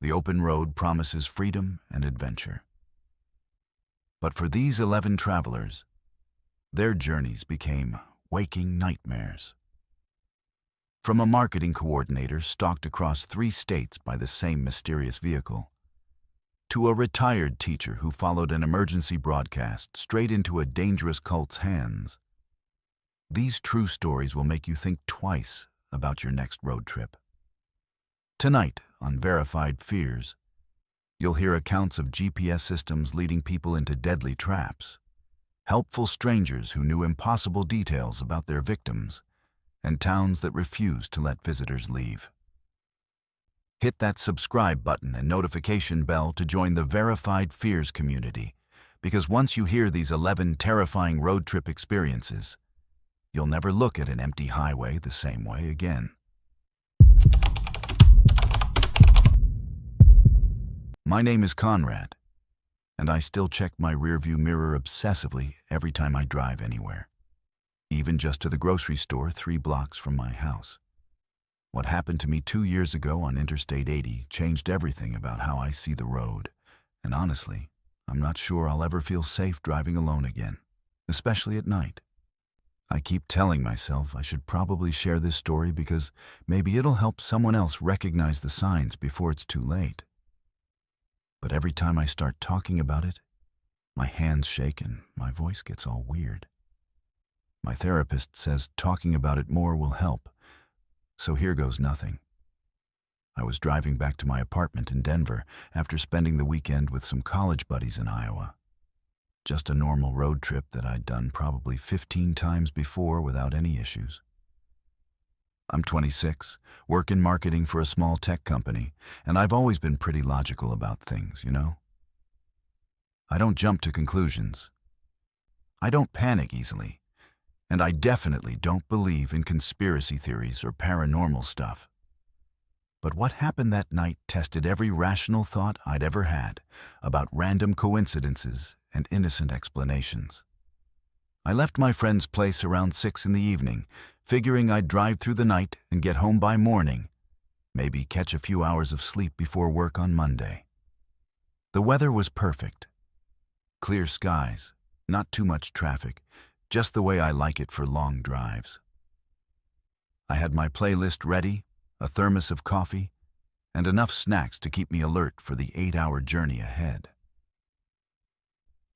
The open road promises freedom and adventure. But for these 11 travelers, their journeys became waking nightmares. From a marketing coordinator stalked across 3 states by the same mysterious vehicle, to a retired teacher who followed an emergency broadcast straight into a dangerous cult's hands, these true stories will make you think twice about your next road trip. Tonight, on Verified Fears, you'll hear accounts of GPS systems leading people into deadly traps, helpful strangers who knew impossible details about their victims, and towns that refused to let visitors leave. Hit that subscribe button and notification bell to join the Verified Fears community, because once you hear these 11 terrifying road trip experiences, you'll never look at an empty highway the same way again. My name is Conrad, and I still check my rearview mirror obsessively every time I drive anywhere, even just to the grocery store 3 blocks from my house. What happened to me 2 years ago on Interstate 80 changed everything about how I see the road, and honestly, I'm not sure I'll ever feel safe driving alone again, especially at night. I keep telling myself I should probably share this story because maybe it'll help someone else recognize the signs before it's too late. But every time I start talking about it, my hands shake and my voice gets all weird. My therapist says talking about it more will help, so here goes nothing. I was driving back to my apartment in Denver after spending the weekend with some college buddies in Iowa. Just a normal road trip that I'd done probably 15 times before without any issues. I'm 26, work in marketing for a small tech company, and I've always been pretty logical about things, you know? I don't jump to conclusions. I don't panic easily, and I definitely don't believe in conspiracy theories or paranormal stuff. But what happened that night tested every rational thought I'd ever had about random coincidences and innocent explanations. I left my friend's place around 6 in the evening, figuring I'd drive through the night and get home by morning, maybe catch a few hours of sleep before work on Monday. The weather was perfect. Clear skies, not too much traffic, just the way I like it for long drives. I had my playlist ready, a thermos of coffee, and enough snacks to keep me alert for the 8-hour journey ahead.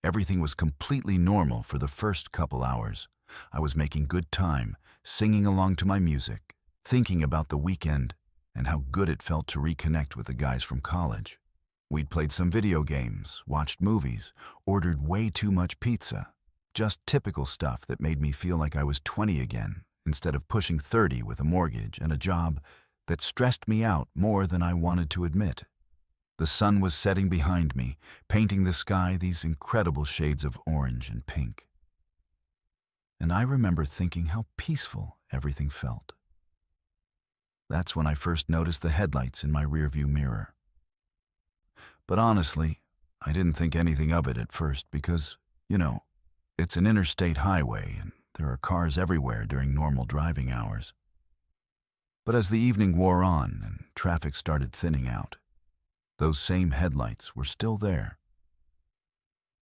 Everything was completely normal for the first couple hours. I was making good time, singing along to my music, thinking about the weekend and how good it felt to reconnect with the guys from college. We'd played some video games, watched movies, ordered way too much pizza. Just typical stuff that made me feel like I was 20 again, instead of pushing 30 with a mortgage and a job that stressed me out more than I wanted to admit. The sun was setting behind me, painting the sky these incredible shades of orange and pink. And I remember thinking how peaceful everything felt. That's when I first noticed the headlights in my rearview mirror. But honestly, I didn't think anything of it at first because, it's an interstate highway and there are cars everywhere during normal driving hours. But as the evening wore on and traffic started thinning out, those same headlights were still there.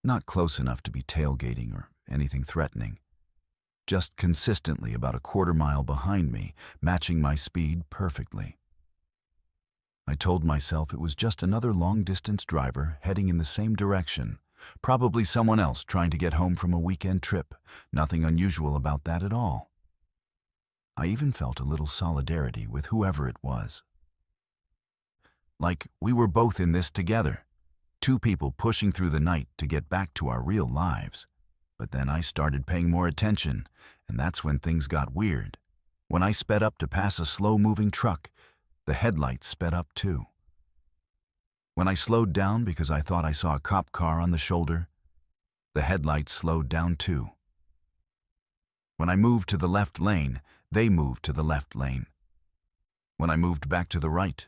Not close enough to be tailgating or anything threatening, just consistently about a quarter mile behind me, matching my speed perfectly. I told myself it was just another long-distance driver heading in the same direction, probably someone else trying to get home from a weekend trip. Nothing unusual about that at all. I even felt a little solidarity with whoever it was. Like we were both in this together, 2 people pushing through the night to get back to our real lives. But then I started paying more attention, and that's when things got weird. When I sped up to pass a slow-moving truck, the headlights sped up too. When I slowed down because I thought I saw a cop car on the shoulder, the headlights slowed down too. When I moved to the left lane, they moved to the left lane. When I moved back to the right,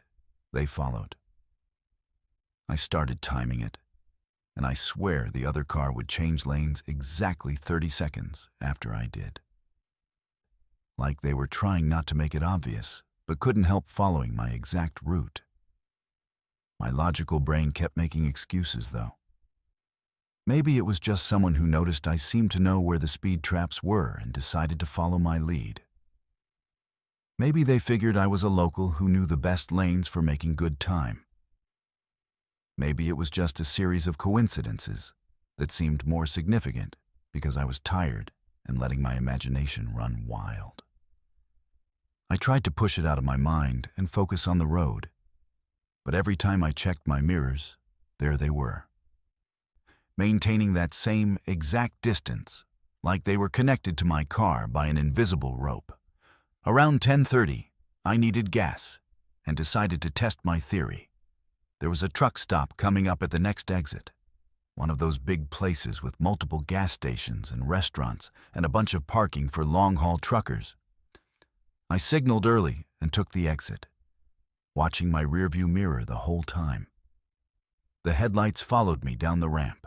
they followed. I started timing it, and I swear the other car would change lanes exactly 30 seconds after I did. Like they were trying not to make it obvious, but couldn't help following my exact route. My logical brain kept making excuses, though. Maybe it was just someone who noticed I seemed to know where the speed traps were and decided to follow my lead. Maybe they figured I was a local who knew the best lanes for making good time. Maybe it was just a series of coincidences that seemed more significant because I was tired and letting my imagination run wild. I tried to push it out of my mind and focus on the road, but every time I checked my mirrors, there they were, maintaining that same exact distance, like they were connected to my car by an invisible rope. Around 10:30, I needed gas and decided to test my theory. There was a truck stop coming up at the next exit, one of those big places with multiple gas stations and restaurants and a bunch of parking for long-haul truckers. I signaled early and took the exit, watching my rearview mirror the whole time. The headlights followed me down the ramp.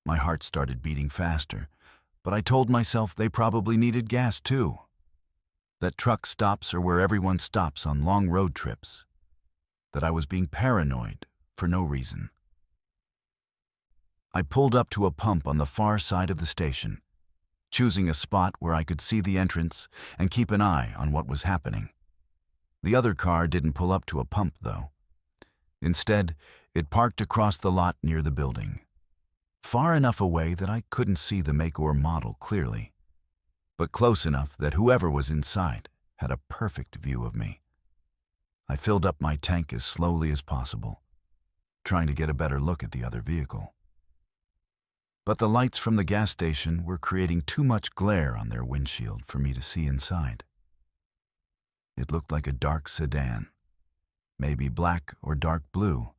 My heart started beating faster, but I told myself they probably needed gas too. That truck stops are where everyone stops on long road trips. That I was being paranoid for no reason. I pulled up to a pump on the far side of the station, choosing a spot where I could see the entrance and keep an eye on what was happening. The other car didn't pull up to a pump, though. Instead, it parked across the lot near the building, far enough away that I couldn't see the make or model clearly, but close enough that whoever was inside had a perfect view of me. I filled up my tank as slowly as possible, trying to get a better look at the other vehicle. But the lights from the gas station were creating too much glare on their windshield for me to see inside. It looked like a dark sedan, maybe black or dark blue.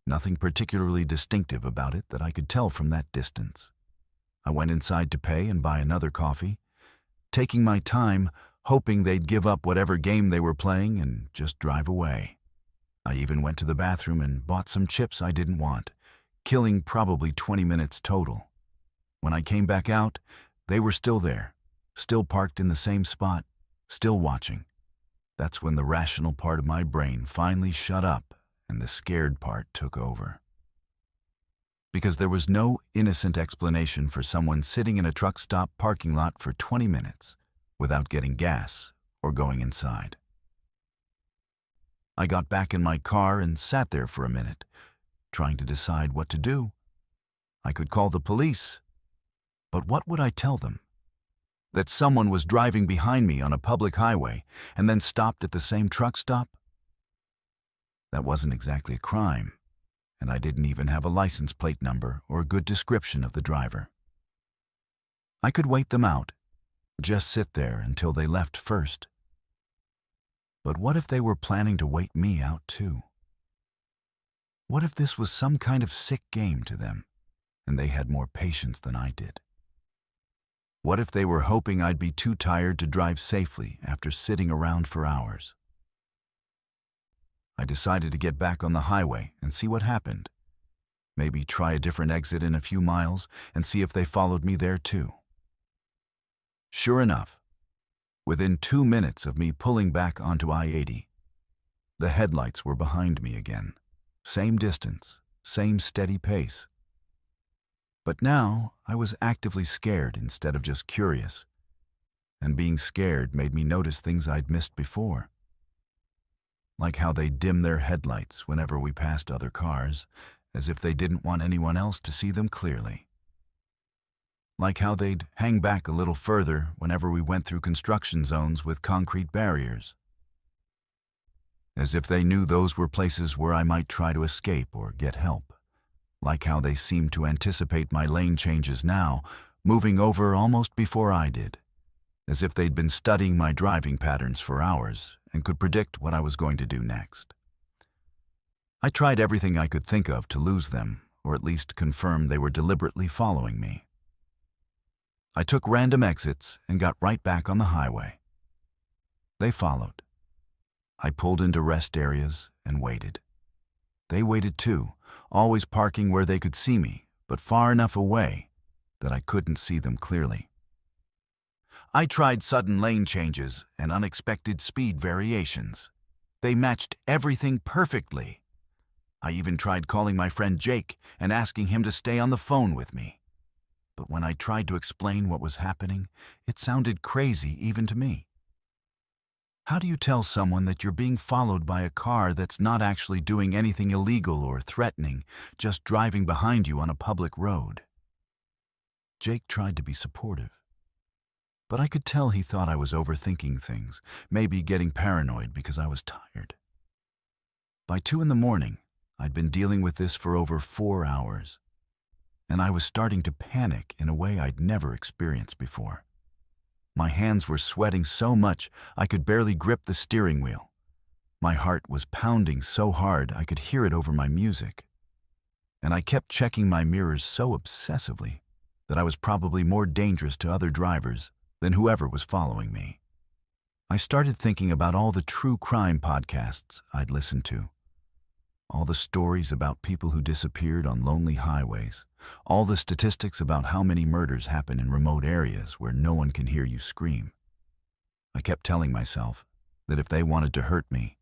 Nothing particularly distinctive about it that I could tell from that distance. I went inside to pay and buy another coffee, taking my time, hoping they'd give up whatever game they were playing and just drive away. I even went to the bathroom and bought some chips I didn't want, killing probably 20 minutes total. When I came back out, they were still there, still parked in the same spot, still watching. That's when the rational part of my brain finally shut up and the scared part took over. Because there was no innocent explanation for someone sitting in a truck stop parking lot for 20 minutes without getting gas or going inside. I got back in my car and sat there for a minute, trying to decide what to do. I could call the police, but what would I tell them? That someone was driving behind me on a public highway and then stopped at the same truck stop? That wasn't exactly a crime, and I didn't even have a license plate number or a good description of the driver. I could wait them out, just sit there until they left first. But what if they were planning to wait me out too? What if this was some kind of sick game to them, and they had more patience than I did? What if they were hoping I'd be too tired to drive safely after sitting around for hours? I decided to get back on the highway and see what happened. Maybe try a different exit in a few miles and see if they followed me there too. Sure enough, within 2 minutes of me pulling back onto I-80, the headlights were behind me again. Same distance, same steady pace. But now I was actively scared instead of just curious, and being scared made me notice things I'd missed before. Like how they'd dim their headlights whenever we passed other cars, as if they didn't want anyone else to see them clearly. Like how they'd hang back a little further whenever we went through construction zones with concrete barriers. As if they knew those were places where I might try to escape or get help. Like how they seemed to anticipate my lane changes now, moving over almost before I did. As if they'd been studying my driving patterns for hours and could predict what I was going to do next. I tried everything I could think of to lose them, or at least confirm they were deliberately following me. I took random exits and got right back on the highway. They followed. I pulled into rest areas and waited. They waited too, always parking where they could see me, but far enough away that I couldn't see them clearly. I tried sudden lane changes and unexpected speed variations. They matched everything perfectly. I even tried calling my friend Jake and asking him to stay on the phone with me. But when I tried to explain what was happening, it sounded crazy even to me. How do you tell someone that you're being followed by a car that's not actually doing anything illegal or threatening, just driving behind you on a public road? Jake tried to be supportive, but I could tell he thought I was overthinking things, maybe getting paranoid because I was tired. By 2 in the morning, I'd been dealing with this for over 4 hours, and I was starting to panic in a way I'd never experienced before. My hands were sweating so much I could barely grip the steering wheel. My heart was pounding so hard I could hear it over my music. And I kept checking my mirrors so obsessively that I was probably more dangerous to other drivers than whoever was following me. I started thinking about all the true crime podcasts I'd listened to. All the stories about people who disappeared on lonely highways. All the statistics about how many murders happen in remote areas where no one can hear you scream. I kept telling myself that if they wanted to hurt me,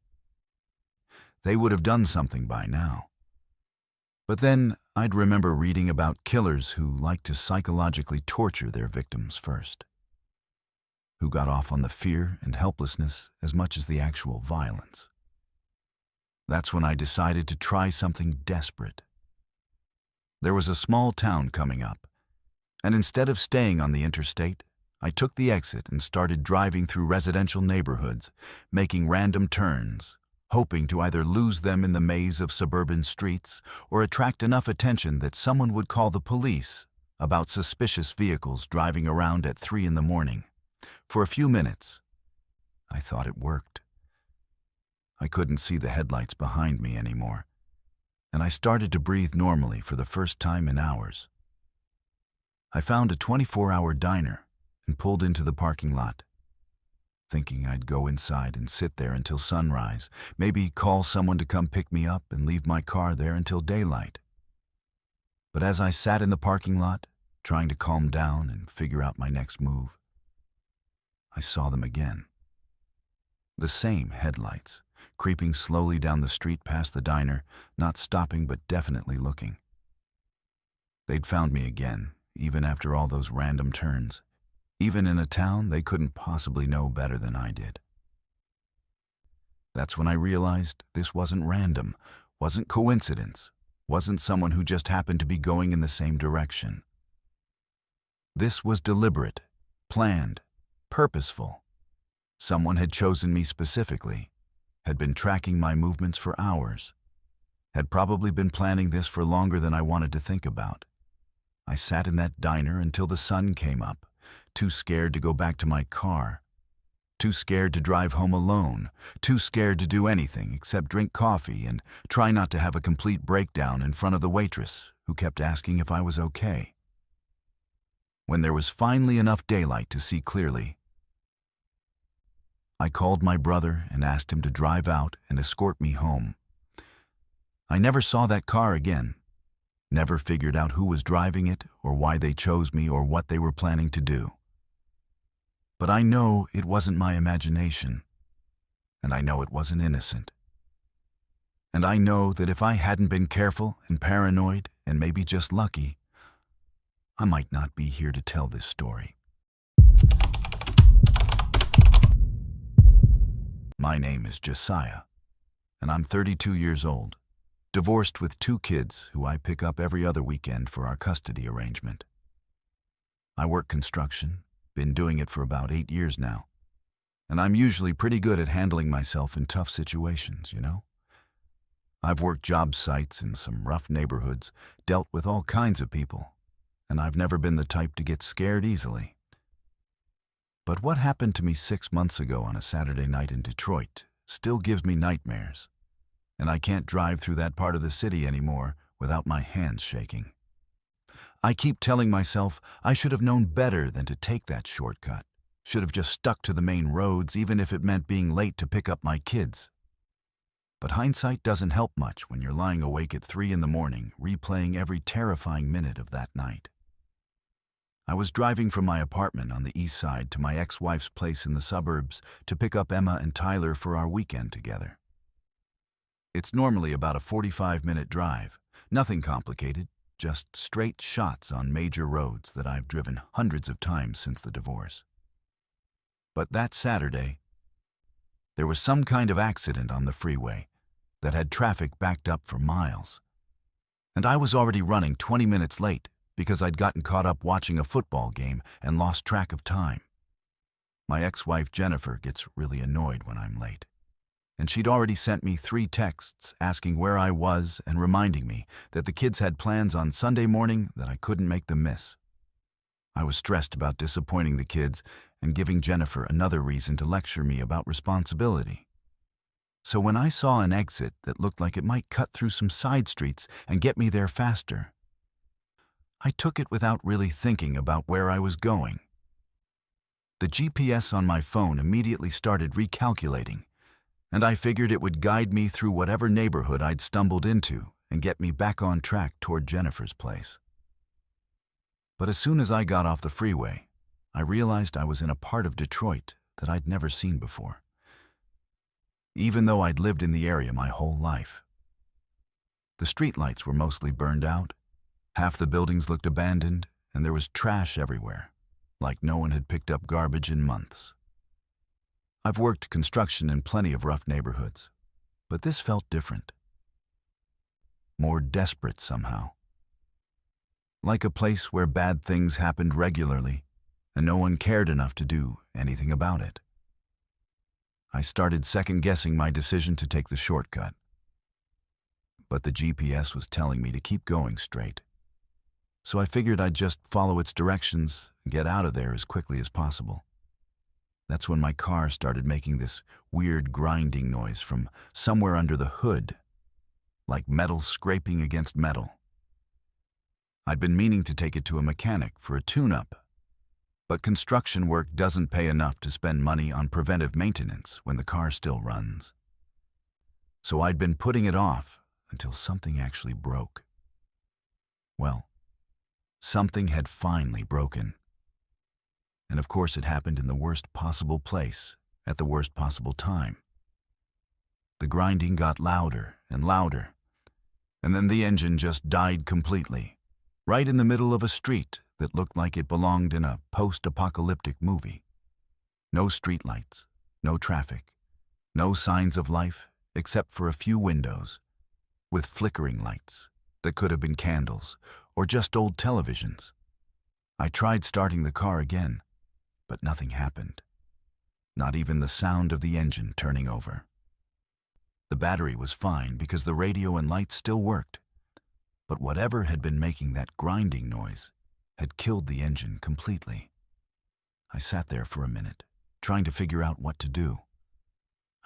they would have done something by now. But then I'd remember reading about killers who like to psychologically torture their victims first, who got off on the fear and helplessness as much as the actual violence. That's when I decided to try something desperate. There was a small town coming up, and instead of staying on the interstate, I took the exit and started driving through residential neighborhoods, making random turns, hoping to either lose them in the maze of suburban streets or attract enough attention that someone would call the police about suspicious vehicles driving around at 3 in the morning. For a few minutes, I thought it worked. I couldn't see the headlights behind me anymore, and I started to breathe normally for the first time in hours. I found a 24-hour diner and pulled into the parking lot, thinking I'd go inside and sit there until sunrise, maybe call someone to come pick me up and leave my car there until daylight. But as I sat in the parking lot, trying to calm down and figure out my next move, I saw them again. The same headlights, creeping slowly down the street past the diner, not stopping but definitely looking. They'd found me again, even after all those random turns. Even in a town they couldn't possibly know better than I did. That's when I realized this wasn't random, wasn't coincidence, wasn't someone who just happened to be going in the same direction. This was deliberate, planned, purposeful. Someone had chosen me specifically, had been tracking my movements for hours, had probably been planning this for longer than I wanted to think about. I sat in that diner until the sun came up, too scared to go back to my car, too scared to drive home alone, too scared to do anything except drink coffee and try not to have a complete breakdown in front of the waitress who kept asking if I was okay. When there was finally enough daylight to see clearly, I called my brother and asked him to drive out and escort me home. I never saw that car again, never figured out who was driving it or why they chose me or what they were planning to do. But I know it wasn't my imagination, and I know it wasn't innocent. And I know that if I hadn't been careful and paranoid and maybe just lucky, I might not be here to tell this story. My name is Josiah, and I'm 32 years old, divorced with 2 kids who I pick up every other weekend for our custody arrangement. I work construction, been doing it for about 8 years now, and I'm usually pretty good at handling myself in tough situations, you know? I've worked job sites in some rough neighborhoods, dealt with all kinds of people, and I've never been the type to get scared easily. But what happened to me 6 months ago on a Saturday night in Detroit still gives me nightmares, and I can't drive through that part of the city anymore without my hands shaking. I keep telling myself I should have known better than to take that shortcut, should have just stuck to the main roads even if it meant being late to pick up my kids. But hindsight doesn't help much when you're lying awake at 3 in the morning, replaying every terrifying minute of that night. I was driving from my apartment on the east side to my ex-wife's place in the suburbs to pick up Emma and Tyler for our weekend together. It's normally about a 45-minute drive. Nothing complicated, just straight shots on major roads that I've driven hundreds of times since the divorce. But that Saturday, there was some kind of accident on the freeway that had traffic backed up for miles. And I was already running 20 minutes late because I'd gotten caught up watching a football game and lost track of time. My ex-wife Jennifer gets really annoyed when I'm late. And she'd already sent me 3 texts asking where I was and reminding me that the kids had plans on Sunday morning that I couldn't make them miss. I was stressed about disappointing the kids and giving Jennifer another reason to lecture me about responsibility. So when I saw an exit that looked like it might cut through some side streets and get me there faster, I took it without really thinking about where I was going. The GPS on my phone immediately started recalculating, and I figured it would guide me through whatever neighborhood I'd stumbled into and get me back on track toward Jennifer's place. But as soon as I got off the freeway, I realized I was in a part of Detroit that I'd never seen before, even though I'd lived in the area my whole life. The streetlights were mostly burned out, half the buildings looked abandoned, and there was trash everywhere, like no one had picked up garbage in months. I've worked construction in plenty of rough neighborhoods, but this felt different. More desperate somehow. Like a place where bad things happened regularly, and no one cared enough to do anything about it. I started second-guessing my decision to take the shortcut. But the GPS was telling me to keep going straight. So I figured I'd just follow its directions and get out of there as quickly as possible. That's when my car started making this weird grinding noise from somewhere under the hood, like metal scraping against metal. I'd been meaning to take it to a mechanic for a tune-up, but construction work doesn't pay enough to spend money on preventive maintenance when the car still runs. So I'd been putting it off until something actually broke. Well, something had finally broken. And of course it happened in the worst possible place, at the worst possible time. The grinding got louder and louder, and then the engine just died completely, right in the middle of a street that looked like it belonged in a post-apocalyptic movie. No streetlights, no traffic, no signs of life except for a few windows, with flickering lights that could have been candles or just old televisions. I tried starting the car again, but nothing happened. Not even the sound of the engine turning over. The battery was fine because the radio and lights still worked, but whatever had been making that grinding noise had killed the engine completely. I sat there for a minute, trying to figure out what to do.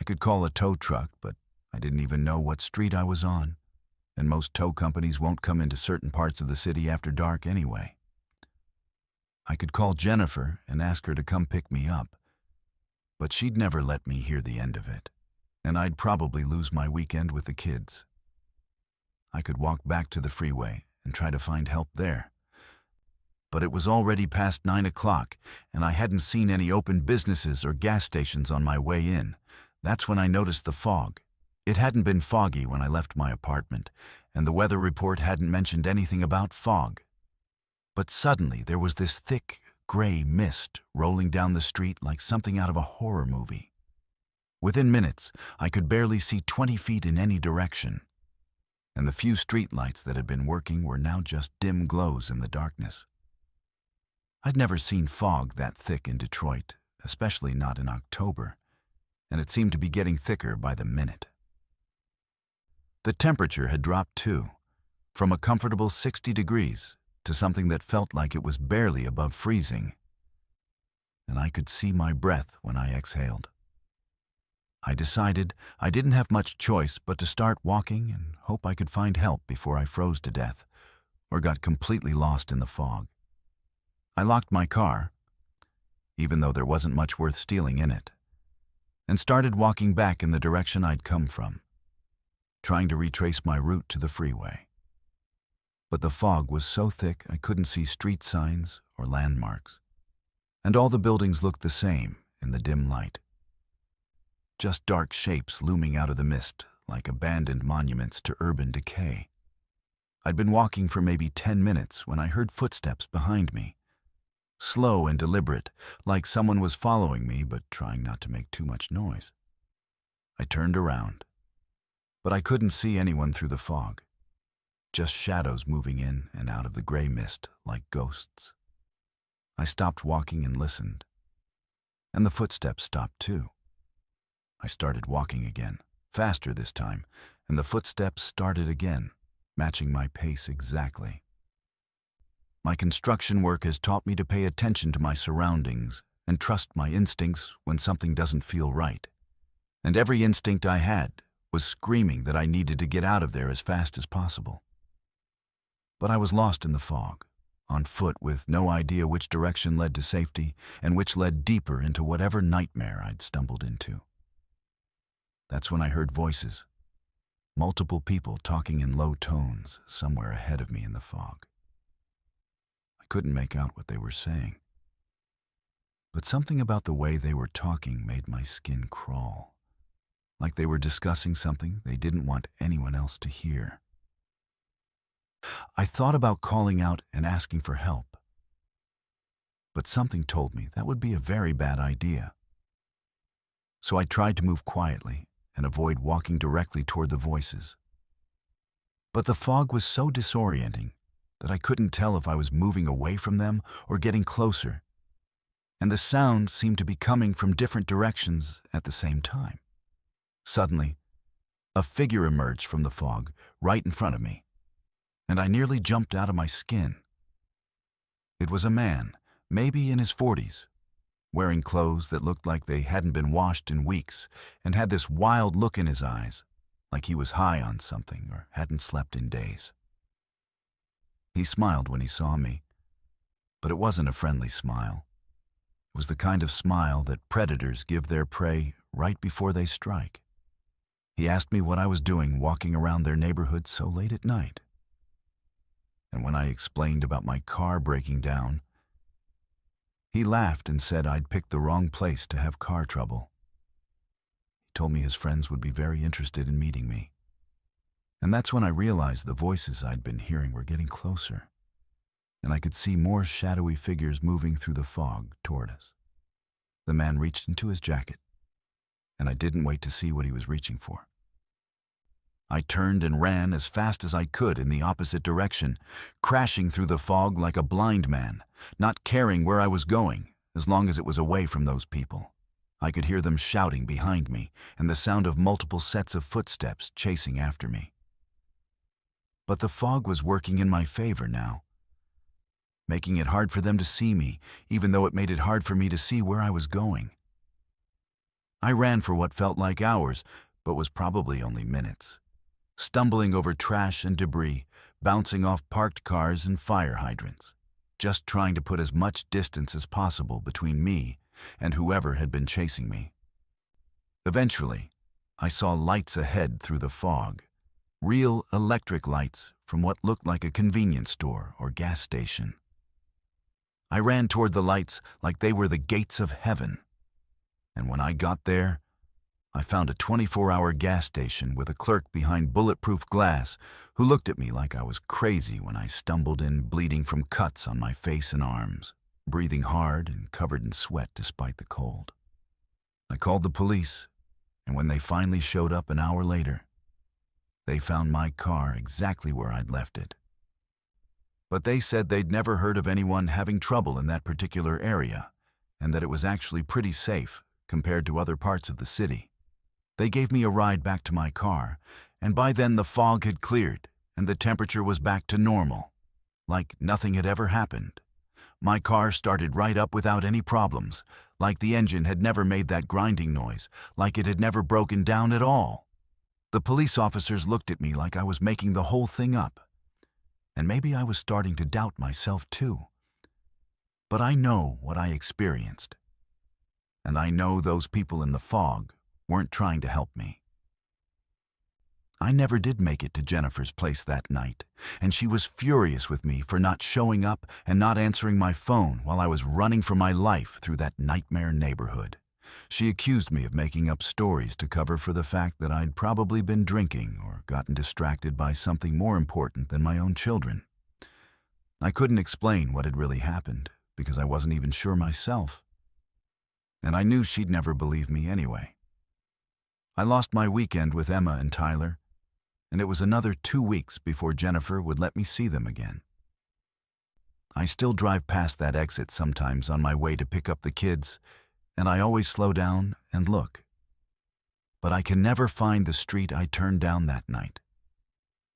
I could call a tow truck, but I didn't even know what street I was on, and most tow companies won't come into certain parts of the city after dark anyway. I could call Jennifer and ask her to come pick me up, but she'd never let me hear the end of it, and I'd probably lose my weekend with the kids. I could walk back to the freeway and try to find help there. But it was already past 9 o'clock, and I hadn't seen any open businesses or gas stations on my way in. That's when I noticed the fog. It hadn't been foggy when I left my apartment, and the weather report hadn't mentioned anything about fog. But suddenly there was this thick, gray mist rolling down the street like something out of a horror movie. Within minutes, I could barely see 20 feet in any direction, and the few streetlights that had been working were now just dim glows in the darkness. I'd never seen fog that thick in Detroit, especially not in October, and it seemed to be getting thicker by the minute. The temperature had dropped too, from a comfortable 60 degrees to something that felt like it was barely above freezing, and I could see my breath when I exhaled. I decided I didn't have much choice but to start walking and hope I could find help before I froze to death or got completely lost in the fog. I locked my car, even though there wasn't much worth stealing in it, and started walking back in the direction I'd come from, trying to retrace my route to the freeway. But the fog was so thick I couldn't see street signs or landmarks, and all the buildings looked the same in the dim light. Just dark shapes looming out of the mist like abandoned monuments to urban decay. I'd been walking for maybe 10 minutes when I heard footsteps behind me. Slow and deliberate, like someone was following me but trying not to make too much noise. I turned around, but I couldn't see anyone through the fog. Just shadows moving in and out of the gray mist like ghosts. I stopped walking and listened, and the footsteps stopped too. I started walking again, faster this time, and the footsteps started again, matching my pace exactly. My construction work has taught me to pay attention to my surroundings and trust my instincts when something doesn't feel right. And every instinct I had was screaming that I needed to get out of there as fast as possible. But I was lost in the fog, on foot with no idea which direction led to safety and which led deeper into whatever nightmare I'd stumbled into. That's when I heard voices, multiple people talking in low tones somewhere ahead of me in the fog. I couldn't make out what they were saying, but something about the way they were talking made my skin crawl, like they were discussing something they didn't want anyone else to hear. I thought about calling out and asking for help, but something told me that would be a very bad idea. So I tried to move quietly and avoid walking directly toward the voices. But the fog was so disorienting that I couldn't tell if I was moving away from them or getting closer, and the sound seemed to be coming from different directions at the same time. Suddenly, a figure emerged from the fog right in front of me, and I nearly jumped out of my skin. It was a man, maybe in his 40s, wearing clothes that looked like they hadn't been washed in weeks and had this wild look in his eyes, like he was high on something or hadn't slept in days. He smiled when he saw me, but it wasn't a friendly smile. It was the kind of smile that predators give their prey right before they strike. He asked me what I was doing walking around their neighborhood so late at night. And when I explained about my car breaking down, he laughed and said I'd picked the wrong place to have car trouble. He told me his friends would be very interested in meeting me. And that's when I realized the voices I'd been hearing were getting closer, and I could see more shadowy figures moving through the fog toward us. The man reached into his jacket, and I didn't wait to see what he was reaching for. I turned and ran as fast as I could in the opposite direction, crashing through the fog like a blind man, not caring where I was going, as long as it was away from those people. I could hear them shouting behind me and the sound of multiple sets of footsteps chasing after me. But the fog was working in my favor now, making it hard for them to see me, even though it made it hard for me to see where I was going. I ran for what felt like hours, but was probably only minutes, stumbling over trash and debris, bouncing off parked cars and fire hydrants, just trying to put as much distance as possible between me and whoever had been chasing me. Eventually, I saw lights ahead through the fog, real electric lights from what looked like a convenience store or gas station. I ran toward the lights like they were the gates of heaven, and when I got there, I found a 24-hour gas station with a clerk behind bulletproof glass who looked at me like I was crazy when I stumbled in bleeding from cuts on my face and arms, breathing hard and covered in sweat despite the cold. I called the police, and when they finally showed up an hour later, they found my car exactly where I'd left it. But they said they'd never heard of anyone having trouble in that particular area, and that it was actually pretty safe compared to other parts of the city. They gave me a ride back to my car, and by then the fog had cleared and the temperature was back to normal, like nothing had ever happened. My car started right up without any problems, like the engine had never made that grinding noise, like it had never broken down at all. The police officers looked at me like I was making the whole thing up, and maybe I was starting to doubt myself too. But I know what I experienced, and I know those people in the fog weren't trying to help me. I never did make it to Jennifer's place that night, and she was furious with me for not showing up and not answering my phone while I was running for my life through that nightmare neighborhood. She accused me of making up stories to cover for the fact that I'd probably been drinking or gotten distracted by something more important than my own children. I couldn't explain what had really happened because I wasn't even sure myself. And I knew she'd never believe me anyway. I lost my weekend with Emma and Tyler, and it was another 2 weeks before Jennifer would let me see them again. I still drive past that exit sometimes on my way to pick up the kids, and I always slow down and look. But I can never find the street I turned down that night.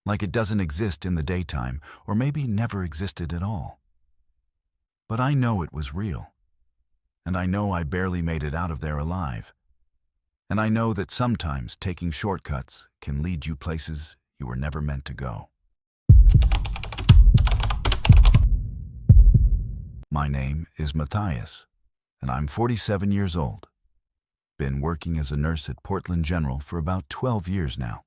Like it doesn't exist in the daytime, or maybe never existed at all. But I know it was real. And I know I barely made it out of there alive. And I know that sometimes taking shortcuts can lead you places you were never meant to go. My name is Matthias, and I'm 47 years old. Been working as a nurse at Portland General for about 12 years now.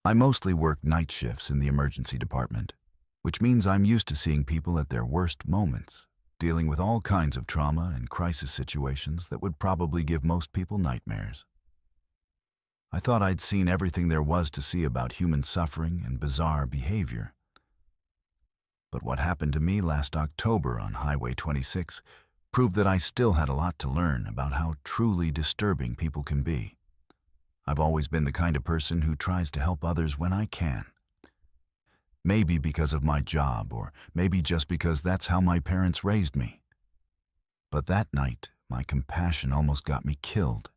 I mostly work night shifts in the emergency department, which means I'm used to seeing people at their worst moments, dealing with all kinds of trauma and crisis situations that would probably give most people nightmares. I thought I'd seen everything there was to see about human suffering and bizarre behavior. But what happened to me last October on Highway 26 proved that I still had a lot to learn about how truly disturbing people can be. I've always been the kind of person who tries to help others when I can. Maybe because of my job, or maybe just because that's how my parents raised me. But that night, my compassion almost got me killed.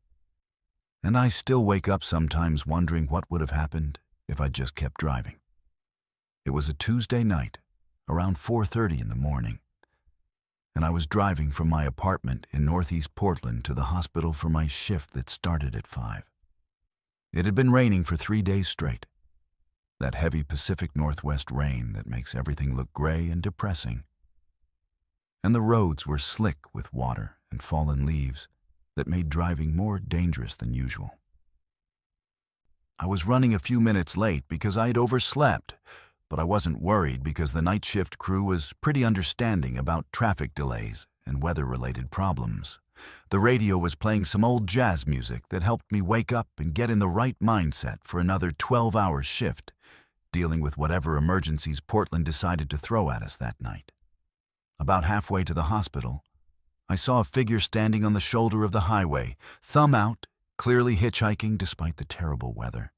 And I still wake up sometimes wondering what would have happened if I just kept driving. It was a Tuesday night, around 4:30 in the morning, and I was driving from my apartment in Northeast Portland to the hospital for my shift that started at 5. It had been raining for 3 days straight. That heavy Pacific Northwest rain that makes everything look gray and depressing. And the roads were slick with water and fallen leaves that made driving more dangerous than usual. I was running a few minutes late because I had overslept, but I wasn't worried because the night shift crew was pretty understanding about traffic delays and weather-related problems. The radio was playing some old jazz music that helped me wake up and get in the right mindset for another 12-hour shift, dealing with whatever emergencies Portland decided to throw at us that night. About halfway to the hospital, I saw a figure standing on the shoulder of the highway, thumb out, clearly hitchhiking despite the terrible weather.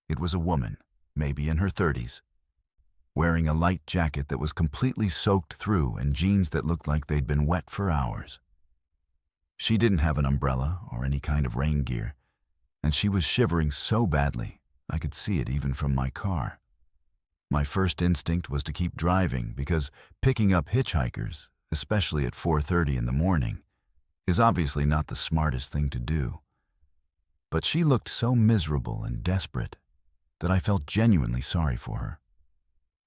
It was a woman, maybe in her 30s, wearing a light jacket that was completely soaked through and jeans that looked like they'd been wet for hours. She didn't have an umbrella or any kind of rain gear, and she was shivering so badly I could see it even from my car. My first instinct was to keep driving because picking up hitchhikers, especially at 4:30 in the morning, is obviously not the smartest thing to do. But she looked so miserable and desperate that I felt genuinely sorry for her.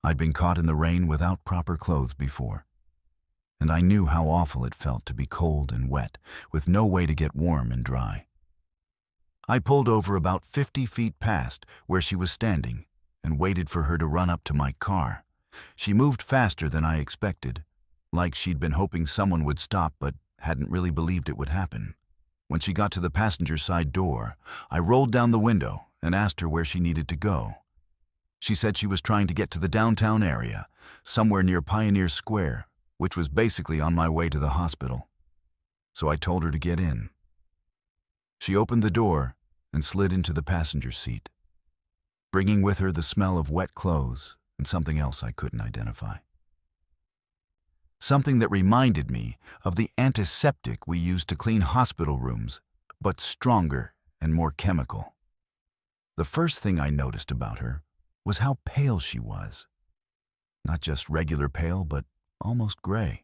I'd been caught in the rain without proper clothes before, and I knew how awful it felt to be cold and wet, with no way to get warm and dry. I pulled over about 50 feet past where she was standing and waited for her to run up to my car. She moved faster than I expected, like she'd been hoping someone would stop but hadn't really believed it would happen. When she got to the passenger side door, I rolled down the window and asked her where she needed to go. She said she was trying to get to the downtown area, somewhere near Pioneer Square, which was basically on my way to the hospital. So I told her to get in. She opened the door and slid into the passenger seat, bringing with her the smell of wet clothes and something else I couldn't identify. Something that reminded me of the antiseptic we used to clean hospital rooms, but stronger and more chemical. The first thing I noticed about her was how pale she was. Not just regular pale, but almost gray.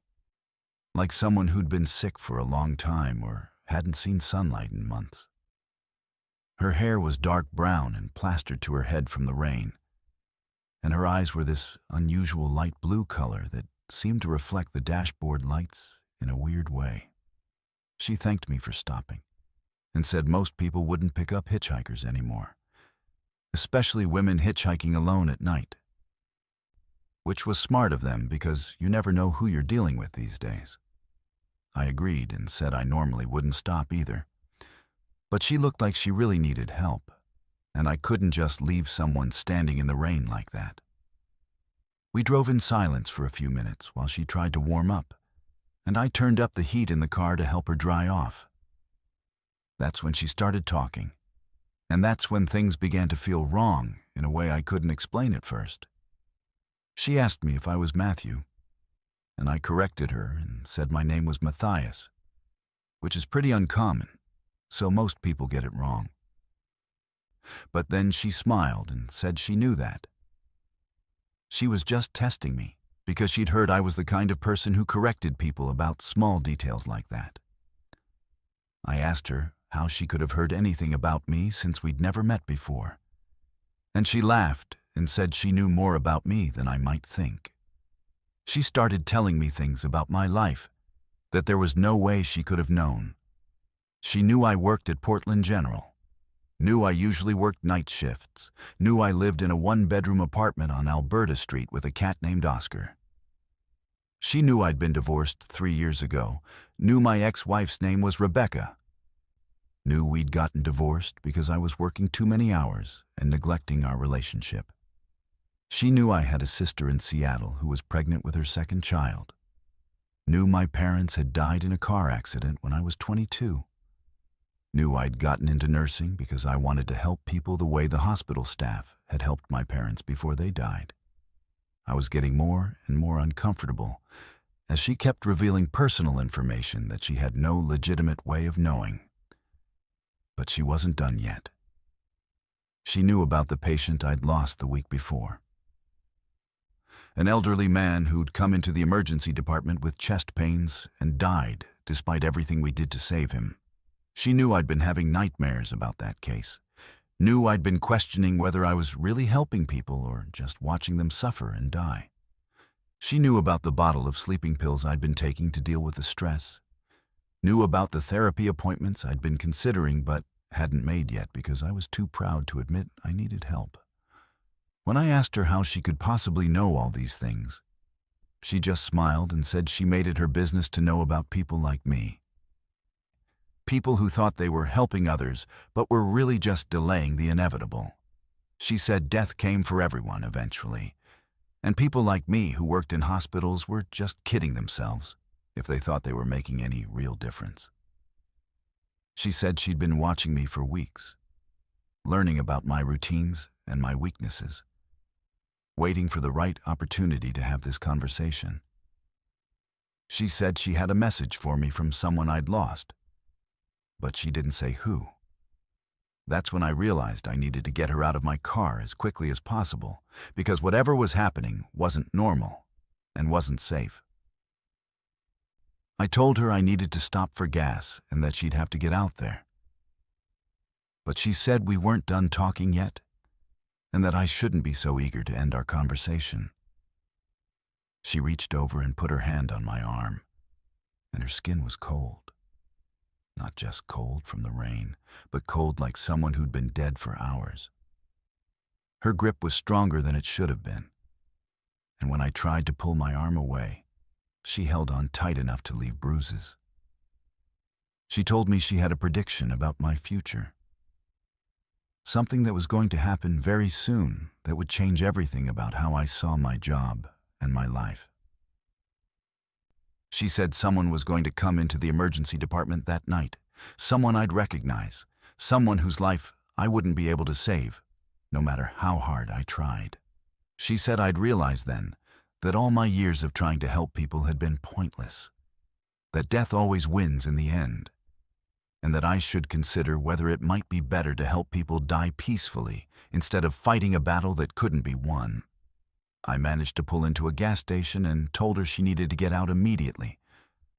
Like someone who'd been sick for a long time or hadn't seen sunlight in months. Her hair was dark brown and plastered to her head from the rain, and her eyes were this unusual light blue color that seemed to reflect the dashboard lights in a weird way. She thanked me for stopping and said most people wouldn't pick up hitchhikers anymore, especially women hitchhiking alone at night. Which was smart of them because you never know who you're dealing with these days. I agreed and said I normally wouldn't stop either. But she looked like she really needed help, and I couldn't just leave someone standing in the rain like that. We drove in silence for a few minutes while she tried to warm up, and I turned up the heat in the car to help her dry off. That's when she started talking, and that's when things began to feel wrong in a way I couldn't explain at first. She asked me if I was Matthew, and I corrected her and said my name was Matthias, which is pretty uncommon, so most people get it wrong. But then she smiled and said she knew that. She was just testing me because she'd heard I was the kind of person who corrected people about small details like that. I asked her how she could have heard anything about me since we'd never met before, and she laughed and said she knew more about me than I might think. She started telling me things about my life that there was no way she could have known. She knew I worked at Portland General, knew I usually worked night shifts, knew I lived in a one-bedroom apartment on Alberta Street with a cat named Oscar. She knew I'd been divorced 3 years ago, knew my ex-wife's name was Rebecca, knew we'd gotten divorced because I was working too many hours and neglecting our relationship. She knew I had a sister in Seattle who was pregnant with her second child, knew my parents had died in a car accident when I was 22, knew I'd gotten into nursing because I wanted to help people the way the hospital staff had helped my parents before they died. I was getting more and more uncomfortable as she kept revealing personal information that she had no legitimate way of knowing. But she wasn't done yet. She knew about the patient I'd lost the week before. An elderly man who'd come into the emergency department with chest pains and died despite everything we did to save him. She knew I'd been having nightmares about that case, knew I'd been questioning whether I was really helping people or just watching them suffer and die. She knew about the bottle of sleeping pills I'd been taking to deal with the stress, knew about the therapy appointments I'd been considering but hadn't made yet because I was too proud to admit I needed help. When I asked her how she could possibly know all these things, she just smiled and said she made it her business to know about people like me. People who thought they were helping others but were really just delaying the inevitable. She said death came for everyone eventually, and people like me who worked in hospitals were just kidding themselves if they thought they were making any real difference. She said she'd been watching me for weeks, learning about my routines and my weaknesses, waiting for the right opportunity to have this conversation. She said she had a message for me from someone I'd lost, but she didn't say who. That's when I realized I needed to get her out of my car as quickly as possible, because whatever was happening wasn't normal and wasn't safe. I told her I needed to stop for gas and that she'd have to get out there. But she said we weren't done talking yet, and that I shouldn't be so eager to end our conversation. She reached over and put her hand on my arm, and her skin was cold. Not just cold from the rain, but cold like someone who'd been dead for hours. Her grip was stronger than it should have been, and when I tried to pull my arm away, she held on tight enough to leave bruises. She told me she had a prediction about my future. Something that was going to happen very soon that would change everything about how I saw my job and my life. She said someone was going to come into the emergency department that night, someone I'd recognize, someone whose life I wouldn't be able to save, no matter how hard I tried. She said I'd realize then that all my years of trying to help people had been pointless, that death always wins in the end, and that I should consider whether it might be better to help people die peacefully instead of fighting a battle that couldn't be won. I managed to pull into a gas station and told her she needed to get out immediately,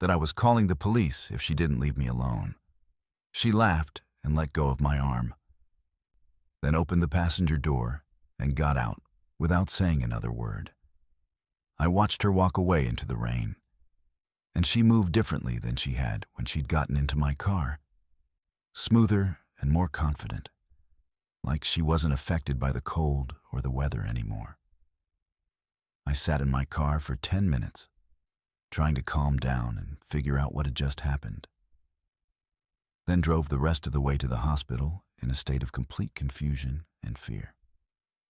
that I was calling the police if she didn't leave me alone. She laughed and let go of my arm, then opened the passenger door and got out without saying another word. I watched her walk away into the rain, and she moved differently than she had when she'd gotten into my car. Smoother and more confident, like she wasn't affected by the cold or the weather anymore. I sat in my car for 10 minutes, trying to calm down and figure out what had just happened. Then drove the rest of the way to the hospital in a state of complete confusion and fear.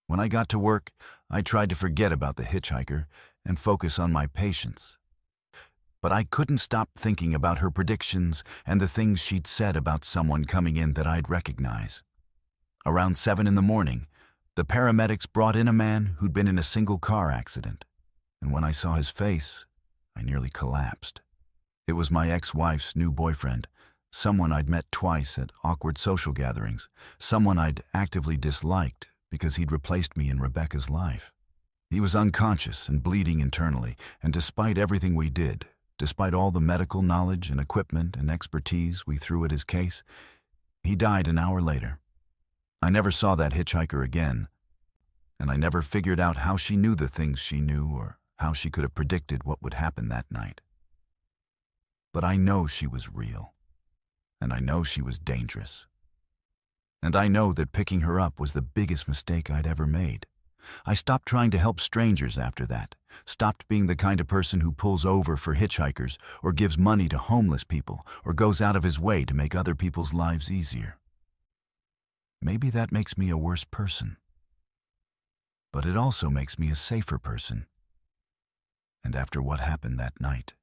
When I got to work, I tried to forget about the hitchhiker and focus on my patients. But I couldn't stop thinking about her predictions and the things she'd said about someone coming in that I'd recognize. Around 7 in the morning, the paramedics brought in a man who'd been in a single car accident. And when I saw his face, I nearly collapsed. It was my ex-wife's new boyfriend, someone I'd met twice at awkward social gatherings, someone I'd actively disliked because he'd replaced me in Rebecca's life. He was unconscious and bleeding internally, and despite everything we did, despite all the medical knowledge and equipment and expertise we threw at his case, he died an hour later. I never saw that hitchhiker again, and I never figured out how she knew the things she knew or how she could have predicted what would happen that night. But I know she was real, and I know she was dangerous. And I know that picking her up was the biggest mistake I'd ever made. I stopped trying to help strangers after that, stopped being the kind of person who pulls over for hitchhikers or gives money to homeless people or goes out of his way to make other people's lives easier. Maybe that makes me a worse person. But it also makes me a safer person. And after what happened that night,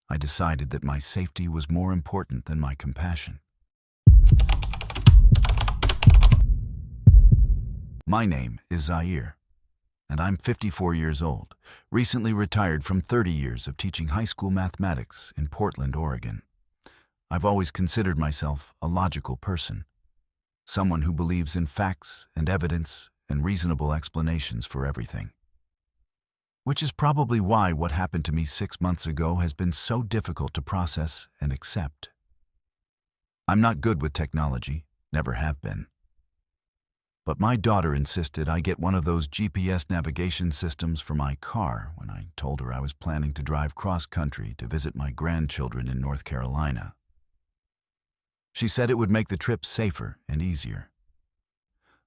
I decided that my safety was more important than my compassion. My name is Zaire, and I'm 54 years old, recently retired from 30 years of teaching high school mathematics in Portland, Oregon. I've always considered myself a logical person, someone who believes in facts and evidence and reasonable explanations for everything. Which is probably why what happened to me 6 months ago has been so difficult to process and accept. I'm not good with technology, never have been. But my daughter insisted I get one of those GPS navigation systems for my car when I told her I was planning to drive cross-country to visit my grandchildren in North Carolina. She said it would make the trip safer and easier,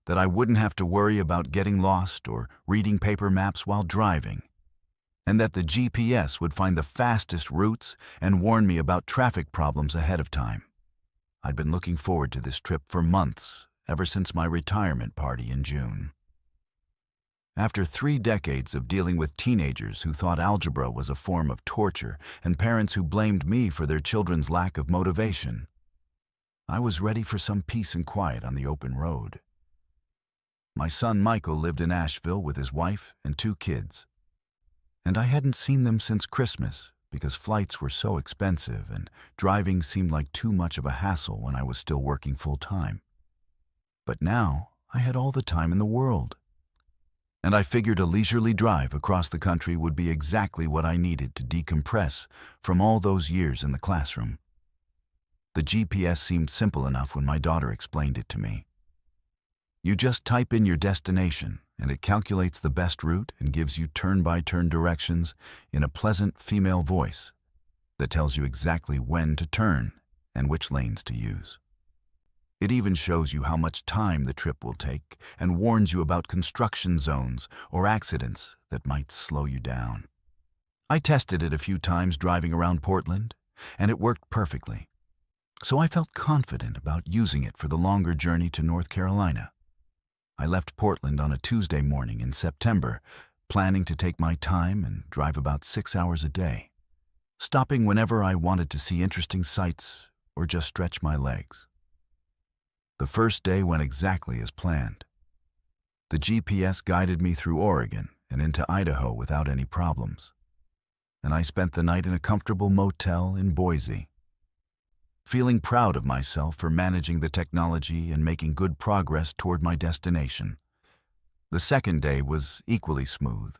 that I wouldn't have to worry about getting lost or reading paper maps while driving, and that the GPS would find the fastest routes and warn me about traffic problems ahead of time. I'd been looking forward to this trip for months, ever since my retirement party in June. After 3 decades of dealing with teenagers who thought algebra was a form of torture and parents who blamed me for their children's lack of motivation, I was ready for some peace and quiet on the open road. My son Michael lived in Asheville with his wife and 2 kids, and I hadn't seen them since Christmas because flights were so expensive and driving seemed like too much of a hassle when I was still working full-time. But now I had all the time in the world, and I figured a leisurely drive across the country would be exactly what I needed to decompress from all those years in the classroom. The GPS seemed simple enough when my daughter explained it to me. You just type in your destination, and it calculates the best route and gives you turn-by-turn directions in a pleasant female voice that tells you exactly when to turn and which lanes to use. It even shows you how much time the trip will take and warns you about construction zones or accidents that might slow you down. I tested it a few times driving around Portland, and it worked perfectly. So I felt confident about using it for the longer journey to North Carolina. I left Portland on a Tuesday morning in September, planning to take my time and drive about 6 hours a day, stopping whenever I wanted to see interesting sights or just stretch my legs. The first day went exactly as planned. The GPS guided me through Oregon and into Idaho without any problems, and I spent the night in a comfortable motel in Boise, feeling proud of myself for managing the technology and making good progress toward my destination. The second day was equally smooth,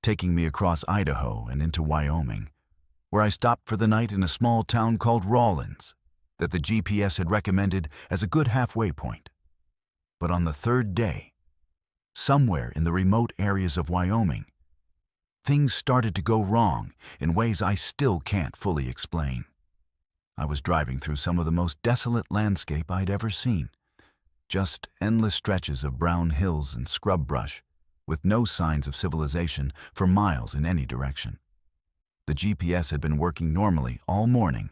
taking me across Idaho and into Wyoming, where I stopped for the night in a small town called Rawlins that the GPS had recommended as a good halfway point. But on the third day, somewhere in the remote areas of Wyoming, things started to go wrong in ways I still can't fully explain. I was driving through some of the most desolate landscape I'd ever seen, just endless stretches of brown hills and scrub brush, with no signs of civilization for miles in any direction. The GPS had been working normally all morning,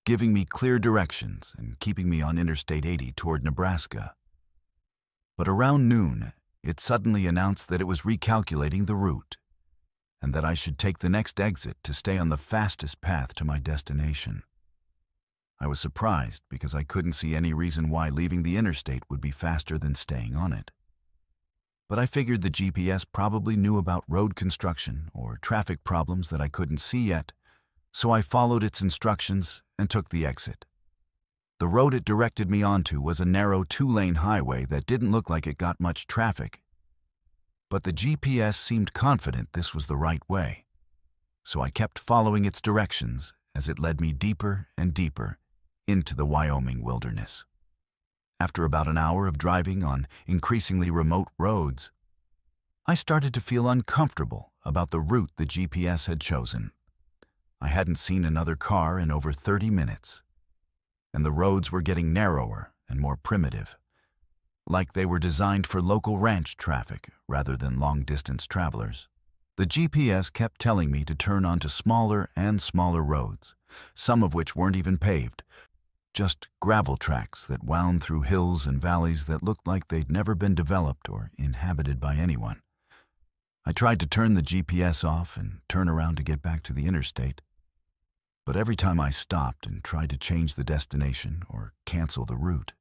giving me clear directions and keeping me on Interstate 80 toward Nebraska. But around noon, it suddenly announced that it was recalculating the route and that I should take the next exit to stay on the fastest path to my destination. I was surprised because I couldn't see any reason why leaving the interstate would be faster than staying on it. But I figured the GPS probably knew about road construction or traffic problems that I couldn't see yet, so I followed its instructions and took the exit. The road it directed me onto was a narrow 2-lane highway that didn't look like it got much traffic. But the GPS seemed confident this was the right way, so I kept following its directions as it led me deeper and deeper into the Wyoming wilderness. After about an hour of driving on increasingly remote roads, I started to feel uncomfortable about the route the GPS had chosen. I hadn't seen another car in over 30 minutes, and the roads were getting narrower and more primitive, like they were designed for local ranch traffic rather than long-distance travelers. The GPS kept telling me to turn onto smaller and smaller roads, some of which weren't even paved, just gravel tracks that wound through hills and valleys that looked like they'd never been developed or inhabited by anyone. I tried to turn the GPS off and turn around to get back to the interstate, but every time I stopped and tried to change the destination or cancel the route,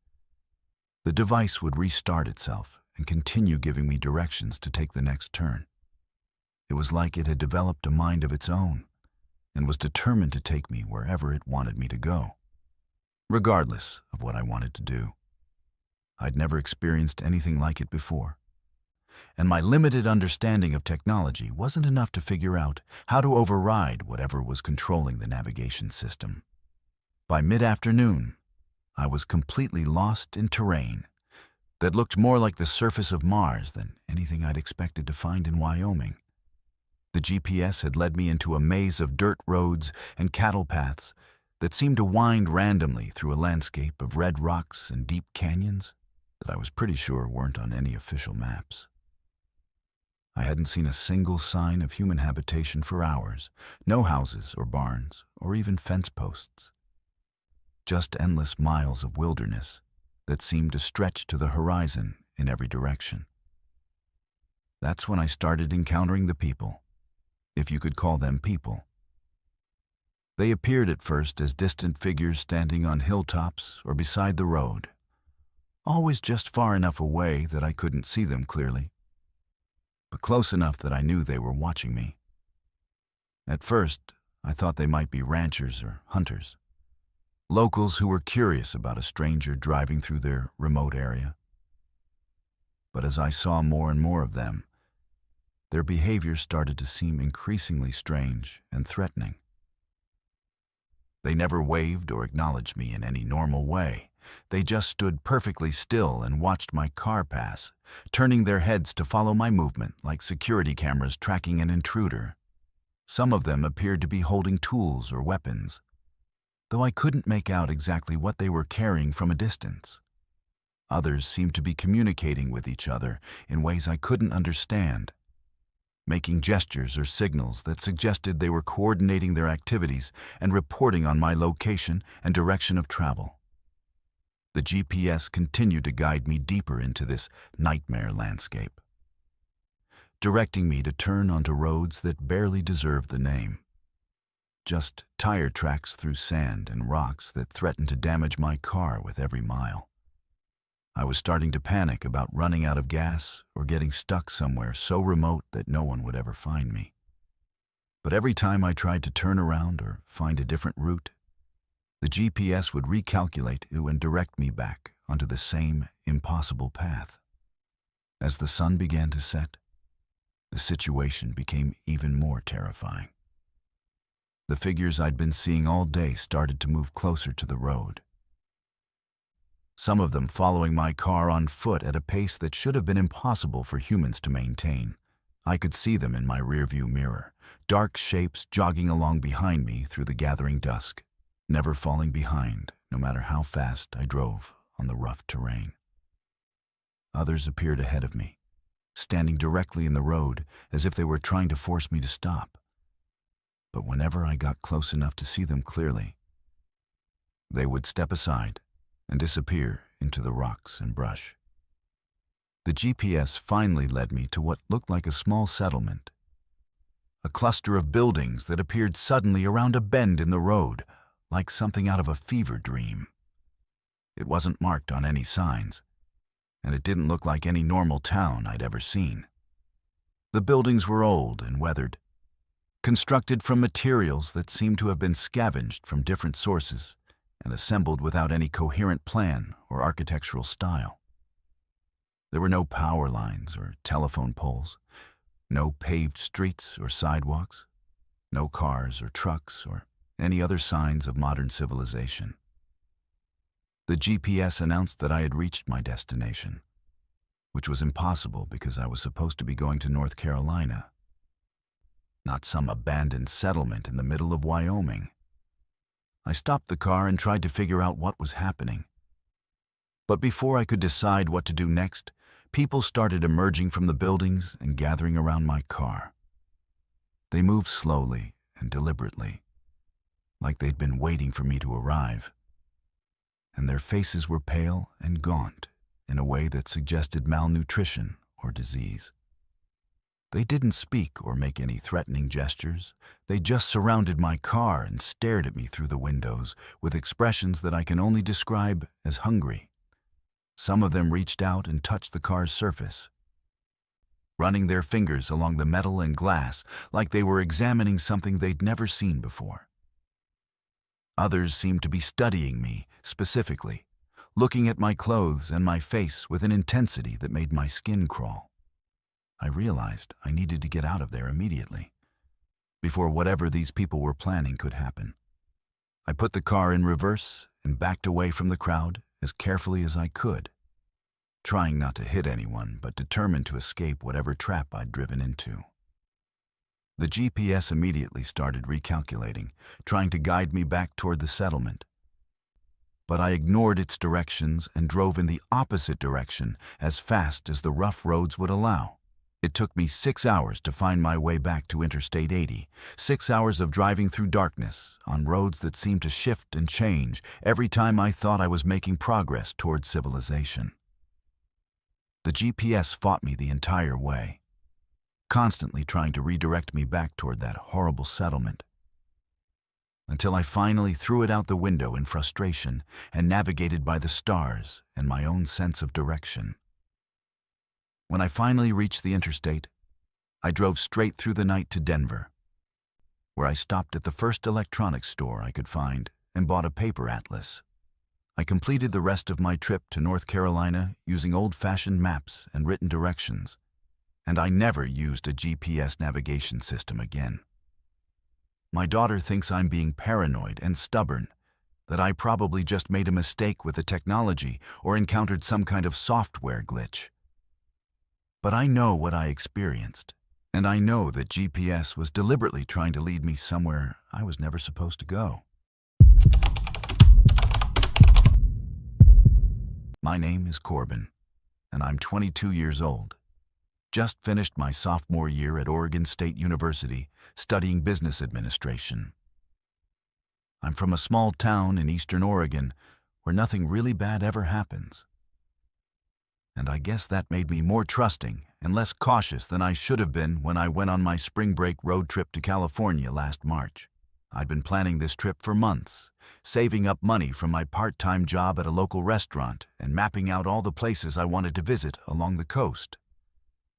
the device would restart itself and continue giving me directions to take the next turn. It was like it had developed a mind of its own and was determined to take me wherever it wanted me to go, regardless of what I wanted to do. I'd never experienced anything like it before, and my limited understanding of technology wasn't enough to figure out how to override whatever was controlling the navigation system. By mid-afternoon, I was completely lost in terrain that looked more like the surface of Mars than anything I'd expected to find in Wyoming. The GPS had led me into a maze of dirt roads and cattle paths that seemed to wind randomly through a landscape of red rocks and deep canyons that I was pretty sure weren't on any official maps. I hadn't seen a single sign of human habitation for hours, no houses or barns or even fence posts. Just endless miles of wilderness that seemed to stretch to the horizon in every direction. That's when I started encountering the people, if you could call them people. They appeared at first as distant figures standing on hilltops or beside the road, always just far enough away that I couldn't see them clearly, but close enough that I knew they were watching me. At first, I thought they might be ranchers or hunters, locals who were curious about a stranger driving through their remote area. But as I saw more and more of them, their behavior started to seem increasingly strange and threatening. They never waved or acknowledged me in any normal way. They just stood perfectly still and watched my car pass, turning their heads to follow my movement like security cameras tracking an intruder. Some of them appeared to be holding tools or weapons, though I couldn't make out exactly what they were carrying from a distance. Others seemed to be communicating with each other in ways I couldn't understand, making gestures or signals that suggested they were coordinating their activities and reporting on my location and direction of travel. The GPS continued to guide me deeper into this nightmare landscape, directing me to turn onto roads that barely deserved the name. Just tire tracks through sand and rocks that threatened to damage my car with every mile. I was starting to panic about running out of gas or getting stuck somewhere so remote that no one would ever find me. But every time I tried to turn around or find a different route, the GPS would recalculate and direct me back onto the same impossible path. As the sun began to set, the situation became even more terrifying. The figures I'd been seeing all day started to move closer to the road, some of them following my car on foot at a pace that should have been impossible for humans to maintain. I could see them in my rearview mirror, dark shapes jogging along behind me through the gathering dusk, never falling behind, no matter how fast I drove on the rough terrain. Others appeared ahead of me, standing directly in the road as if they were trying to force me to stop. but whenever I got close enough to see them clearly, they would step aside and disappear into the rocks and brush. The GPS finally led me to what looked like a small settlement, a cluster of buildings that appeared suddenly around a bend in the road, like something out of a fever dream. It wasn't marked on any signs, and it didn't look like any normal town I'd ever seen. The buildings were old and weathered, constructed from materials that seemed to have been scavenged from different sources and assembled without any coherent plan or architectural style. There were no power lines or telephone poles, no paved streets or sidewalks, no cars or trucks or any other signs of modern civilization. The GPS announced that I had reached my destination, which was impossible because I was supposed to be going to North Carolina, not some abandoned settlement in the middle of Wyoming. I stopped the car and tried to figure out what was happening. But before I could decide what to do next, people started emerging from the buildings and gathering around my car. They moved slowly and deliberately, like they'd been waiting for me to arrive. And their faces were pale and gaunt in a way that suggested malnutrition or disease. They didn't speak or make any threatening gestures. They just surrounded my car and stared at me through the windows with expressions that I can only describe as hungry. Some of them reached out and touched the car's surface, running their fingers along the metal and glass like they were examining something they'd never seen before. Others seemed to be studying me specifically, looking at my clothes and my face with an intensity that made my skin crawl. I realized I needed to get out of there immediately, before whatever these people were planning could happen. I put the car in reverse and backed away from the crowd as carefully as I could, trying not to hit anyone but determined to escape whatever trap I'd driven into. The GPS immediately started recalculating, trying to guide me back toward the settlement. But I ignored its directions and drove in the opposite direction as fast as the rough roads would allow. It took me 6 hours to find my way back to Interstate 80, 6 hours of driving through darkness on roads that seemed to shift and change every time I thought I was making progress toward civilization. The GPS fought me the entire way, constantly trying to redirect me back toward that horrible settlement, until I finally threw it out the window in frustration and navigated by the stars and my own sense of direction. When I finally reached the interstate, I drove straight through the night to Denver, where I stopped at the first electronics store I could find and bought a paper atlas. I completed the rest of my trip to North Carolina using old-fashioned maps and written directions, and I never used a GPS navigation system again. My daughter thinks I'm being paranoid and stubborn, that I probably just made a mistake with the technology or encountered some kind of software glitch. But I know what I experienced, and I know that GPS was deliberately trying to lead me somewhere I was never supposed to go. My name is Corbin, and I'm 22 years old. Just finished my sophomore year at Oregon State University, studying business administration. I'm from a small town in eastern Oregon where nothing really bad ever happens. And I guess that made me more trusting and less cautious than I should have been when I went on my spring break road trip to California last March. I'd been planning this trip for months, saving up money from my part-time job at a local restaurant and mapping out all the places I wanted to visit along the coast.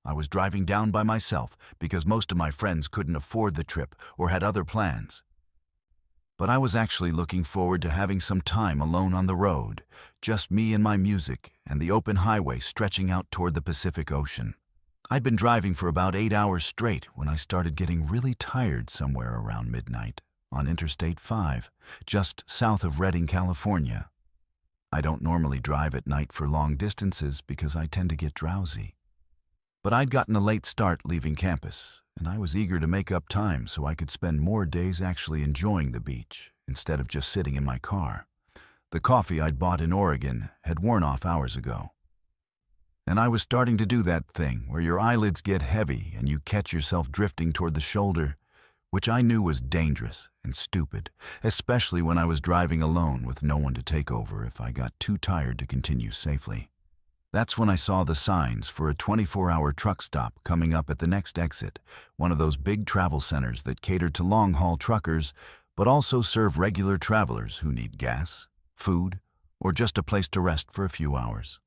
I was driving down by myself because most of my friends couldn't afford the trip or had other plans. But I was actually looking forward to having some time alone on the road, just me and my music and the open highway stretching out toward the Pacific Ocean. I'd been driving for about 8 hours straight when I started getting really tired somewhere around midnight on Interstate 5, just south of Redding, California. I don't normally drive at night for long distances because I tend to get drowsy. But I'd gotten a late start leaving campus, and I was eager to make up time so I could spend more days actually enjoying the beach instead of just sitting in my car. The coffee I'd bought in Oregon had worn off hours ago. And I was starting to do that thing where your eyelids get heavy and you catch yourself drifting toward the shoulder which I knew was dangerous and stupid, especially when I was driving alone with no one to take over if I got too tired to continue safely. That's when I saw the signs for a 24-hour truck stop coming up at the next exit, one of those big travel centers that cater to long-haul truckers, but also serve regular travelers who need gas, food, or just a place to rest for a few hours.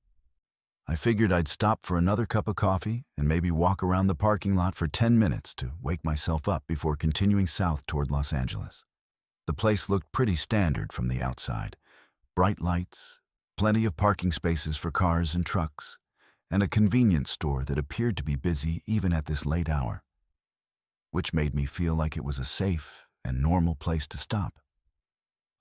I figured I'd stop for another cup of coffee and maybe walk around the parking lot for 10 minutes to wake myself up before continuing south toward Los Angeles. The place looked pretty standard from the outside. Bright lights, plenty of parking spaces for cars and trucks, and a convenience store that appeared to be busy even at this late hour, which made me feel like it was a safe and normal place to stop.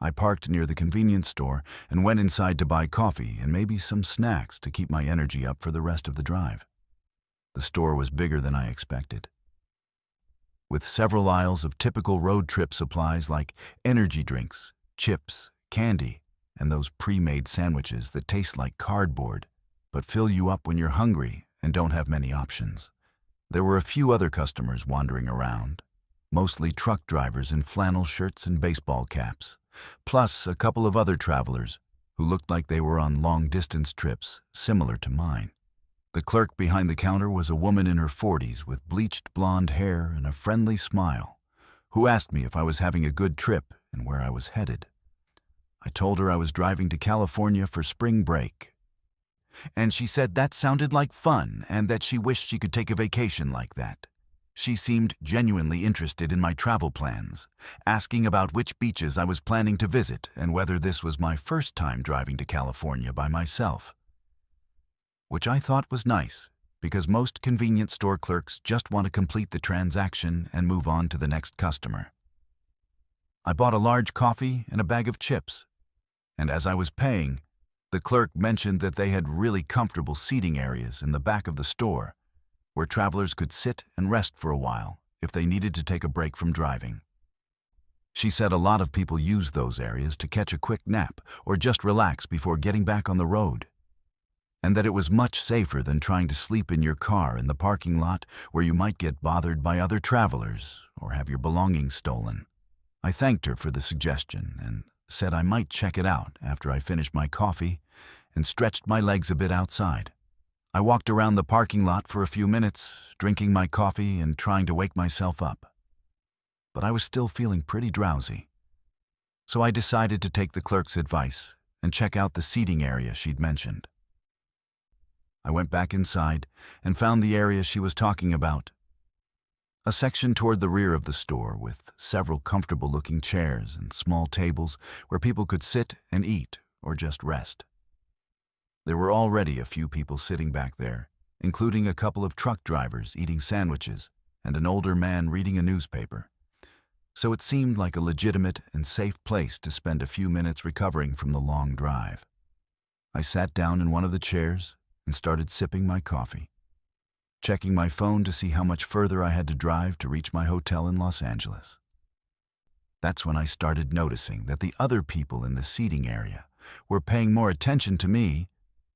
I parked near the convenience store and went inside to buy coffee and maybe some snacks to keep my energy up for the rest of the drive. The store was bigger than I expected, with several aisles of typical road trip supplies like energy drinks, chips, candy, and those pre-made sandwiches that taste like cardboard but fill you up when you're hungry and don't have many options. There were a few other customers wandering around, mostly truck drivers in flannel shirts and baseball caps, plus a couple of other travelers who looked like they were on long-distance trips similar to mine. The clerk behind the counter was a woman in her 40s with bleached blonde hair and a friendly smile, who asked me if I was having a good trip and where I was headed. I told her I was driving to California for spring break, and she said that sounded like fun and that she wished she could take a vacation like that. She seemed genuinely interested in my travel plans, asking about which beaches I was planning to visit and whether this was my first time driving to California by myself. Which I thought was nice, because most convenience store clerks just want to complete the transaction and move on to the next customer. I bought a large coffee and a bag of chips, and as I was paying, the clerk mentioned that they had really comfortable seating areas in the back of the store, where travelers could sit and rest for a while if they needed to take a break from driving. She said a lot of people use those areas to catch a quick nap or just relax before getting back on the road, and that it was much safer than trying to sleep in your car in the parking lot where you might get bothered by other travelers or have your belongings stolen. I thanked her for the suggestion and said I might check it out after I finished my coffee and stretched my legs a bit outside. I walked around the parking lot for a few minutes, drinking my coffee and trying to wake myself up. But I was still feeling pretty drowsy. So I decided to take the clerk's advice and check out the seating area she'd mentioned. I went back inside and found the area she was talking about. A section toward the rear of the store with several comfortable-looking chairs and small tables where people could sit and eat or just rest. There were already a few people sitting back there, including a couple of truck drivers eating sandwiches and an older man reading a newspaper. So it seemed like a legitimate and safe place to spend a few minutes recovering from the long drive. I sat down in one of the chairs and started sipping my coffee, checking my phone to see how much further I had to drive to reach my hotel in Los Angeles. That's when I started noticing that the other people in the seating area were paying more attention to me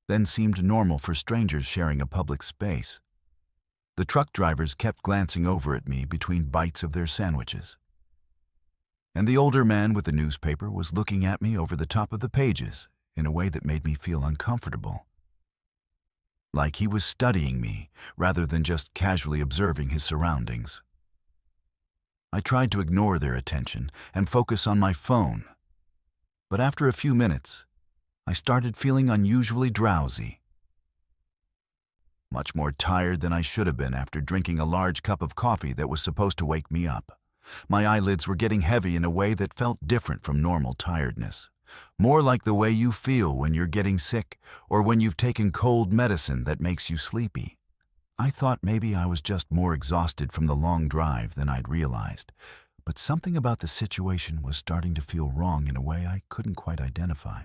than seemed normal for strangers sharing a public space. The truck drivers kept glancing over at me between bites of their sandwiches, and the older man with the newspaper was looking at me over the top of the pages in a way that made me feel uncomfortable, like he was studying me rather than just casually observing his surroundings. I tried to ignore their attention and focus on my phone, but after a few minutes, I started feeling unusually drowsy, much more tired than I should have been after drinking a large cup of coffee that was supposed to wake me up. My eyelids were getting heavy in a way that felt different from normal tiredness, more like the way you feel when you're getting sick or when you've taken cold medicine that makes you sleepy. I thought maybe I was just more exhausted from the long drive than I'd realized, but something about the situation was starting to feel wrong in a way I couldn't quite identify.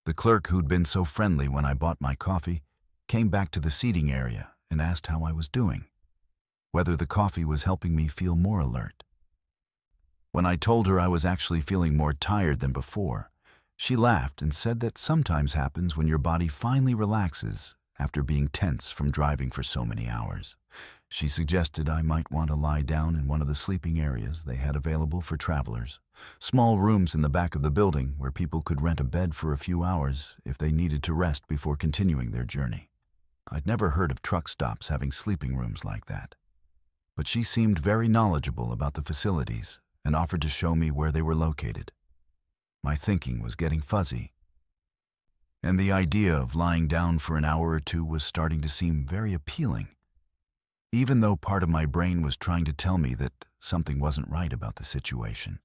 The clerk who'd been so friendly when I bought my coffee came back to the seating area and asked how I was doing, whether the coffee was helping me feel more alert. When I told her I was actually feeling more tired than before, she laughed and said that sometimes happens when your body finally relaxes after being tense from driving for so many hours. She suggested I might want to lie down in one of the sleeping areas they had available for travelers, small rooms in the back of the building where people could rent a bed for a few hours if they needed to rest before continuing their journey. I'd never heard of truck stops having sleeping rooms like that, but she seemed very knowledgeable about the facilities and offered to show me where they were located. My thinking was getting fuzzy, and the idea of lying down for an hour or two was starting to seem very appealing, even though part of my brain was trying to tell me that something wasn't right about the situation.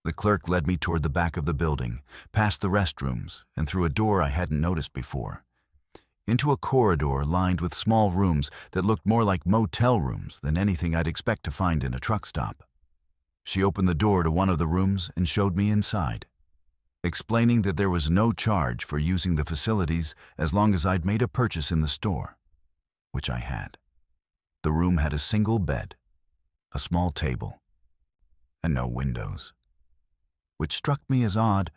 The clerk led me toward the back of the building, past the restrooms, and through a door I hadn't noticed before, into a corridor lined with small rooms that looked more like motel rooms than anything I'd expect to find in a truck stop. She opened the door to one of the rooms and showed me inside, explaining that there was no charge for using the facilities as long as I'd made a purchase in the store, which I had. The room had a single bed, a small table, and no windows, which struck me as odd,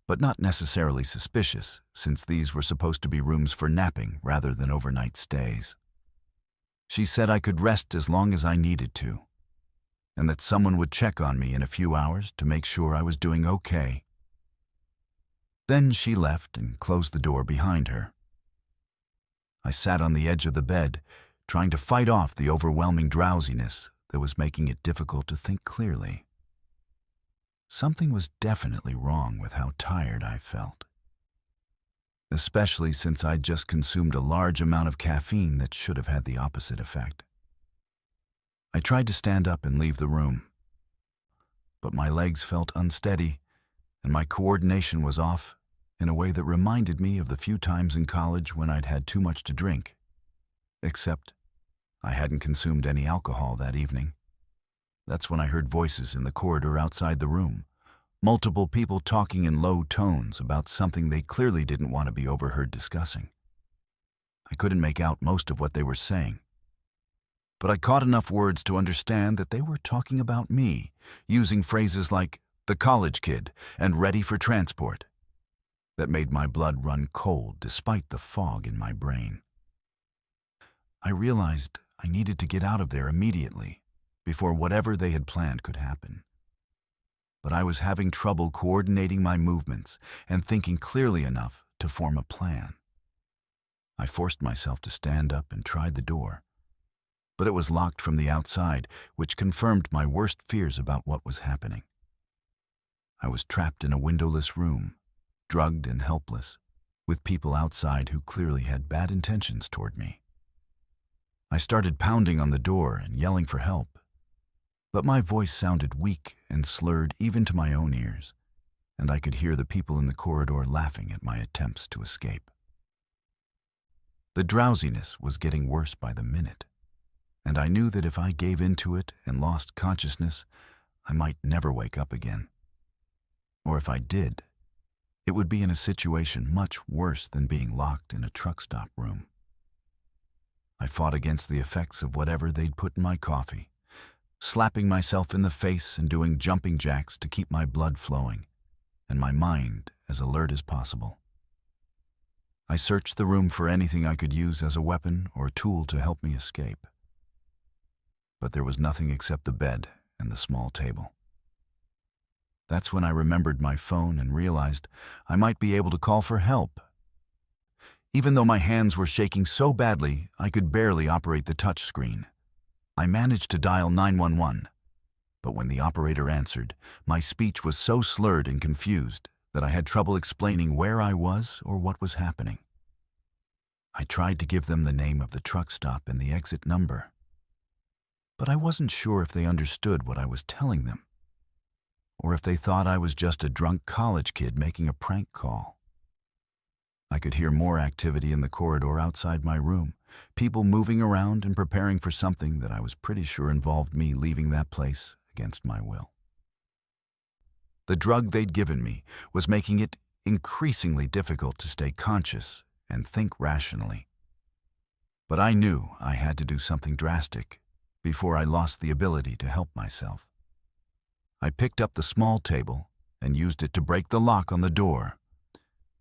but not necessarily suspicious, since these were supposed to be rooms for napping rather than overnight stays. She said I could rest as long as I needed to, and that someone would check on me in a few hours to make sure I was doing okay. Then she left and closed the door behind her. I sat on the edge of the bed, trying to fight off the overwhelming drowsiness that was making it difficult to think clearly. Something was definitely wrong with how tired I felt, especially since I'd just consumed a large amount of caffeine that should have had the opposite effect. I tried to stand up and leave the room, but my legs felt unsteady and my coordination was off in a way that reminded me of the few times in college when I'd had too much to drink, except I hadn't consumed any alcohol that evening. That's when I heard voices in the corridor outside the room, multiple people talking in low tones about something they clearly didn't want to be overheard discussing. I couldn't make out most of what they were saying, but I caught enough words to understand that they were talking about me, using phrases like the college kid and ready for transport. That made my blood run cold despite the fog in my brain. I realized I needed to get out of there immediately, before whatever they had planned could happen. But I was having trouble coordinating my movements and thinking clearly enough to form a plan. I forced myself to stand up and tried the door, but it was locked from the outside, which confirmed my worst fears about what was happening. I was trapped in a windowless room, drugged and helpless, with people outside who clearly had bad intentions toward me. I started pounding on the door and yelling for help, but my voice sounded weak and slurred even to my own ears, and I could hear the people in the corridor laughing at my attempts to escape. The drowsiness was getting worse by the minute, and I knew that if I gave in to it and lost consciousness, I might never wake up again. Or if I did, it would be in a situation much worse than being locked in a truck stop room. I fought against the effects of whatever they'd put in my coffee, slapping myself in the face and doing jumping jacks to keep my blood flowing and my mind as alert as possible. I searched the room for anything I could use as a weapon or tool to help me escape, but there was nothing except the bed and the small table. That's when I remembered my phone and realized I might be able to call for help. Even though my hands were shaking so badly I could barely operate the touch screen, I managed to dial 911, but when the operator answered, my speech was so slurred and confused that I had trouble explaining where I was or what was happening. I tried to give them the name of the truck stop and the exit number, but I wasn't sure if they understood what I was telling them, or if they thought I was just a drunk college kid making a prank call. I could hear more activity in the corridor outside my room, people moving around and preparing for something that I was pretty sure involved me leaving that place against my will. The drug they'd given me was making it increasingly difficult to stay conscious and think rationally. But I knew I had to do something drastic before I lost the ability to help myself. I picked up the small table and used it to break the lock on the door,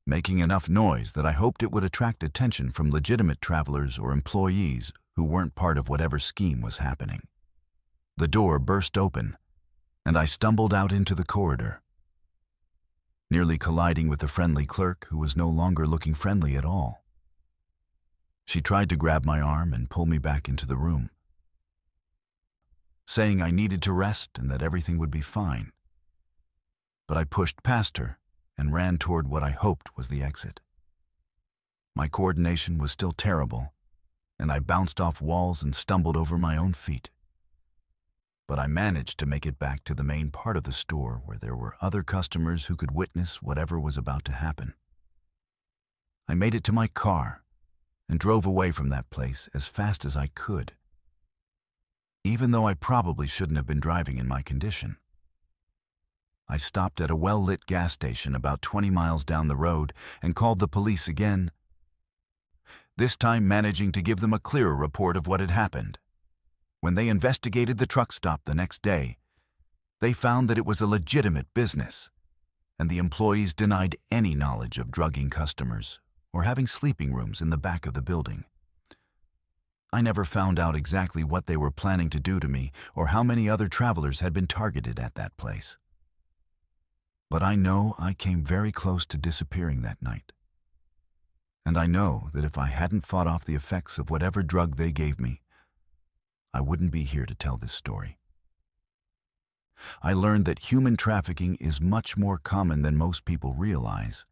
making enough noise that I hoped it would attract attention from legitimate travelers or employees who weren't part of whatever scheme was happening. The door burst open, and I stumbled out into the corridor, nearly colliding with the friendly clerk who was no longer looking friendly at all. She tried to grab my arm and pull me back into the room, saying I needed to rest and that everything would be fine. But I pushed past her and ran toward what I hoped was the exit. My coordination was still terrible, and I bounced off walls and stumbled over my own feet. But I managed to make it back to the main part of the store where there were other customers who could witness whatever was about to happen. I made it to my car and drove away from that place as fast as I could, even though I probably shouldn't have been driving in my condition. I stopped at a well-lit gas station about 20 miles down the road and called the police again, this time managing to give them a clearer report of what had happened. When they investigated the truck stop the next day, they found that it was a legitimate business, and the employees denied any knowledge of drugging customers or having sleeping rooms in the back of the building. I never found out exactly what they were planning to do to me or how many other travelers had been targeted at that place. But I know I came very close to disappearing that night. And I know that if I hadn't fought off the effects of whatever drug they gave me, I wouldn't be here to tell this story. I learned that human trafficking is much more common than most people realize,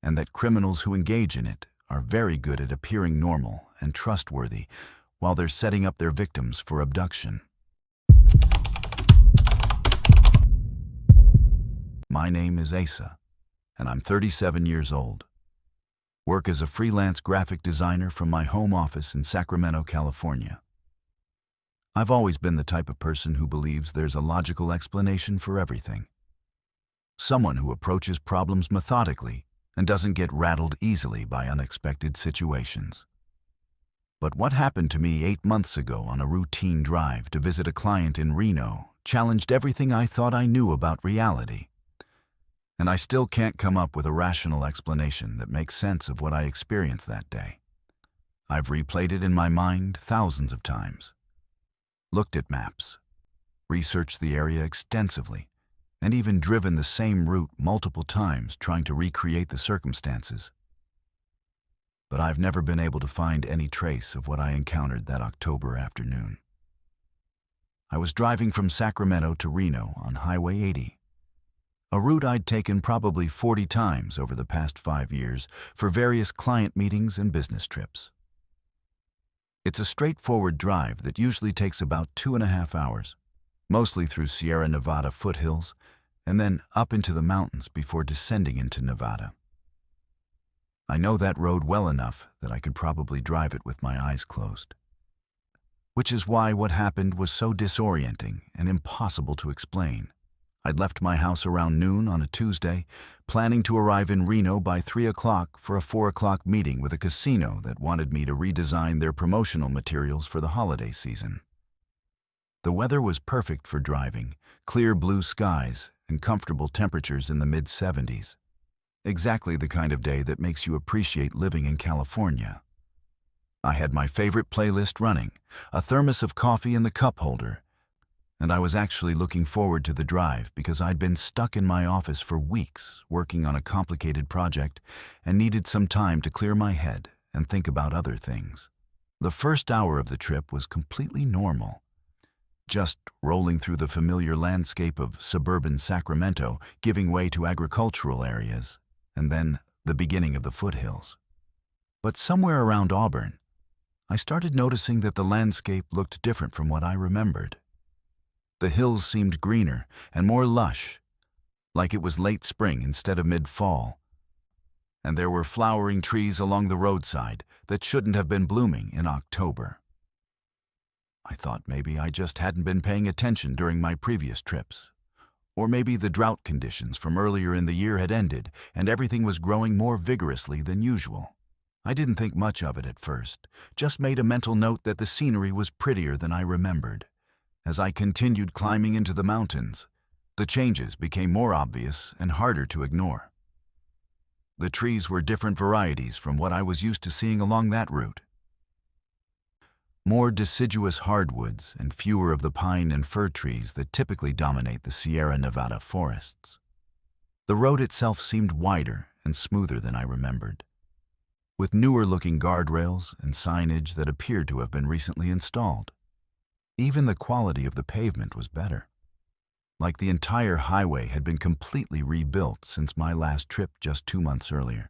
and that criminals who engage in it are very good at appearing normal and trustworthy while they're setting up their victims for abduction. My name is Asa, and I'm 37 years old. Work as a freelance graphic designer from my home office in Sacramento, California. I've always been the type of person who believes there's a logical explanation for everything. Someone who approaches problems methodically and doesn't get rattled easily by unexpected situations. But what happened to me 8 months ago on a routine drive to visit a client in Reno challenged everything I thought I knew about reality. And I still can't come up with a rational explanation that makes sense of what I experienced that day. I've replayed it in my mind thousands of times, looked at maps, researched the area extensively, and even driven the same route multiple times trying to recreate the circumstances. But I've never been able to find any trace of what I encountered that October afternoon. I was driving from Sacramento to Reno on Highway 80, a route I'd taken probably 40 times over the past 5 years for various client meetings and business trips. It's a straightforward drive that usually takes about 2.5 hours, mostly through Sierra Nevada foothills, and then up into the mountains before descending into Nevada. I know that road well enough that I could probably drive it with my eyes closed. Which is why what happened was so disorienting and impossible to explain. I'd left my house around noon on a Tuesday, planning to arrive in Reno by 3 o'clock for a 4 o'clock meeting with a casino that wanted me to redesign their promotional materials for the holiday season. The weather was perfect for driving, clear blue skies and comfortable temperatures in the mid-70s. Exactly the kind of day that makes you appreciate living in California. I had my favorite playlist running, a thermos of coffee in the cup holder, and I was actually looking forward to the drive because I'd been stuck in my office for weeks working on a complicated project and needed some time to clear my head and think about other things. The first hour of the trip was completely normal, just rolling through the familiar landscape of suburban Sacramento, giving way to agricultural areas, and then the beginning of the foothills. But somewhere around Auburn, I started noticing that the landscape looked different from what I remembered. The hills seemed greener and more lush, like it was late spring instead of mid-fall. And there were flowering trees along the roadside that shouldn't have been blooming in October. I thought maybe I just hadn't been paying attention during my previous trips. Or maybe the drought conditions from earlier in the year had ended and everything was growing more vigorously than usual. I didn't think much of it at first, just made a mental note that the scenery was prettier than I remembered. As I continued climbing into the mountains, the changes became more obvious and harder to ignore. The trees were different varieties from what I was used to seeing along that route. More deciduous hardwoods and fewer of the pine and fir trees that typically dominate the Sierra Nevada forests. The road itself seemed wider and smoother than I remembered, with newer-looking guardrails and signage that appeared to have been recently installed. Even the quality of the pavement was better, like the entire highway had been completely rebuilt since my last trip just 2 months earlier.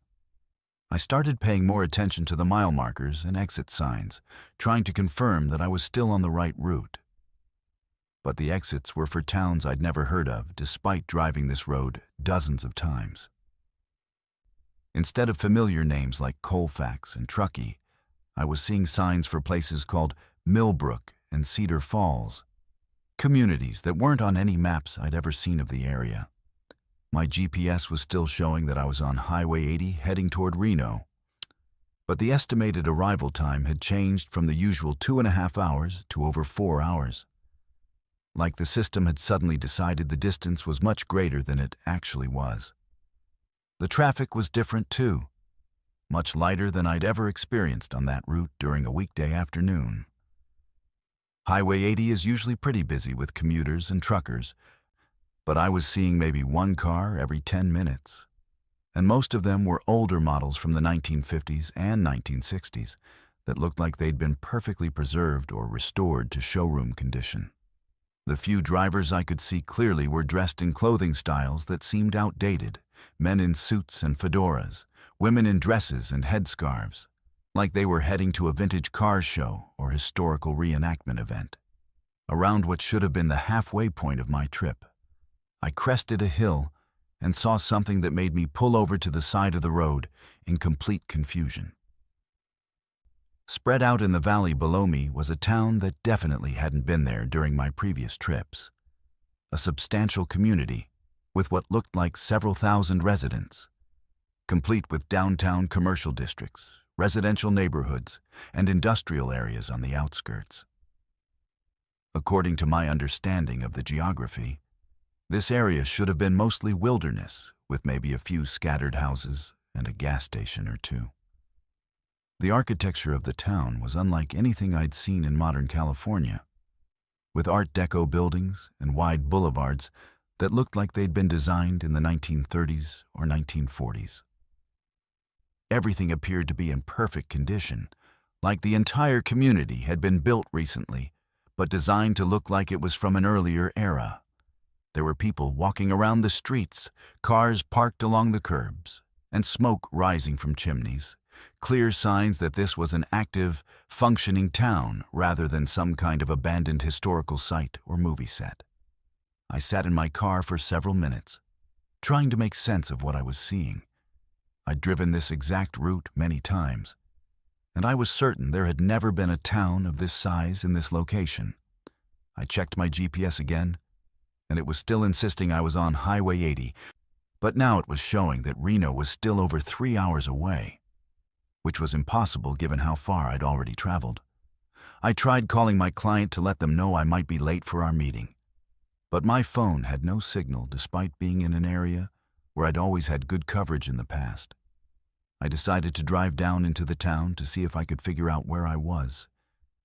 I started paying more attention to the mile markers and exit signs, trying to confirm that I was still on the right route. But the exits were for towns I'd never heard of, despite driving this road dozens of times. Instead of familiar names like Colfax and Truckee, I was seeing signs for places called Millbrook and Cedar Falls, communities that weren't on any maps I'd ever seen of the area. My GPS was still showing that I was on Highway 80 heading toward Reno, but the estimated arrival time had changed from the usual 2.5 hours to over 4 hours. Like the system had suddenly decided the distance was much greater than it actually was. The traffic was different too, much lighter than I'd ever experienced on that route during a weekday afternoon. Highway 80 is usually pretty busy with commuters and truckers, but I was seeing maybe one car every 10 minutes, and most of them were older models from the 1950s and 1960s that looked like they'd been perfectly preserved or restored to showroom condition. The few drivers I could see clearly were dressed in clothing styles that seemed outdated, men in suits and fedoras, women in dresses and headscarves, like they were heading to a vintage car show or historical reenactment event. Around what should have been the halfway point of my trip, I crested a hill and saw something that made me pull over to the side of the road in complete confusion. Spread out in the valley below me was a town that definitely hadn't been there during my previous trips. A substantial community with what looked like several thousand residents, complete with downtown commercial districts, residential neighborhoods, and industrial areas on the outskirts. According to my understanding of the geography, this area should have been mostly wilderness, with maybe a few scattered houses and a gas station or two. The architecture of the town was unlike anything I'd seen in modern California, with Art Deco buildings and wide boulevards that looked like they'd been designed in the 1930s or 1940s. Everything appeared to be in perfect condition, like the entire community had been built recently, but designed to look like it was from an earlier era. There were people walking around the streets, cars parked along the curbs, and smoke rising from chimneys, clear signs that this was an active, functioning town rather than some kind of abandoned historical site or movie set. I sat in my car for several minutes, trying to make sense of what I was seeing. I'd driven this exact route many times, and I was certain there had never been a town of this size in this location. I checked my GPS again, and it was still insisting I was on Highway 80, but now it was showing that Reno was still over 3 hours away, which was impossible given how far I'd already traveled. I tried calling my client to let them know I might be late for our meeting, but my phone had no signal despite being in an area where I'd always had good coverage in the past. I decided to drive down into the town to see if I could figure out where I was,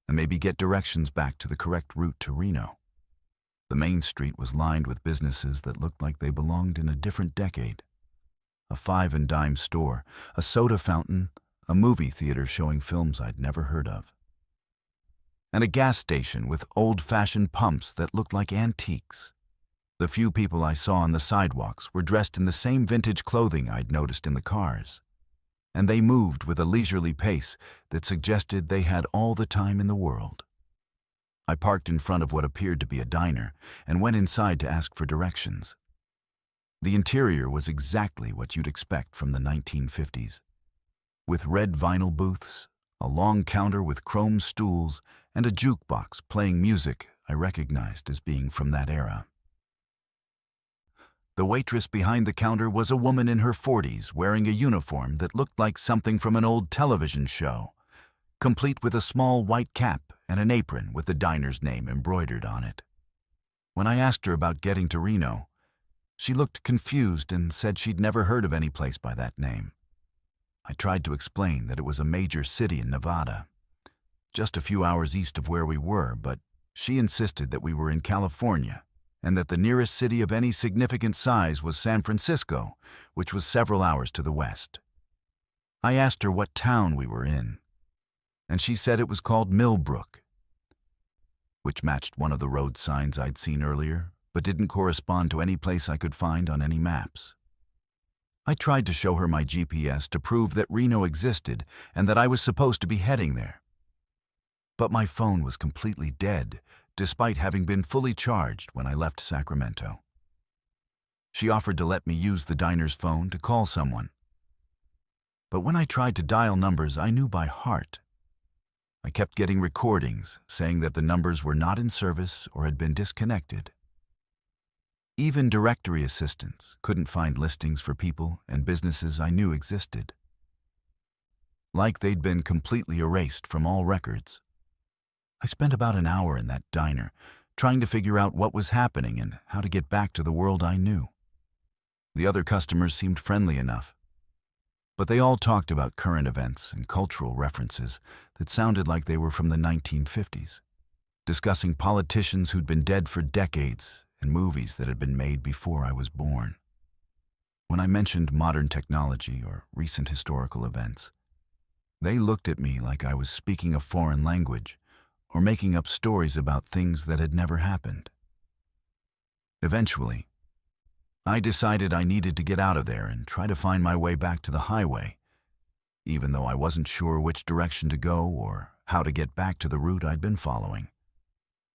and maybe get directions back to the correct route to Reno. The main street was lined with businesses that looked like they belonged in a different decade. A five-and-dime store, a soda fountain, a movie theater showing films I'd never heard of, and a gas station with old-fashioned pumps that looked like antiques. The few people I saw on the sidewalks were dressed in the same vintage clothing I'd noticed in the cars, and they moved with a leisurely pace that suggested they had all the time in the world. I parked in front of what appeared to be a diner and went inside to ask for directions. The interior was exactly what you'd expect from the 1950s, with red vinyl booths, a long counter with chrome stools, and a jukebox playing music I recognized as being from that era. The waitress behind the counter was a woman in her 40s wearing a uniform that looked like something from an old television show, complete with a small white cap and an apron with the diner's name embroidered on it. When I asked her about getting to Reno, She looked confused and said she'd never heard of any place by that name. I tried to explain that it was a major city in Nevada, just a few hours east of where we were, but she insisted that we were in California and that the nearest city of any significant size was San Francisco, which was several hours to the west. I asked her what town we were in, and she said it was called Millbrook, which matched one of the road signs I'd seen earlier, but didn't correspond to any place I could find on any maps. I tried to show her my GPS to prove that Reno existed and that I was supposed to be heading there. But my phone was completely dead, despite having been fully charged when I left Sacramento. She offered to let me use the diner's phone to call someone. But when I tried to dial numbers I knew by heart, I kept getting recordings saying that the numbers were not in service or had been disconnected. Even directory assistants couldn't find listings for people and businesses I knew existed. Like they'd been completely erased from all records. I spent about an hour in that diner, trying to figure out what was happening and how to get back to the world I knew. The other customers seemed friendly enough, but they all talked about current events and cultural references that sounded like they were from the 1950s, discussing politicians who'd been dead for decades and movies that had been made before I was born. When I mentioned modern technology or recent historical events, they looked at me like I was speaking a foreign language or making up stories about things that had never happened. Eventually, I decided I needed to get out of there and try to find my way back to the highway, even though I wasn't sure which direction to go or how to get back to the route I'd been following.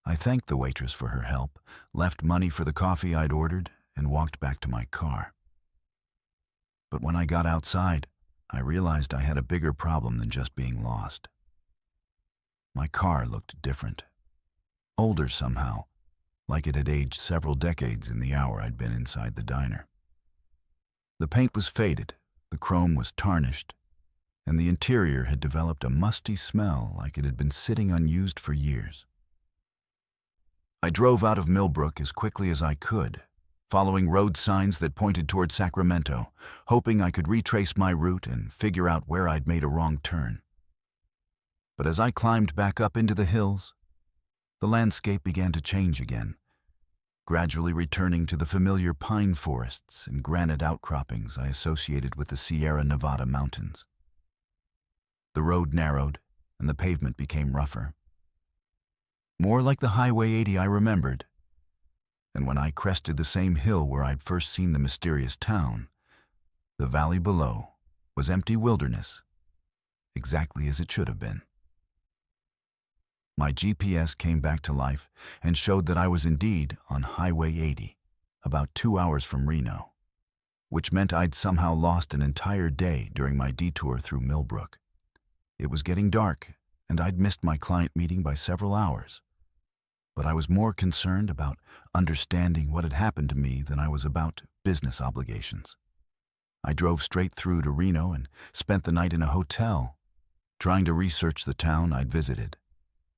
I thanked the waitress for her help, left money for the coffee I'd ordered, and walked back to my car. But when I got outside, I realized I had a bigger problem than just being lost. My car looked different, older somehow, like it had aged several decades in the hour I'd been inside the diner. The paint was faded, the chrome was tarnished, and the interior had developed a musty smell like it had been sitting unused for years. I drove out of Millbrook as quickly as I could, following road signs that pointed toward Sacramento, hoping I could retrace my route and figure out where I'd made a wrong turn. But as I climbed back up into the hills, the landscape began to change again, gradually returning to the familiar pine forests and granite outcroppings I associated with the Sierra Nevada mountains. The road narrowed, and the pavement became rougher, more like the Highway 80 I remembered. And when I crested the same hill where I'd first seen the mysterious town, the valley below was empty wilderness, exactly as it should have been. My GPS came back to life and showed that I was indeed on Highway 80, about 2 hours from Reno, which meant I'd somehow lost an entire day during my detour through Millbrook. It was getting dark, and I'd missed my client meeting by several hours. But I was more concerned about understanding what had happened to me than I was about business obligations. I drove straight through to Reno and spent the night in a hotel, trying to research the town I'd visited.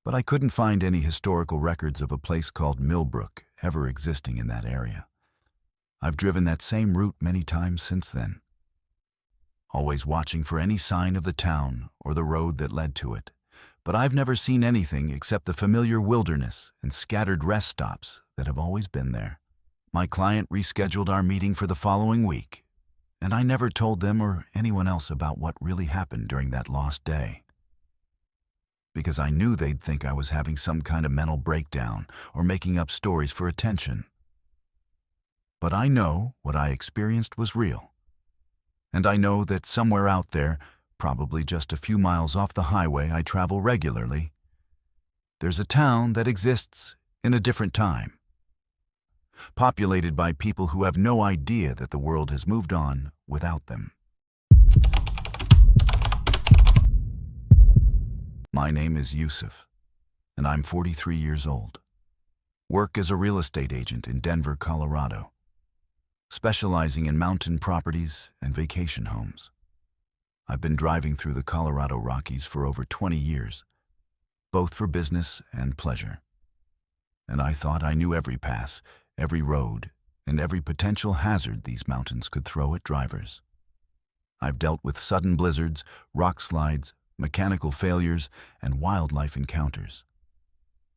But I couldn't find any historical records of a place called Millbrook ever existing in that area. I've driven that same route many times since then, always watching for any sign of the town or the road that led to it. But I've never seen anything except the familiar wilderness and scattered rest stops that have always been there. My client rescheduled our meeting for the following week, and I never told them or anyone else about what really happened during that lost day, because I knew they'd think I was having some kind of mental breakdown or making up stories for attention. But I know what I experienced was real, and I know that somewhere out there, probably just a few miles off the highway I travel regularly, there's a town that exists in a different time, populated by people who have no idea that the world has moved on without them. My name is Yusuf, and I'm 43 years old. Work as a real estate agent in Denver, Colorado, specializing in mountain properties and vacation homes. I've been driving through the Colorado Rockies for over 20 years, both for business and pleasure. And I thought I knew every pass, every road, and every potential hazard these mountains could throw at drivers. I've dealt with sudden blizzards, rock slides, mechanical failures, and wildlife encounters.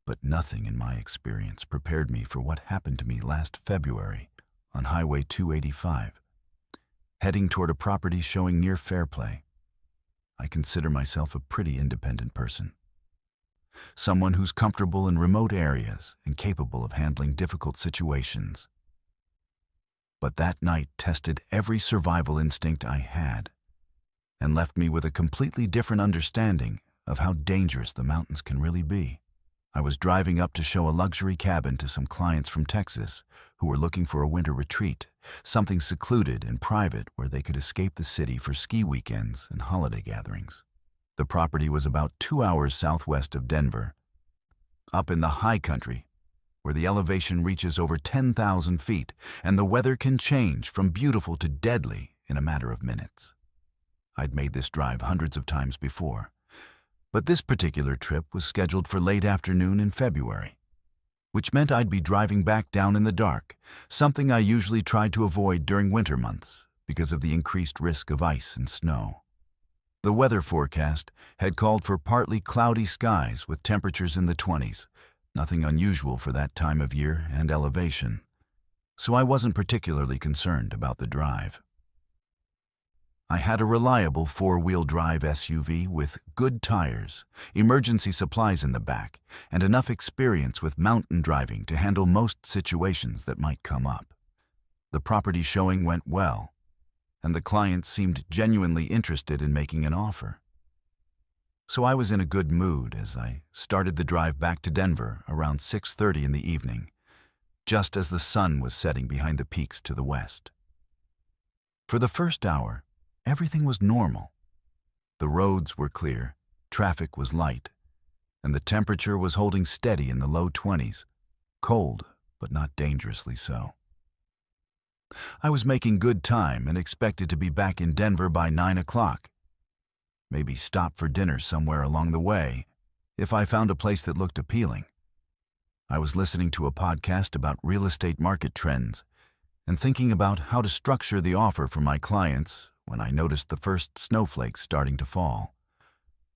But nothing in my experience prepared me for what happened to me last February on Highway 285. Heading toward a property showing near Fairplay. I consider myself a pretty independent person. Someone who's comfortable in remote areas and capable of handling difficult situations. But that night tested every survival instinct I had and left me with a completely different understanding of how dangerous the mountains can really be. I was driving up to show a luxury cabin to some clients from Texas who were looking for a winter retreat, something secluded and private where they could escape the city for ski weekends and holiday gatherings. The property was about 2 hours southwest of Denver, up in the high country, where the elevation reaches over 10,000 feet and the weather can change from beautiful to deadly in a matter of minutes. I'd made this drive hundreds of times before, but this particular trip was scheduled for late afternoon in February, which meant I'd be driving back down in the dark, something I usually tried to avoid during winter months because of the increased risk of ice and snow. The weather forecast had called for partly cloudy skies with temperatures in the 20s, nothing unusual for that time of year and elevation, so I wasn't particularly concerned about the drive. I had a reliable 4-wheel drive SUV with good tires, emergency supplies in the back, and enough experience with mountain driving to handle most situations that might come up. The property showing went well, and the client seemed genuinely interested in making an offer. So I was in a good mood as I started the drive back to Denver around 6:30 in the evening, just as the sun was setting behind the peaks to the west. For the first hour, everything was normal. The roads were clear, traffic was light, and the temperature was holding steady in the low 20s, cold but not dangerously so. I was making good time and expected to be back in Denver by 9 o'clock. Maybe stop for dinner somewhere along the way, if I found a place that looked appealing. I was listening to a podcast about real estate market trends and thinking about how to structure the offer for my clients when I noticed the first snowflakes starting to fall.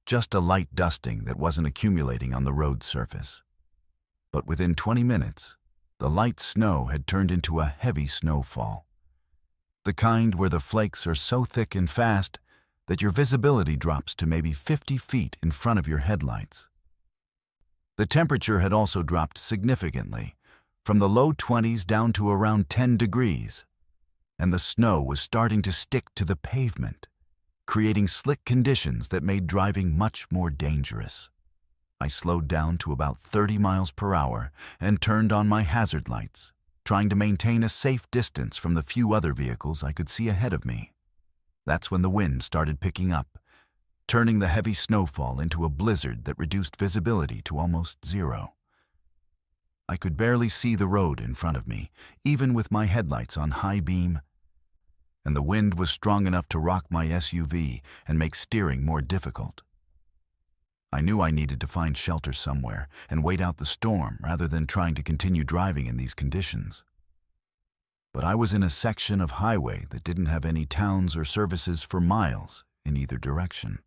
Just a light dusting that wasn't accumulating on the road surface. But within 20 minutes, the light snow had turned into a heavy snowfall. The kind where the flakes are so thick and fast that your visibility drops to maybe 50 feet in front of your headlights. The temperature had also dropped significantly, from the low 20s down to around 10 degrees, and the snow was starting to stick to the pavement, creating slick conditions that made driving much more dangerous. I slowed down to about 30 miles per hour and turned on my hazard lights, trying to maintain a safe distance from the few other vehicles I could see ahead of me. That's when the wind started picking up, turning the heavy snowfall into a blizzard that reduced visibility to almost zero. I could barely see the road in front of me, even with my headlights on high beam, and the wind was strong enough to rock my SUV and make steering more difficult. I knew I needed to find shelter somewhere and wait out the storm rather than trying to continue driving in these conditions. But I was in a section of highway that didn't have any towns or services for miles in either direction.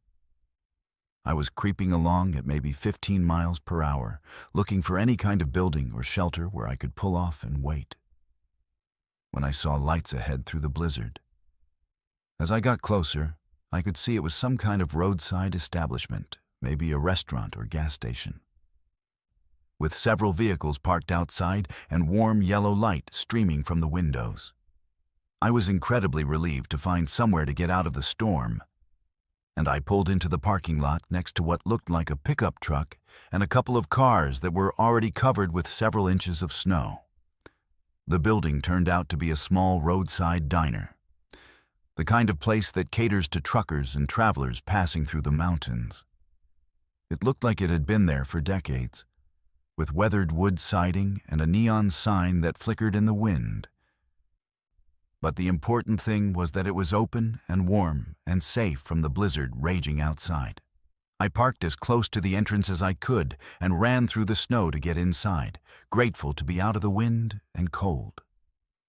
I was creeping along at maybe 15 miles per hour, looking for any kind of building or shelter where I could pull off and wait, when I saw lights ahead through the blizzard. As I got closer, I could see it was some kind of roadside establishment, maybe a restaurant or gas station, with several vehicles parked outside and warm yellow light streaming from the windows. I was incredibly relieved to find somewhere to get out of the storm, and I pulled into the parking lot next to what looked like a pickup truck and a couple of cars that were already covered with several inches of snow. The building turned out to be a small roadside diner, the kind of place that caters to truckers and travelers passing through the mountains. It looked like it had been there for decades, with weathered wood siding and a neon sign that flickered in the wind. But the important thing was that it was open and warm and safe from the blizzard raging outside. I parked as close to the entrance as I could and ran through the snow to get inside, grateful to be out of the wind and cold.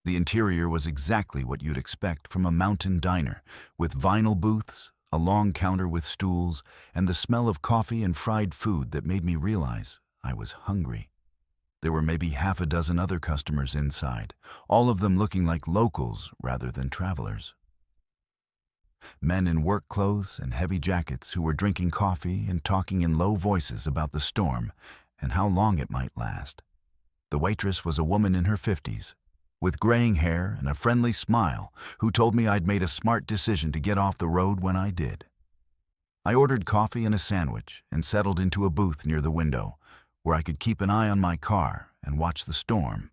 The interior was exactly what you'd expect from a mountain diner, with vinyl booths, a long counter with stools, and the smell of coffee and fried food that made me realize I was hungry. There were maybe half a dozen other customers inside, all of them looking like locals rather than travelers. Men in work clothes and heavy jackets who were drinking coffee and talking in low voices about the storm and how long it might last. The waitress was a woman in her 50s, with graying hair and a friendly smile, who told me I'd made a smart decision to get off the road when I did. I ordered coffee and a sandwich and settled into a booth near the window, where I could keep an eye on my car and watch the storm.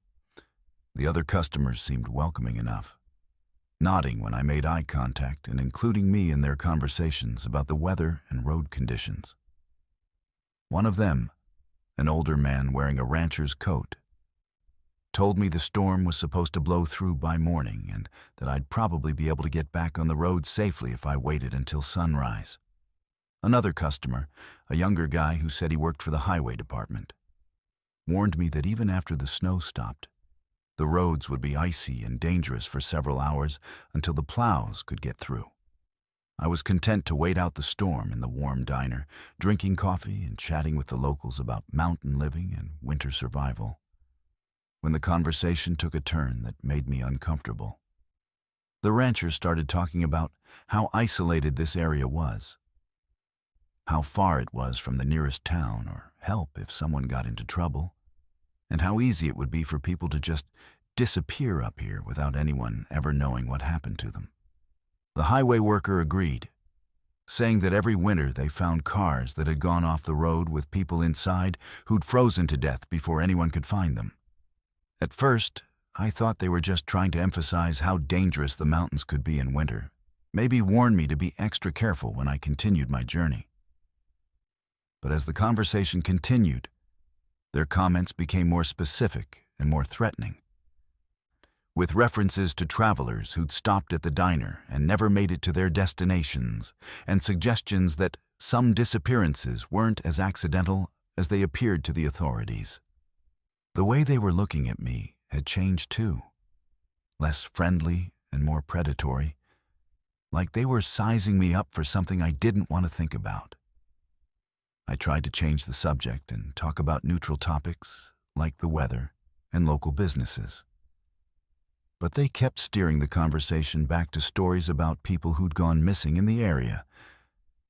The other customers seemed welcoming enough, nodding when I made eye contact and including me in their conversations about the weather and road conditions. One of them, an older man wearing a rancher's coat, told me the storm was supposed to blow through by morning and that I'd probably be able to get back on the road safely if I waited until sunrise. Another customer, a younger guy who said he worked for the highway department, warned me that even after the snow stopped, the roads would be icy and dangerous for several hours until the plows could get through. I was content to wait out the storm in the warm diner, drinking coffee and chatting with the locals about mountain living and winter survival, when the conversation took a turn that made me uncomfortable. The rancher started talking about how isolated this area was, how far it was from the nearest town or help if someone got into trouble, and how easy it would be for people to just disappear up here without anyone ever knowing what happened to them. The highway worker agreed, saying that every winter they found cars that had gone off the road with people inside who'd frozen to death before anyone could find them. At first, I thought they were just trying to emphasize how dangerous the mountains could be in winter, maybe warn me to be extra careful when I continued my journey. But as the conversation continued, their comments became more specific and more threatening, with references to travelers who'd stopped at the diner and never made it to their destinations, and suggestions that some disappearances weren't as accidental as they appeared to the authorities. The way they were looking at me had changed too, less friendly and more predatory, like they were sizing me up for something I didn't want to think about. I tried to change the subject and talk about neutral topics like the weather and local businesses. But they kept steering the conversation back to stories about people who'd gone missing in the area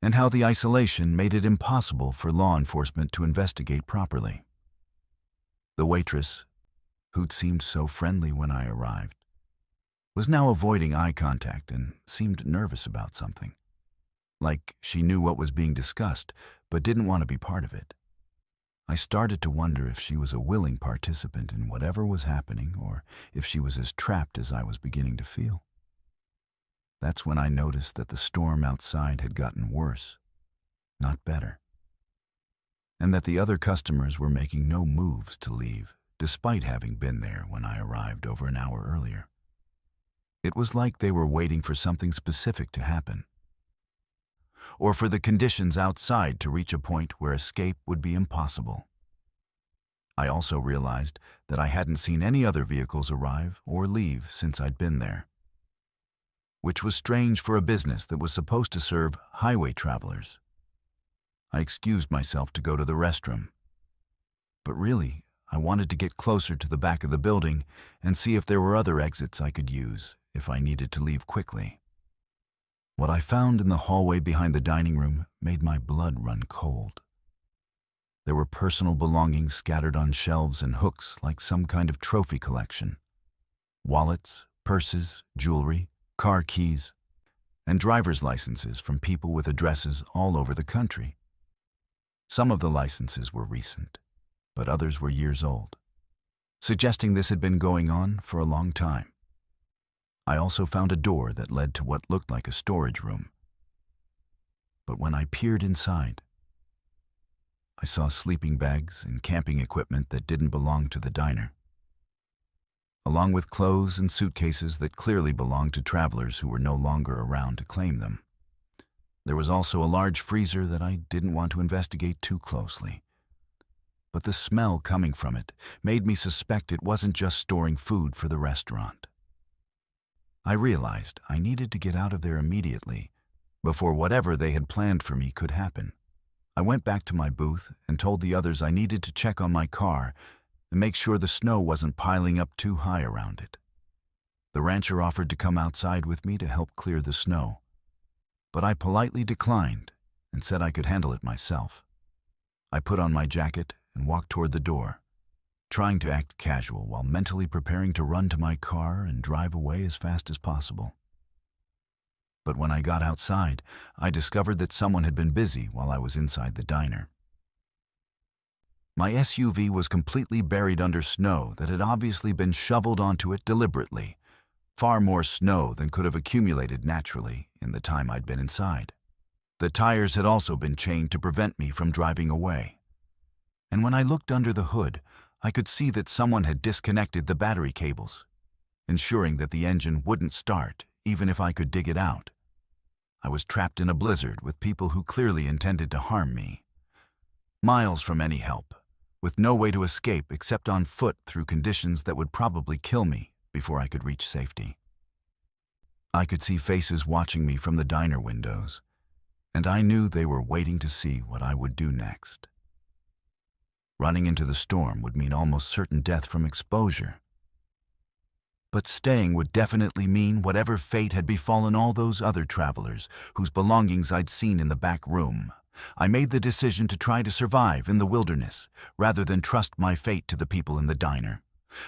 and how the isolation made it impossible for law enforcement to investigate properly. The waitress, who'd seemed so friendly when I arrived, was now avoiding eye contact and seemed nervous about something, like she knew what was being discussed but didn't want to be part of it. I started to wonder if she was a willing participant in whatever was happening or if she was as trapped as I was beginning to feel. That's when I noticed that the storm outside had gotten worse, not better, and that the other customers were making no moves to leave, despite having been there when I arrived over an hour earlier. It was like they were waiting for something specific to happen, or for the conditions outside to reach a point where escape would be impossible. I also realized that I hadn't seen any other vehicles arrive or leave since I'd been there, which was strange for a business that was supposed to serve highway travelers. I excused myself to go to the restroom, but really, I wanted to get closer to the back of the building and see if there were other exits I could use if I needed to leave quickly. What I found in the hallway behind the dining room made my blood run cold. There were personal belongings scattered on shelves and hooks like some kind of trophy collection. Wallets, purses, jewelry, car keys, and driver's licenses from people with addresses all over the country. Some of the licenses were recent, but others were years old, suggesting this had been going on for a long time. I also found a door that led to what looked like a storage room. But when I peered inside, I saw sleeping bags and camping equipment that didn't belong to the diner, along with clothes and suitcases that clearly belonged to travelers who were no longer around to claim them. There was also a large freezer that I didn't want to investigate too closely. but the smell coming from it made me suspect it wasn't just storing food for the restaurant. I realized I needed to get out of there immediately, before whatever they had planned for me could happen. I went back to my booth and told the others I needed to check on my car and make sure the snow wasn't piling up too high around it. The rancher offered to come outside with me to help clear the snow, but I politely declined and said I could handle it myself. I put on my jacket and walked toward the door, trying to act casual while mentally preparing to run to my car and drive away as fast as possible. But when I got outside, I discovered that someone had been busy while I was inside the diner. My SUV was completely buried under snow that had obviously been shoveled onto it deliberately, far more snow than could have accumulated naturally in the time I'd been inside. The tires had also been chained to prevent me from driving away. And when I looked under the hood, I could see that someone had disconnected the battery cables, ensuring that the engine wouldn't start even if I could dig it out. I was trapped in a blizzard with people who clearly intended to harm me. Miles from any help, with no way to escape except on foot through conditions that would probably kill me before I could reach safety. I could see faces watching me from the diner windows, and I knew they were waiting to see what I would do next. Running into the storm would mean almost certain death from exposure. But staying would definitely mean whatever fate had befallen all those other travelers whose belongings I'd seen in the back room. I made the decision to try to survive in the wilderness rather than trust my fate to the people in the diner.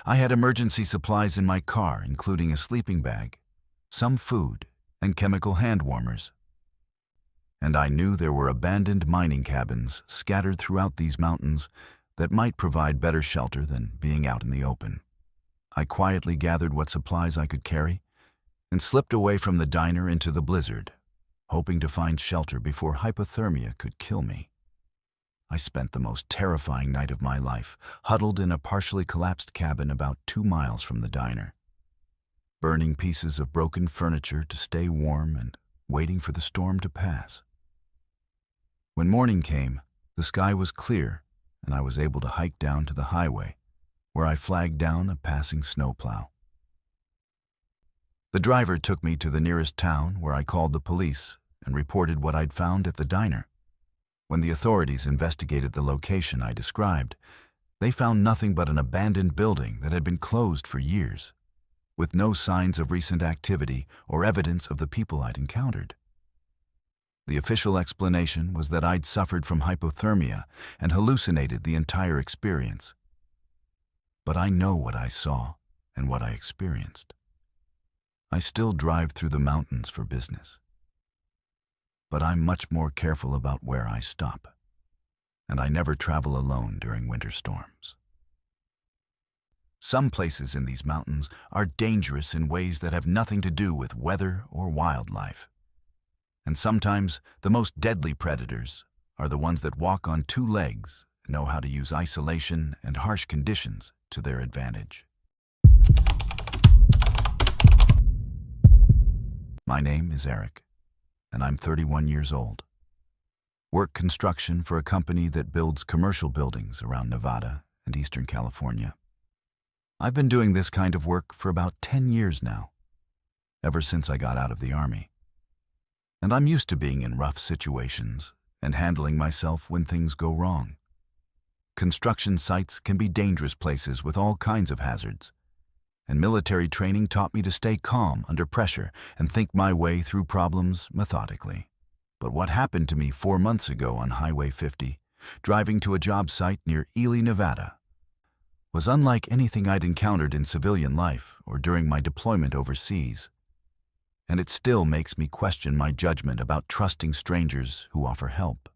I had emergency supplies in my car, including a sleeping bag, some food, and chemical hand warmers. And I knew there were abandoned mining cabins scattered throughout these mountains that might provide better shelter than being out in the open. I quietly gathered what supplies I could carry and slipped away from the diner into the blizzard, hoping to find shelter before hypothermia could kill me. I spent the most terrifying night of my life, huddled in a partially collapsed cabin about 2 miles from the diner, burning pieces of broken furniture to stay warm and waiting for the storm to pass. When morning came, the sky was clear and I was able to hike down to the highway, where I flagged down a passing snowplow. The driver took me to the nearest town where I called the police and reported what I'd found at the diner. When the authorities investigated the location I described, they found nothing but an abandoned building that had been closed for years, with no signs of recent activity or evidence of the people I'd encountered. The official explanation was that I'd suffered from hypothermia and hallucinated the entire experience. But I know what I saw and what I experienced. I still drive through the mountains for business, but I'm much more careful about where I stop, and I never travel alone during winter storms. Some places in these mountains are dangerous in ways that have nothing to do with weather or wildlife. And sometimes the most deadly predators are the ones that walk on 2 legs and know how to use isolation and harsh conditions to their advantage. My name is Eric, and I'm 31 years old. Work construction for a company that builds commercial buildings around Nevada and Eastern California. I've been doing this kind of work for about 10 years now, ever since I got out of the Army. And I'm used to being in rough situations and handling myself when things go wrong. Construction sites can be dangerous places with all kinds of hazards, and military training taught me to stay calm under pressure and think my way through problems methodically. But what happened to me 4 months ago on Highway 50, driving to a job site near Ely, Nevada, was unlike anything I'd encountered in civilian life or during my deployment overseas. And it still makes me question my judgment about trusting strangers who offer help.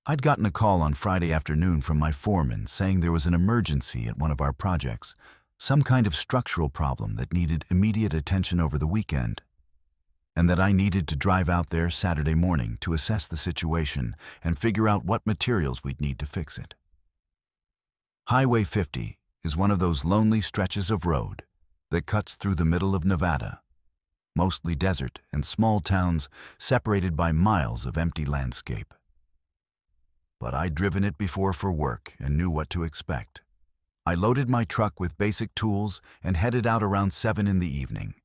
I'd gotten a call on Friday afternoon from my foreman saying there was an emergency at one of our projects, some kind of structural problem that needed immediate attention over the weekend, and that I needed to drive out there Saturday morning to assess the situation and figure out what materials we'd need to fix it. Highway 50 is one of those lonely stretches of road that cuts through the middle of Nevada, mostly desert and small towns separated by miles of empty landscape. but I'd driven it before for work and knew what to expect. I loaded my truck with basic tools and headed out around 7 in the evening,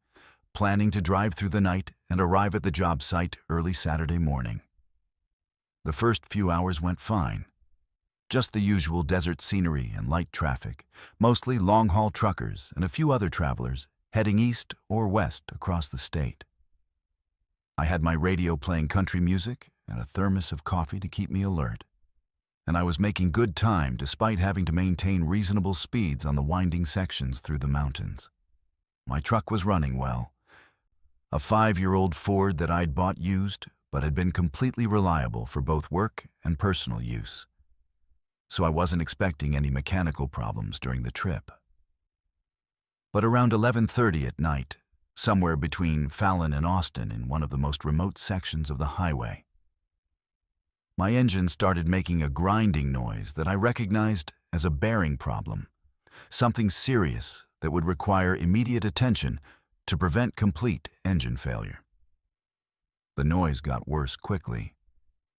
planning to drive through the night and arrive at the job site early Saturday morning. The first few hours went fine. Just the usual desert scenery and light traffic, mostly long-haul truckers and a few other travelers heading east or west across the state. I had my radio playing country music and a thermos of coffee to keep me alert, and I was making good time despite having to maintain reasonable speeds on the winding sections through the mountains. My truck was running well. A 5-year-old Ford that I'd bought used but had been completely reliable for both work and personal use. So I wasn't expecting any mechanical problems during the trip. But around 11:30 at night, somewhere between Fallon and Austin in one of the most remote sections of the highway, my engine started making a grinding noise that I recognized as a bearing problem, something serious that would require immediate attention to prevent complete engine failure. The noise got worse quickly,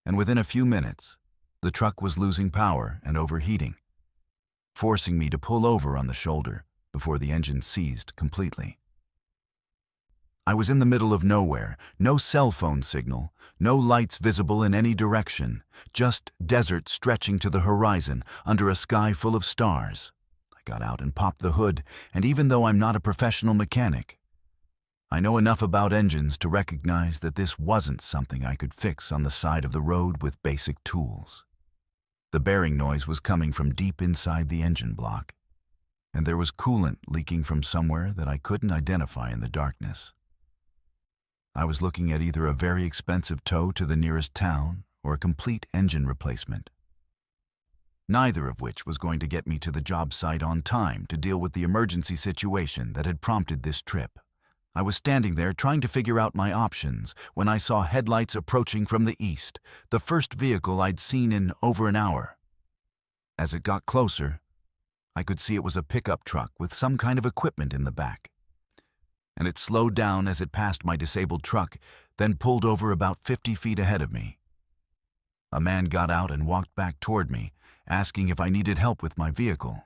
and within a few minutes, the truck was losing power and overheating, forcing me to pull over on the shoulder before the engine seized completely. I was in the middle of nowhere, no cell phone signal, no lights visible in any direction, just desert stretching to the horizon under a sky full of stars. I got out and popped the hood, and even though I'm not a professional mechanic, I know enough about engines to recognize that this wasn't something I could fix on the side of the road with basic tools. The bearing noise was coming from deep inside the engine block, and there was coolant leaking from somewhere that I couldn't identify in the darkness. I was looking at either a very expensive tow to the nearest town or a complete engine replacement, neither of which was going to get me to the job site on time to deal with the emergency situation that had prompted this trip. I was standing there trying to figure out my options when I saw headlights approaching from the east, the first vehicle I'd seen in over an hour. As it got closer, I could see it was a pickup truck with some kind of equipment in the back, and it slowed down as it passed my disabled truck, then pulled over about 50 feet ahead of me. A man got out and walked back toward me, asking if I needed help with my vehicle.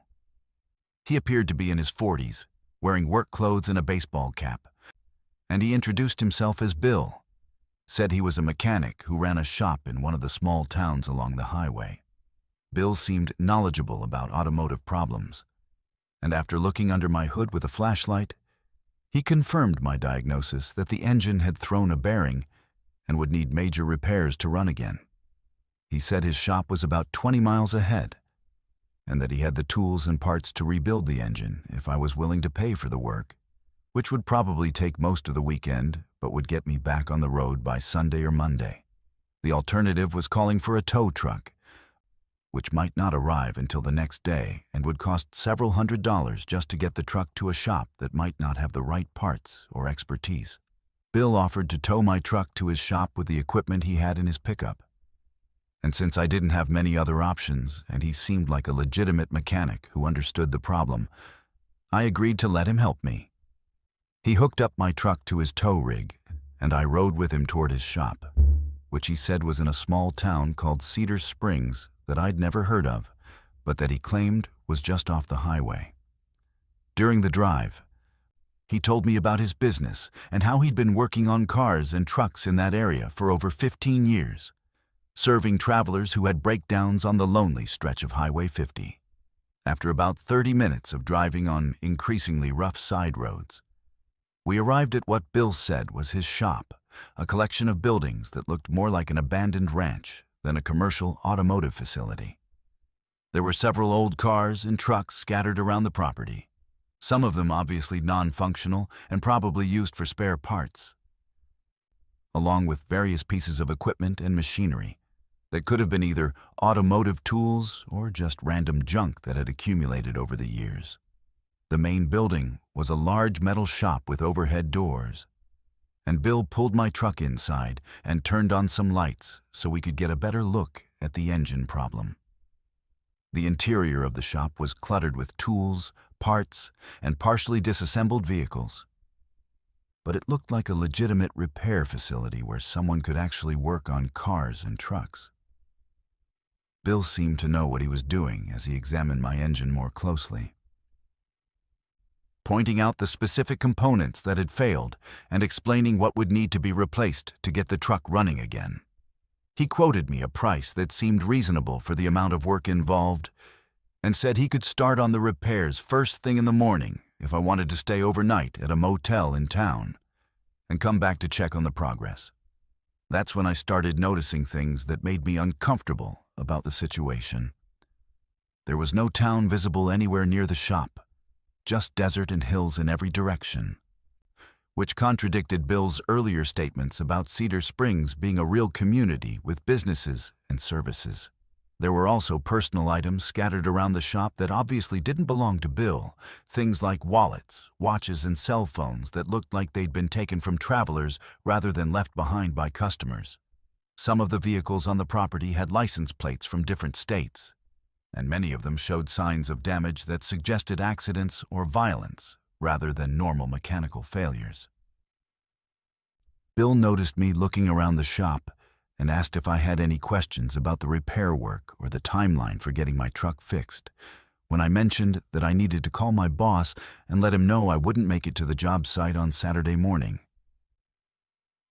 He appeared to be in his 40s, wearing work clothes and a baseball cap, and he introduced himself as Bill, said he was a mechanic who ran a shop in one of the small towns along the highway. Bill seemed knowledgeable about automotive problems, and after looking under my hood with a flashlight, he confirmed my diagnosis that the engine had thrown a bearing and would need major repairs to run again. He said his shop was about 20 miles ahead, and that he had the tools and parts to rebuild the engine if I was willing to pay for the work, which would probably take most of the weekend but would get me back on the road by Sunday or Monday. The alternative was calling for a tow truck, which might not arrive until the next day and would cost several $100s just to get the truck to a shop that might not have the right parts or expertise. Bill offered to tow my truck to his shop with the equipment he had in his pickup. And since I didn't have many other options and he seemed like a legitimate mechanic who understood the problem, I agreed to let him help me. He hooked up my truck to his tow rig, and I rode with him toward his shop, which he said was in a small town called Cedar Springs that I'd never heard of, but that he claimed was just off the highway. During the drive, he told me about his business and how he'd been working on cars and trucks in that area for over 15 years, serving travelers who had breakdowns on the lonely stretch of Highway 50. After about 30 minutes of driving on increasingly rough side roads, we arrived at what Bill said was his shop, a collection of buildings that looked more like an abandoned ranch than a commercial automotive facility. There were several old cars and trucks scattered around the property, some of them obviously non-functional and probably used for spare parts, along with various pieces of equipment and machinery that could have been either automotive tools or just random junk that had accumulated over the years. The main building was a large metal shop with overhead doors, and Bill pulled my truck inside and turned on some lights so we could get a better look at the engine problem. The interior of the shop was cluttered with tools, parts, and partially disassembled vehicles, but it looked like a legitimate repair facility where someone could actually work on cars and trucks. Bill seemed to know what he was doing as he examined my engine more closely, pointing out the specific components that had failed and explaining what would need to be replaced to get the truck running again. He quoted me a price that seemed reasonable for the amount of work involved and said he could start on the repairs first thing in the morning if I wanted to stay overnight at a motel in town and come back to check on the progress. That's when I started noticing things that made me uncomfortable about the situation. There was no town visible anywhere near the shop, just desert and hills in every direction, which contradicted Bill's earlier statements about Cedar Springs being a real community with businesses and services. There were also personal items scattered around the shop that obviously didn't belong to Bill, things like wallets, watches, and cell phones that looked like they'd been taken from travelers rather than left behind by customers. Some of the vehicles on the property had license plates from different states, and many of them showed signs of damage that suggested accidents or violence rather than normal mechanical failures. Bill noticed me looking around the shop and asked if I had any questions about the repair work or the timeline for getting my truck fixed, when I mentioned that I needed to call my boss and let him know I wouldn't make it to the job site on Saturday morning.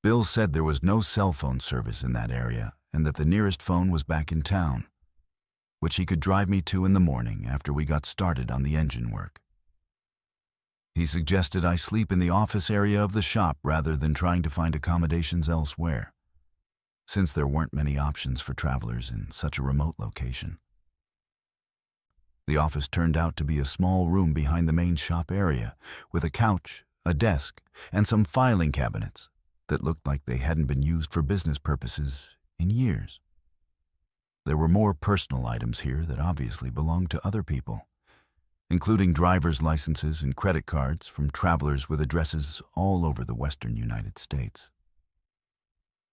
Bill said there was no cell phone service in that area and that the nearest phone was back in town, which he could drive me to in the morning after we got started on the engine work. He suggested I sleep in the office area of the shop rather than trying to find accommodations elsewhere, since there weren't many options for travelers in such a remote location. The office turned out to be a small room behind the main shop area, with a couch, a desk, and some filing cabinets that looked like they hadn't been used for business purposes in years. There were more personal items here that obviously belonged to other people, including driver's licenses and credit cards from travelers with addresses all over the western United States.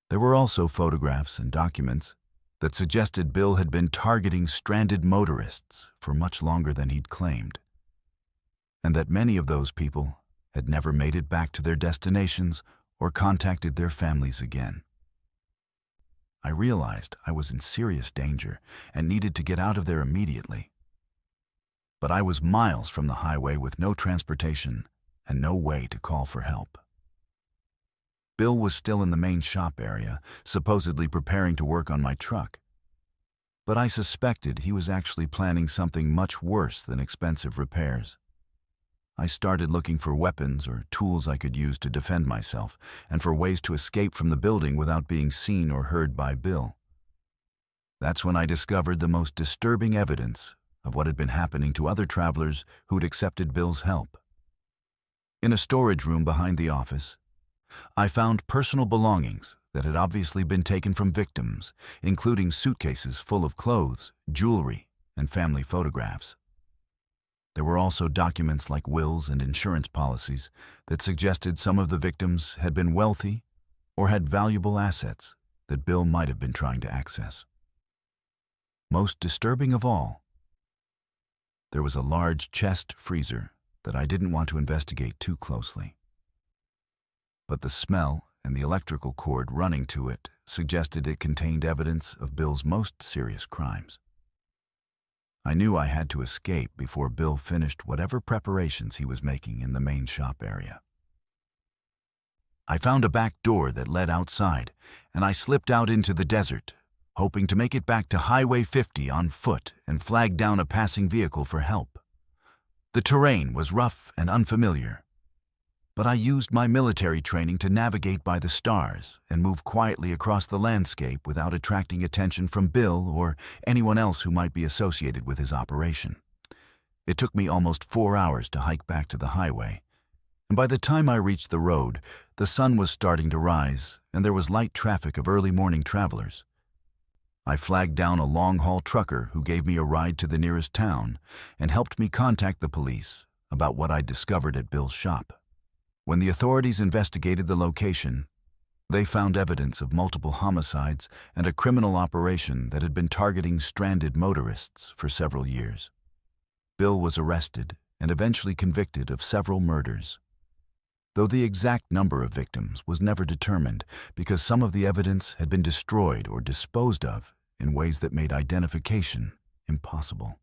There were also photographs and documents that suggested Bill had been targeting stranded motorists for much longer than he'd claimed, and that many of those people had never made it back to their destinations or contacted their families again. I realized I was in serious danger and needed to get out of there immediately. But I was miles from the highway with no transportation and no way to call for help. Bill was still in the main shop area, supposedly preparing to work on my truck. But I suspected he was actually planning something much worse than expensive repairs. I started looking for weapons or tools I could use to defend myself and for ways to escape from the building without being seen or heard by Bill. That's when I discovered the most disturbing evidence of what had been happening to other travelers who'd accepted Bill's help. In a storage room behind the office, I found personal belongings that had obviously been taken from victims, including suitcases full of clothes, jewelry, and family photographs. There were also documents like wills and insurance policies that suggested some of the victims had been wealthy or had valuable assets that Bill might have been trying to access. Most disturbing of all, there was a large chest freezer that I didn't want to investigate too closely. But the smell and the electrical cord running to it suggested it contained evidence of Bill's most serious crimes. I knew I had to escape before Bill finished whatever preparations he was making in the main shop area. I found a back door that led outside, and I slipped out into the desert, hoping to make it back to Highway 50 on foot and flag down a passing vehicle for help. The terrain was rough and unfamiliar, but I used my military training to navigate by the stars and move quietly across the landscape without attracting attention from Bill or anyone else who might be associated with his operation. It took me almost 4 hours to hike back to the highway, and by the time I reached the road, the sun was starting to rise and there was light traffic of early morning travelers. I flagged down a long-haul trucker who gave me a ride to the nearest town and helped me contact the police about what I'd discovered at Bill's shop. When the authorities investigated the location, they found evidence of multiple homicides and a criminal operation that had been targeting stranded motorists for several years. Bill was arrested and eventually convicted of several murders, though the exact number of victims was never determined because some of the evidence had been destroyed or disposed of in ways that made identification impossible.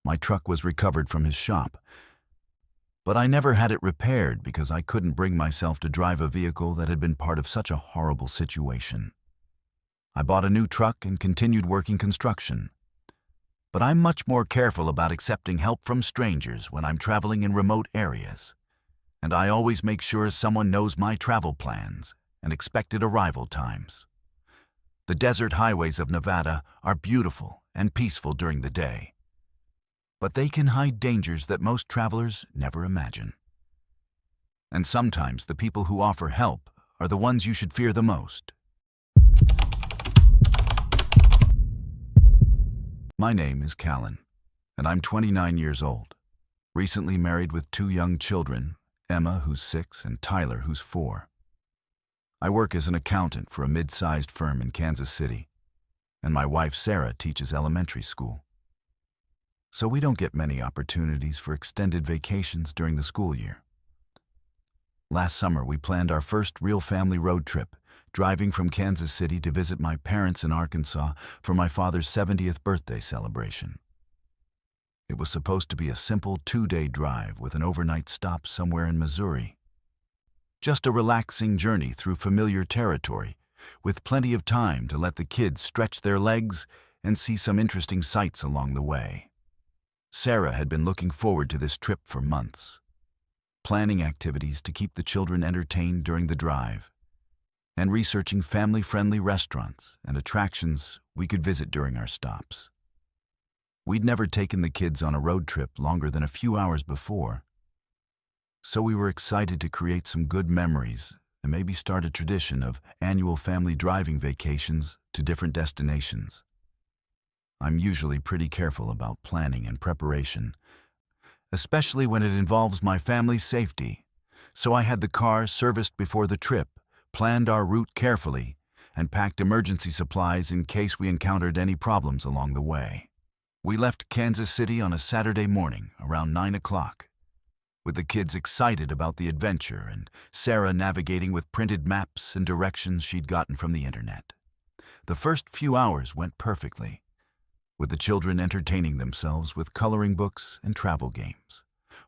My truck was recovered from his shop, but I never had it repaired because I couldn't bring myself to drive a vehicle that had been part of such a horrible situation. I bought a new truck and continued working construction. But I'm much more careful about accepting help from strangers when I'm traveling in remote areas. And I always make sure someone knows my travel plans and expected arrival times. The desert highways of Nevada are beautiful and peaceful during the day, but they can hide dangers that most travelers never imagine. And sometimes the people who offer help are the ones you should fear the most. My name is Callan, and I'm 29 years old, recently married with 2 young children, Emma, who's 6, and Tyler, who's 4. I work as an accountant for a mid-sized firm in Kansas City, and my wife Sarah teaches elementary school. So we don't get many opportunities for extended vacations during the school year. Last summer, we planned our first real family road trip, driving from Kansas City to visit my parents in Arkansas for my father's 70th birthday celebration. It was supposed to be a simple 2-day drive with an overnight stop somewhere in Missouri. Just a relaxing journey through familiar territory, with plenty of time to let the kids stretch their legs and see some interesting sights along the way. Sarah had been looking forward to this trip for months, planning activities to keep the children entertained during the drive, and researching family-friendly restaurants and attractions we could visit during our stops. We'd never taken the kids on a road trip longer than a few hours before, so we were excited to create some good memories and maybe start a tradition of annual family driving vacations to different destinations. I'm usually pretty careful about planning and preparation, especially when it involves my family's safety, so I had the car serviced before the trip, planned our route carefully, and packed emergency supplies in case we encountered any problems along the way. We left Kansas City on a Saturday morning around 9 o'clock, with the kids excited about the adventure and Sarah navigating with printed maps and directions she'd gotten from the internet. The first few hours went perfectly, with the children entertaining themselves with coloring books and travel games,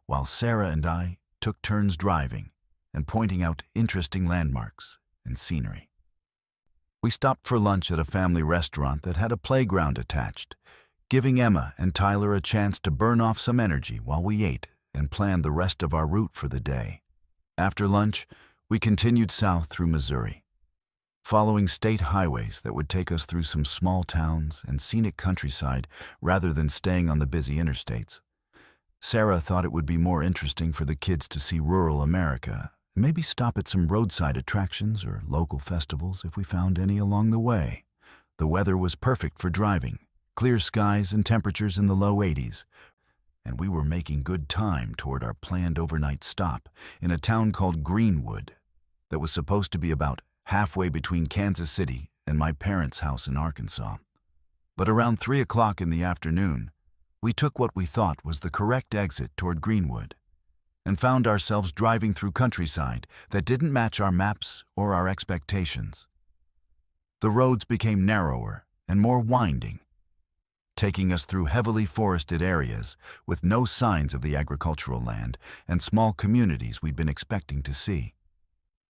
while Sarah and I took turns driving and pointing out interesting landmarks and scenery. We stopped for lunch at a family restaurant that had a playground attached, giving Emma and Tyler a chance to burn off some energy while we ate and planned the rest of our route for the day. After lunch, we continued south through Missouri, following state highways that would take us through some small towns and scenic countryside rather than staying on the busy interstates. Sarah thought it would be more interesting for the kids to see rural America and maybe stop at some roadside attractions or local festivals if we found any along the way. The weather was perfect for driving, clear skies and temperatures in the low 80s, and we were making good time toward our planned overnight stop in a town called Greenwood that was supposed to be about halfway between Kansas City and my parents' house in Arkansas. But around 3 o'clock in the afternoon, we took what we thought was the correct exit toward Greenwood and found ourselves driving through countryside that didn't match our maps or our expectations. The roads became narrower and more winding, taking us through heavily forested areas with no signs of the agricultural land and small communities we'd been expecting to see.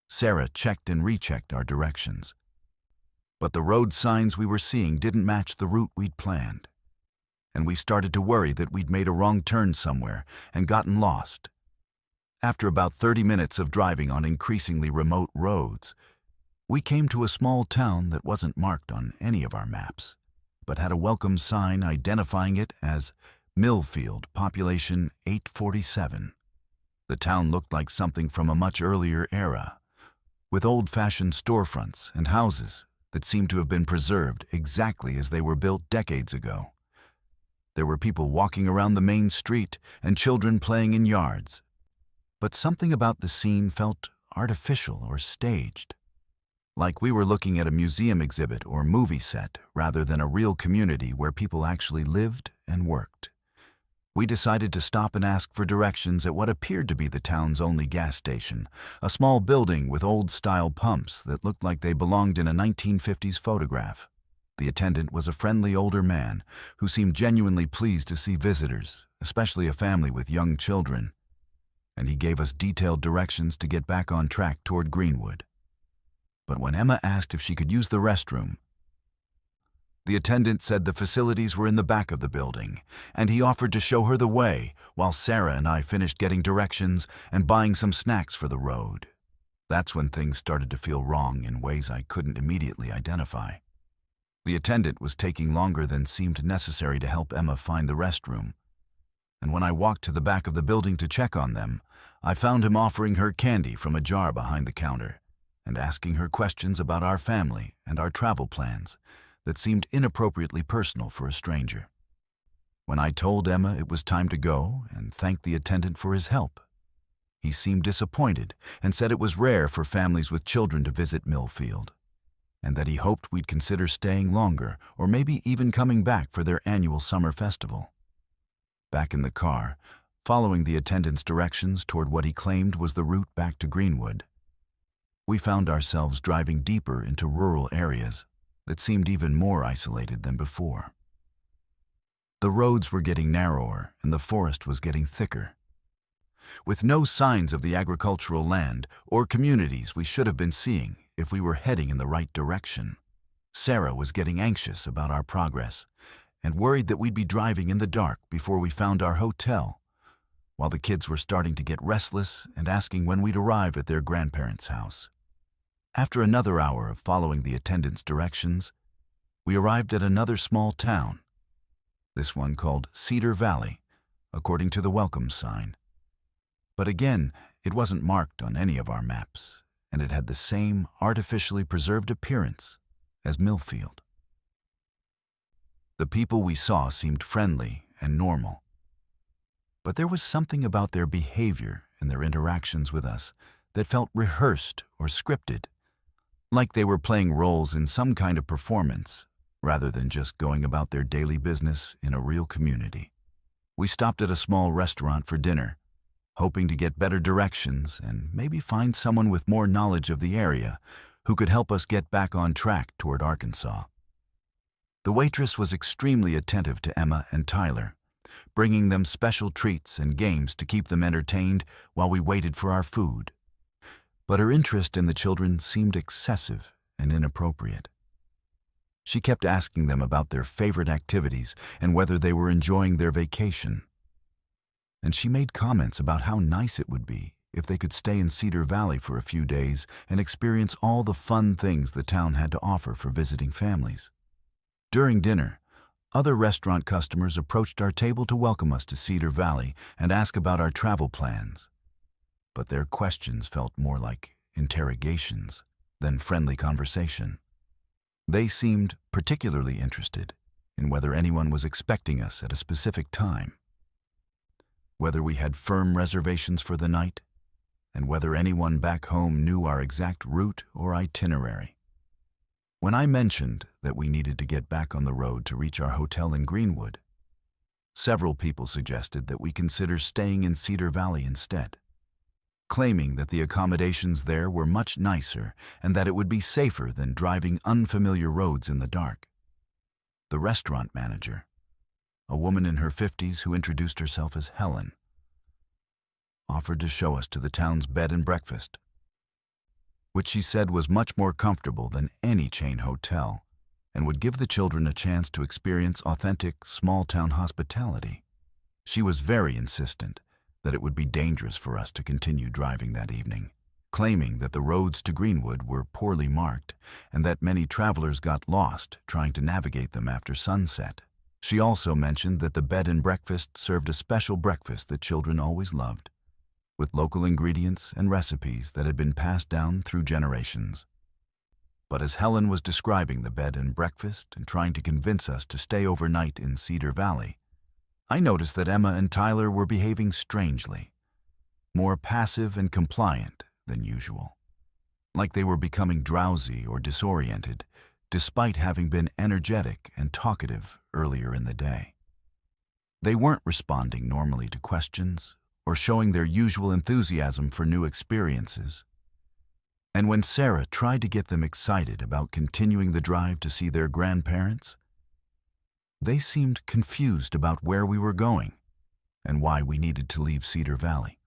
Sarah checked and rechecked our directions, but the road signs we were seeing didn't match the route we'd planned, and we started to worry that we'd made a wrong turn somewhere and gotten lost. After about 30 minutes of driving on increasingly remote roads, we came to a small town that wasn't marked on any of our maps, but had a welcome sign identifying it as Millfield, population 847. The town looked like something from a much earlier era, with old-fashioned storefronts and houses that seemed to have been preserved exactly as they were built decades ago. There were people walking around the main street and children playing in yards, but something about the scene felt artificial or staged, like we were looking at a museum exhibit or movie set rather than a real community where people actually lived and worked. We decided to stop and ask for directions at what appeared to be the town's only gas station, a small building with old-style pumps that looked like they belonged in a 1950s photograph. The attendant was a friendly older man who seemed genuinely pleased to see visitors, especially a family with young children, and he gave us detailed directions to get back on track toward Greenwood. But when Emma asked if she could use the restroom, the attendant said the facilities were in the back of the building, and he offered to show her the way while Sarah and I finished getting directions and buying some snacks for the road. That's when things started to feel wrong in ways I couldn't immediately identify. The attendant was taking longer than seemed necessary to help Emma find the restroom, and when I walked to the back of the building to check on them, I found him offering her candy from a jar behind the counter and asking her questions about our family and our travel plans that seemed inappropriately personal for a stranger. When I told Emma it was time to go and thanked the attendant for his help, he seemed disappointed and said it was rare for families with children to visit Millfield, and that he hoped we'd consider staying longer or maybe even coming back for their annual summer festival. Back in the car, following the attendant's directions toward what he claimed was the route back to Greenwood, we found ourselves driving deeper into rural areas that seemed even more isolated than before. The roads were getting narrower and the forest was getting thicker. With no signs of the agricultural land or communities we should have been seeing if we were heading in the right direction, Sarah was getting anxious about our progress and worried that we'd be driving in the dark before we found our hotel, while the kids were starting to get restless and asking when we'd arrive at their grandparents' house. After another hour of following the attendant's directions, we arrived at another small town, this one called Cedar Valley, according to the welcome sign. But again, it wasn't marked on any of our maps, and it had the same artificially preserved appearance as Millfield. The people we saw seemed friendly and normal, but there was something about their behavior and their interactions with us that felt rehearsed or scripted, like they were playing roles in some kind of performance rather than just going about their daily business in a real community. We stopped at a small restaurant for dinner, hoping to get better directions and maybe find someone with more knowledge of the area who could help us get back on track toward Arkansas. The waitress was extremely attentive to Emma and Tyler, bringing them special treats and games to keep them entertained while we waited for our food. But her interest in the children seemed excessive and inappropriate. She kept asking them about their favorite activities and whether they were enjoying their vacation. And she made comments about how nice it would be if they could stay in Cedar Valley for a few days and experience all the fun things the town had to offer for visiting families. During dinner, other restaurant customers approached our table to welcome us to Cedar Valley and ask about our travel plans. But their questions felt more like interrogations than friendly conversation. They seemed particularly interested in whether anyone was expecting us at a specific time, whether we had firm reservations for the night, and whether anyone back home knew our exact route or itinerary. When I mentioned that we needed to get back on the road to reach our hotel in Greenwood, several people suggested that we consider staying in Cedar Valley instead, claiming that the accommodations there were much nicer and that it would be safer than driving unfamiliar roads in the dark. The restaurant manager, a woman in her 50s who introduced herself as Helen, offered to show us to the town's bed and breakfast, which she said was much more comfortable than any chain hotel and would give the children a chance to experience authentic small-town hospitality. She was very insistent that it would be dangerous for us to continue driving that evening, claiming that the roads to Greenwood were poorly marked and that many travelers got lost trying to navigate them after sunset. She also mentioned that the bed and breakfast served a special breakfast that children always loved, with local ingredients and recipes that had been passed down through generations. But as Helen was describing the bed and breakfast and trying to convince us to stay overnight in Cedar Valley, I noticed that Emma and Tyler were behaving strangely, more passive and compliant than usual, like they were becoming drowsy or disoriented, despite having been energetic and talkative earlier in the day. They weren't responding normally to questions or showing their usual enthusiasm for new experiences. And when Sarah tried to get them excited about continuing the drive to see their grandparents, they seemed confused about where we were going and why we needed to leave Cedar Valley.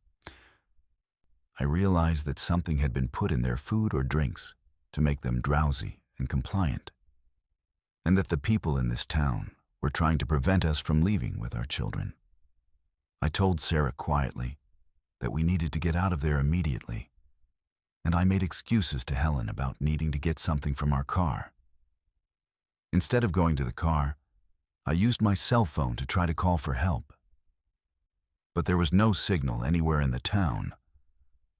I realized that something had been put in their food or drinks to make them drowsy and compliant, and that the people in this town were trying to prevent us from leaving with our children. I told Sarah quietly that we needed to get out of there immediately, and I made excuses to Helen about needing to get something from our car. Instead of going to the car, I used my cell phone to try to call for help. But there was no signal anywhere in the town.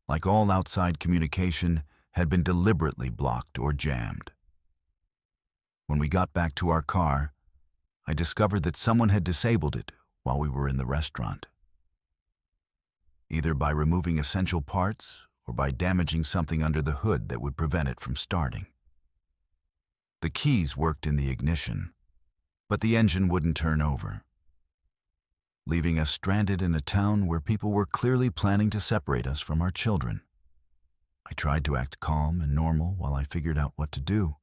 Like all outside communication had been deliberately blocked or jammed. When we got back to our car, I discovered that someone had disabled it while we were in the restaurant. Either by removing essential parts or by damaging something under the hood that would prevent it from starting. The keys worked in the ignition, but the engine wouldn't turn over, leaving us stranded in a town where people were clearly planning to separate us from our children. I tried to act calm and normal while I figured out what to do,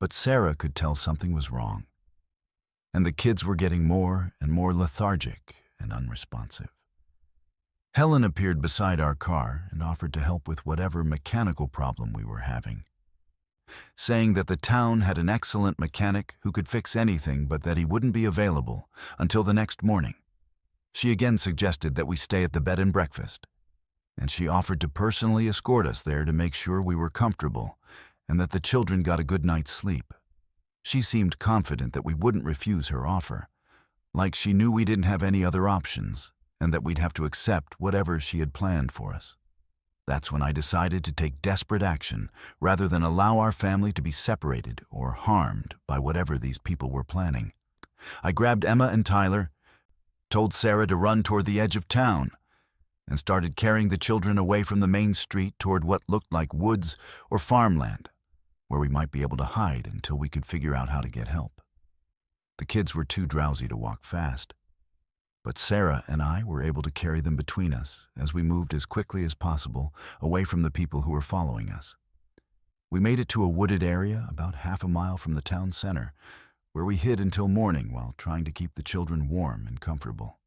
but Sarah could tell something was wrong, and the kids were getting more and more lethargic and unresponsive. Helen appeared beside our car and offered to help with whatever mechanical problem we were having, saying that the town had an excellent mechanic who could fix anything but that he wouldn't be available until the next morning. She again suggested that we stay at the bed and breakfast, and she offered to personally escort us there to make sure we were comfortable and that the children got a good night's sleep. She seemed confident that we wouldn't refuse her offer, like she knew we didn't have any other options and that we'd have to accept whatever she had planned for us. That's when I decided to take desperate action rather than allow our family to be separated or harmed by whatever these people were planning. I grabbed Emma and Tyler, told Sarah to run toward the edge of town, and started carrying the children away from the main street toward what looked like woods or farmland, where we might be able to hide until we could figure out how to get help. The kids were too drowsy to walk fast, but Sarah and I were able to carry them between us as we moved as quickly as possible away from the people who were following us. We made it to a wooded area about half a mile from the town center, where we hid until morning while trying to keep the children warm and comfortable.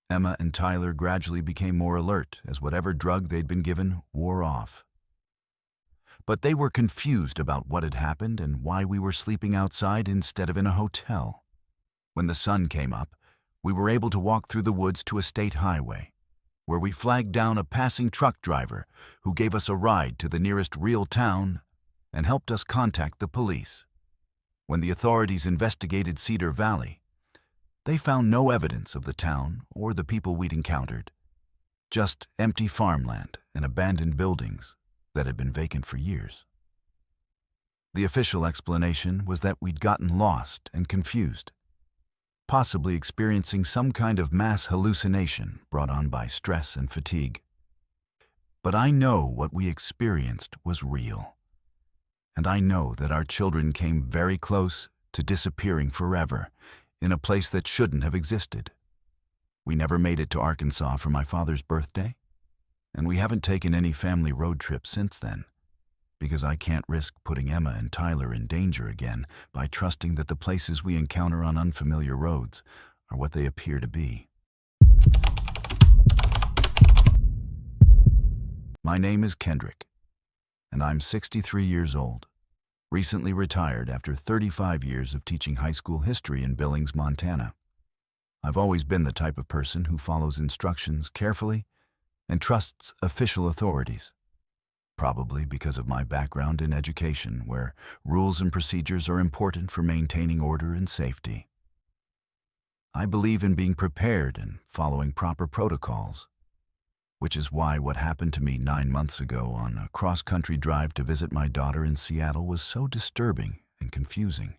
Emma and Tyler gradually became more alert as whatever drug they'd been given wore off. But they were confused about what had happened and why we were sleeping outside instead of in a hotel. When the sun came up, we were able to walk through the woods to a state highway, where we flagged down a passing truck driver who gave us a ride to the nearest real town and helped us contact the police. When the authorities investigated Cedar Valley, they found no evidence of the town or the people we'd encountered, just empty farmland and abandoned buildings that had been vacant for years. The official explanation was that we'd gotten lost and confused, possibly experiencing some kind of mass hallucination brought on by stress and fatigue. But I know what we experienced was real, and I know that our children came very close to disappearing forever in a place that shouldn't have existed. We never made it to Arkansas for my father's birthday, and we haven't taken any family road trips since then, because I can't risk putting Emma and Tyler in danger again by trusting that the places we encounter on unfamiliar roads are what they appear to be. My name is Kendrick, and I'm 63 years old, recently retired after 35 years of teaching high school history in Billings, Montana. I've always been the type of person who follows instructions carefully and trusts official authorities, probably because of my background in education, where rules and procedures are important for maintaining order and safety. I believe in being prepared and following proper protocols, which is why what happened to me 9 months ago on a cross-country drive to visit my daughter in Seattle was so disturbing and confusing.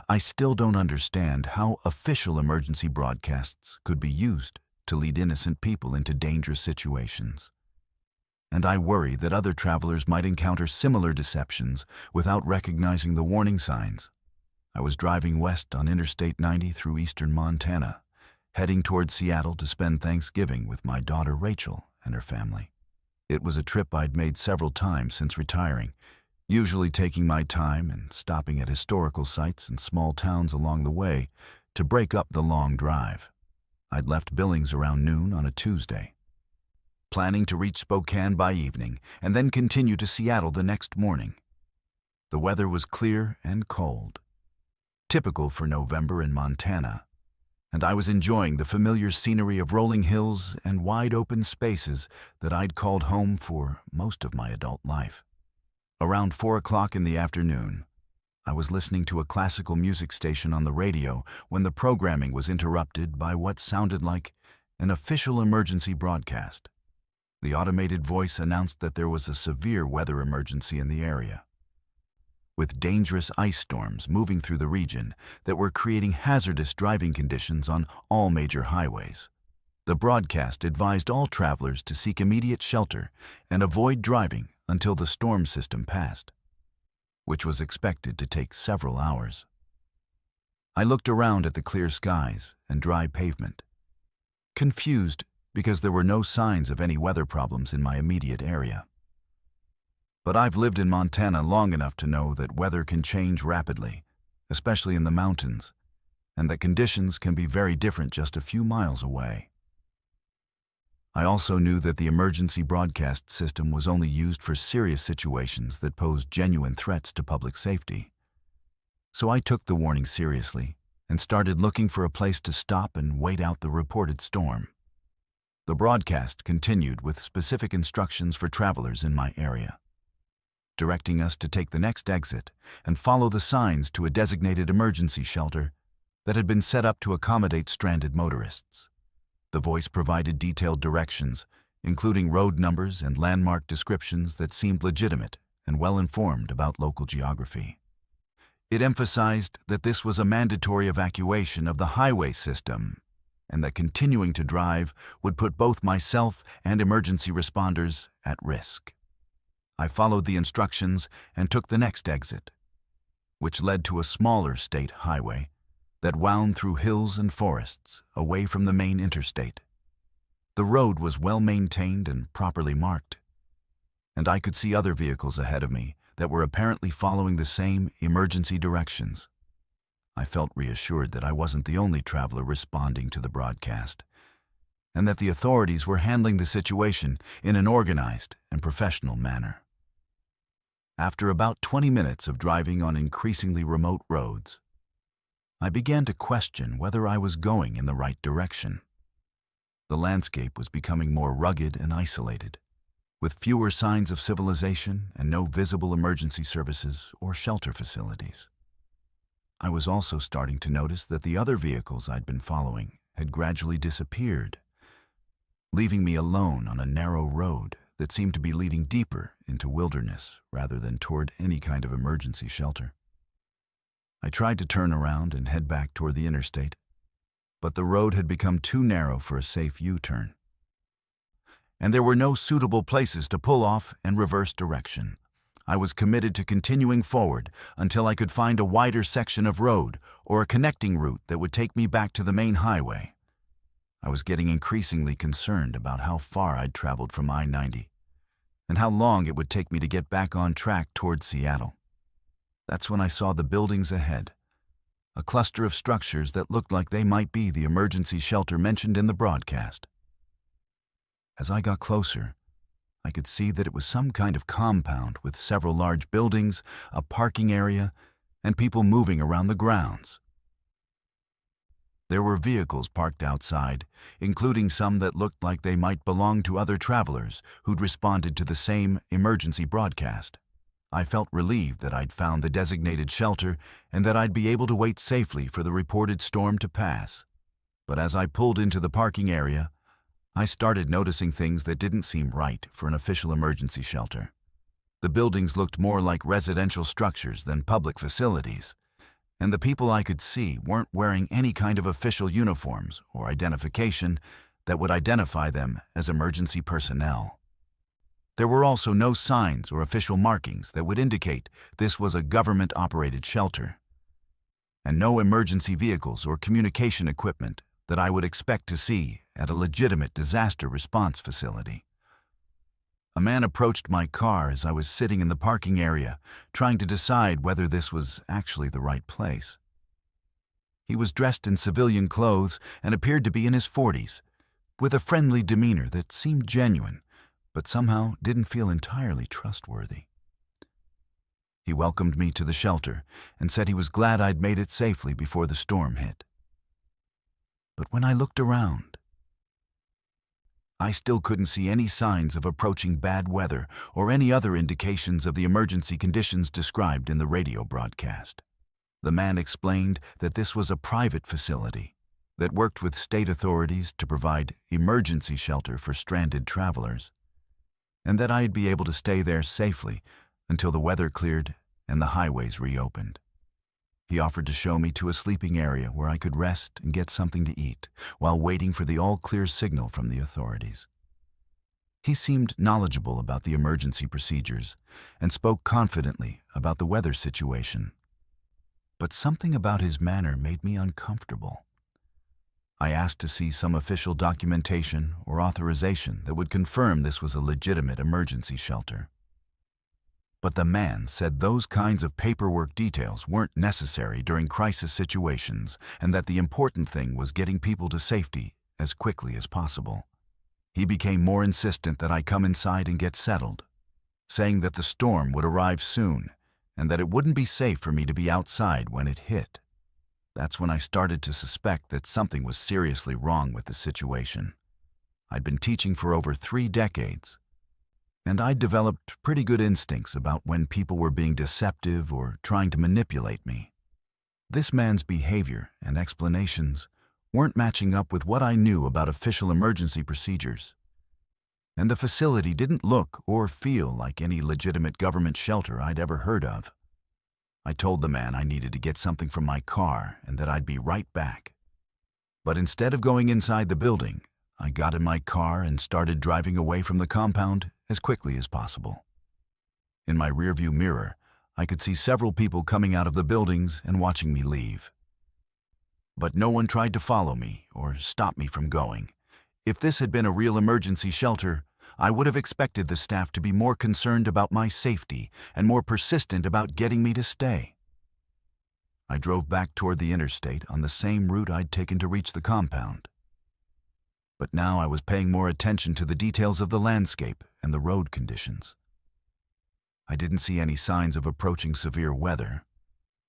I still don't understand how official emergency broadcasts could be used to lead innocent people into dangerous situations. And I worry that other travelers might encounter similar deceptions without recognizing the warning signs. I was driving west on Interstate 90 through eastern Montana, heading toward Seattle to spend Thanksgiving with my daughter Rachel and her family. It was a trip I'd made several times since retiring, usually taking my time and stopping at historical sites and small towns along the way to break up the long drive. I'd left Billings around noon on a Tuesday, planning to reach Spokane by evening and then continue to Seattle the next morning. The weather was clear and cold, typical for November in Montana, and I was enjoying the familiar scenery of rolling hills and wide open spaces that I'd called home for most of my adult life. Around 4 o'clock in the afternoon, I was listening to a classical music station on the radio when the programming was interrupted by what sounded like an official emergency broadcast. The automated voice announced that there was a severe weather emergency in the area, with dangerous ice storms moving through the region that were creating hazardous driving conditions on all major highways. The broadcast advised all travelers to seek immediate shelter and avoid driving until the storm system passed, which was expected to take several hours. I looked around at the clear skies and dry pavement, confused because there were no signs of any weather problems in my immediate area. But I've lived in Montana long enough to know that weather can change rapidly, especially in the mountains, and that conditions can be very different just a few miles away. I also knew that the emergency broadcast system was only used for serious situations that posed genuine threats to public safety. So I took the warning seriously and started looking for a place to stop and wait out the reported storm. The broadcast continued with specific instructions for travelers in my area, directing us to take the next exit and follow the signs to a designated emergency shelter that had been set up to accommodate stranded motorists. The voice provided detailed directions, including road numbers and landmark descriptions that seemed legitimate and well-informed about local geography. It emphasized that this was a mandatory evacuation of the highway system and that continuing to drive would put both myself and emergency responders at risk. I followed the instructions and took the next exit, which led to a smaller state highway that wound through hills and forests away from the main interstate. The road was well maintained and properly marked, and I could see other vehicles ahead of me that were apparently following the same emergency directions. I felt reassured that I wasn't the only traveler responding to the broadcast, and that the authorities were handling the situation in an organized and professional manner. After about 20 minutes of driving on increasingly remote roads, I began to question whether I was going in the right direction. The landscape was becoming more rugged and isolated, with fewer signs of civilization and no visible emergency services or shelter facilities. I was also starting to notice that the other vehicles I'd been following had gradually disappeared, leaving me alone on a narrow road that seemed to be leading deeper into wilderness rather than toward any kind of emergency shelter. I tried to turn around and head back toward the interstate, but the road had become too narrow for a safe U-turn, and there were no suitable places to pull off and reverse direction. I was committed to continuing forward until I could find a wider section of road or a connecting route that would take me back to the main highway. I was getting increasingly concerned about how far I'd traveled from I-90 and how long it would take me to get back on track toward Seattle. That's when I saw the buildings ahead, a cluster of structures that looked like they might be the emergency shelter mentioned in the broadcast. As I got closer, I could see that it was some kind of compound with several large buildings, a parking area, and people moving around the grounds. There were vehicles parked outside, including some that looked like they might belong to other travelers who'd responded to the same emergency broadcast. I felt relieved that I'd found the designated shelter and that I'd be able to wait safely for the reported storm to pass. But as I pulled into the parking area, I started noticing things that didn't seem right for an official emergency shelter. The buildings looked more like residential structures than public facilities, and the people I could see weren't wearing any kind of official uniforms or identification that would identify them as emergency personnel. There were also no signs or official markings that would indicate this was a government-operated shelter, and no emergency vehicles or communication equipment that I would expect to see at a legitimate disaster response facility. A man approached my car as I was sitting in the parking area, trying to decide whether this was actually the right place. He was dressed in civilian clothes and appeared to be in his 40s, with a friendly demeanor that seemed genuine, but somehow didn't feel entirely trustworthy. He welcomed me to the shelter and said he was glad I'd made it safely before the storm hit. But when I looked around, I still couldn't see any signs of approaching bad weather or any other indications of the emergency conditions described in the radio broadcast. The man explained that this was a private facility that worked with state authorities to provide emergency shelter for stranded travelers, and that I'd be able to stay there safely until the weather cleared and the highways reopened. He offered to show me to a sleeping area where I could rest and get something to eat while waiting for the all-clear signal from the authorities. He seemed knowledgeable about the emergency procedures and spoke confidently about the weather situation. But something about his manner made me uncomfortable. I asked to see some official documentation or authorization that would confirm this was a legitimate emergency shelter. But the man said those kinds of paperwork details weren't necessary during crisis situations and that the important thing was getting people to safety as quickly as possible. He became more insistent that I come inside and get settled, saying that the storm would arrive soon and that it wouldn't be safe for me to be outside when it hit. That's when I started to suspect that something was seriously wrong with the situation. I'd been teaching for over 3 decades, and I'd developed pretty good instincts about when people were being deceptive or trying to manipulate me. This man's behavior and explanations weren't matching up with what I knew about official emergency procedures, and the facility didn't look or feel like any legitimate government shelter I'd ever heard of. I told the man I needed to get something from my car and that I'd be right back. But instead of going inside the building, I got in my car and started driving away from the compound as quickly as possible. In my rearview mirror, I could see several people coming out of the buildings and watching me leave. But no one tried to follow me or stop me from going. If this had been a real emergency shelter, I would have expected the staff to be more concerned about my safety and more persistent about getting me to stay. I drove back toward the interstate on the same route I'd taken to reach the compound. But now I was paying more attention to the details of the landscape and the road conditions. I didn't see any signs of approaching severe weather.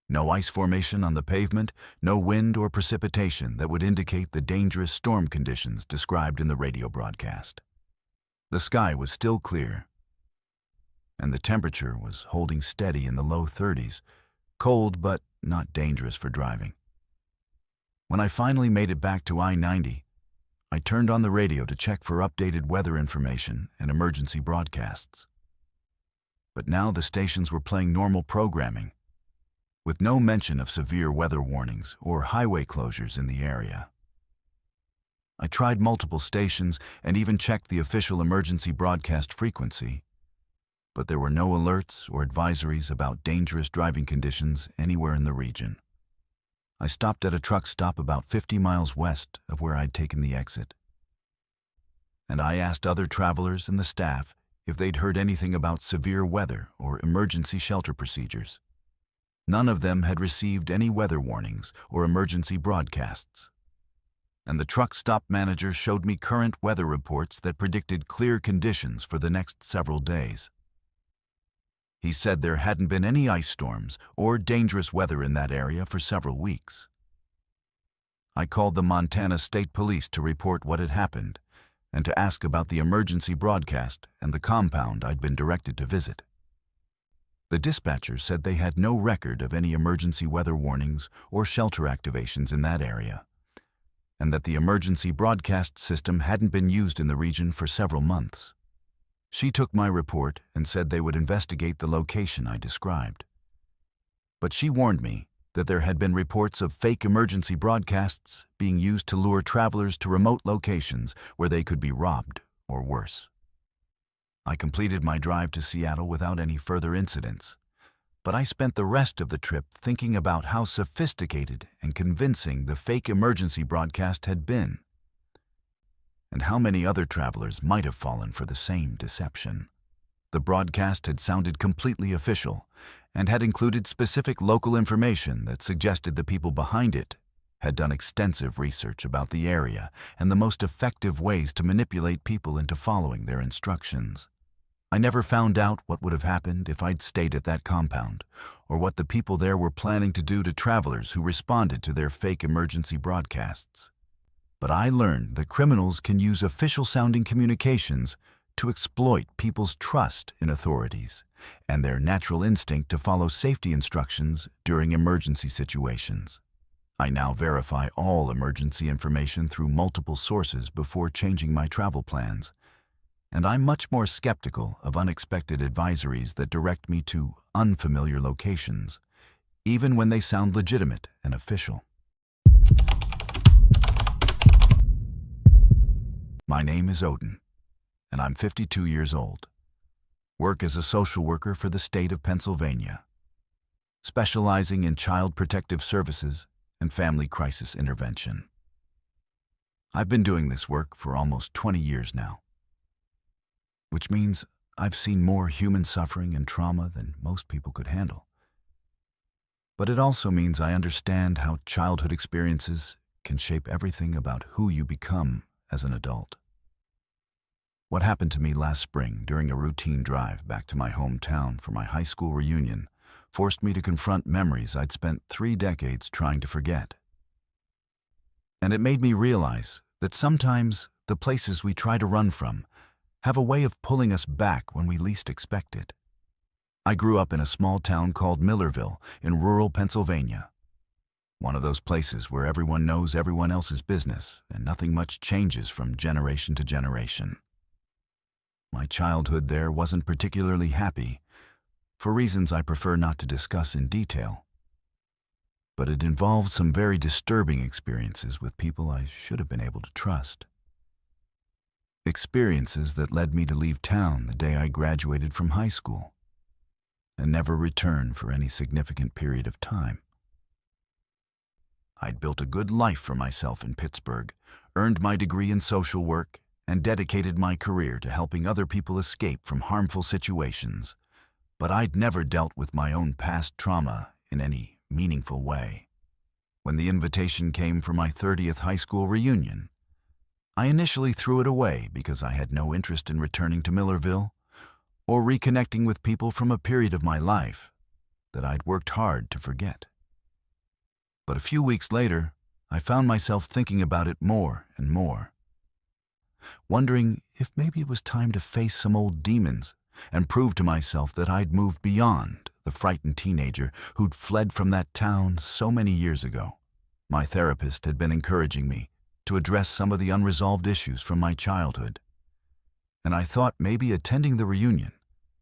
No ice formation on the pavement, no wind or precipitation that would indicate the dangerous storm conditions described in the radio broadcast. The sky was still clear, and the temperature was holding steady in the low 30s, cold but not dangerous for driving. When I finally made it back to I-90, I turned on the radio to check for updated weather information and emergency broadcasts. But now the stations were playing normal programming, with no mention of severe weather warnings or highway closures in the area. I tried multiple stations and even checked the official emergency broadcast frequency, but there were no alerts or advisories about dangerous driving conditions anywhere in the region. I stopped at a truck stop about 50 miles west of where I'd taken the exit, and I asked other travelers and the staff if they'd heard anything about severe weather or emergency shelter procedures. None of them had received any weather warnings or emergency broadcasts, and the truck stop manager showed me current weather reports that predicted clear conditions for the next several days. He said there hadn't been any ice storms or dangerous weather in that area for several weeks. I called the Montana State Police to report what had happened and to ask about the emergency broadcast and the compound I'd been directed to visit. The dispatcher said they had no record of any emergency weather warnings or shelter activations in that area, and that the emergency broadcast system hadn't been used in the region for several months. She took my report and said they would investigate the location I described. But she warned me that there had been reports of fake emergency broadcasts being used to lure travelers to remote locations where they could be robbed or worse. I completed my drive to Seattle without any further incidents, but I spent the rest of the trip thinking about how sophisticated and convincing the fake emergency broadcast had been, and how many other travelers might have fallen for the same deception. The broadcast had sounded completely official and had included specific local information that suggested the people behind it had done extensive research about the area and the most effective ways to manipulate people into following their instructions. I never found out what would have happened if I'd stayed at that compound, or what the people there were planning to do to travelers who responded to their fake emergency broadcasts. But I learned that criminals can use official-sounding communications to exploit people's trust in authorities and their natural instinct to follow safety instructions during emergency situations. I now verify all emergency information through multiple sources before changing my travel plans, and I'm much more skeptical of unexpected advisories that direct me to unfamiliar locations, even when they sound legitimate and official. My name is Odin, and I'm 52 years old. Work as a social worker for the state of Pennsylvania, specializing in child protective services and family crisis intervention. I've been doing this work for almost 20 years now, which means I've seen more human suffering and trauma than most people could handle. But it also means I understand how childhood experiences can shape everything about who you become as an adult. What happened to me last spring during a routine drive back to my hometown for my high school reunion forced me to confront memories I'd spent 3 decades trying to forget. And it made me realize that sometimes the places we try to run from have a way of pulling us back when we least expect it. I grew up in a small town called Millerville in rural Pennsylvania. One of those places where everyone knows everyone else's business and nothing much changes from generation to generation. My childhood there wasn't particularly happy, for reasons I prefer not to discuss in detail. But it involved some very disturbing experiences with people I should have been able to trust. Experiences that led me to leave town the day I graduated from high school and never return for any significant period of time. I'd built a good life for myself in Pittsburgh, earned my degree in social work, and dedicated my career to helping other people escape from harmful situations. But I'd never dealt with my own past trauma in any meaningful way. When the invitation came for my 30th high school reunion, I initially threw it away because I had no interest in returning to Millerville or reconnecting with people from a period of my life that I'd worked hard to forget. But a few weeks later, I found myself thinking about it more and more, wondering if maybe it was time to face some old demons and prove to myself that I'd moved beyond the frightened teenager who'd fled from that town so many years ago. My therapist had been encouraging me to address some of the unresolved issues from my childhood, and I thought maybe attending the reunion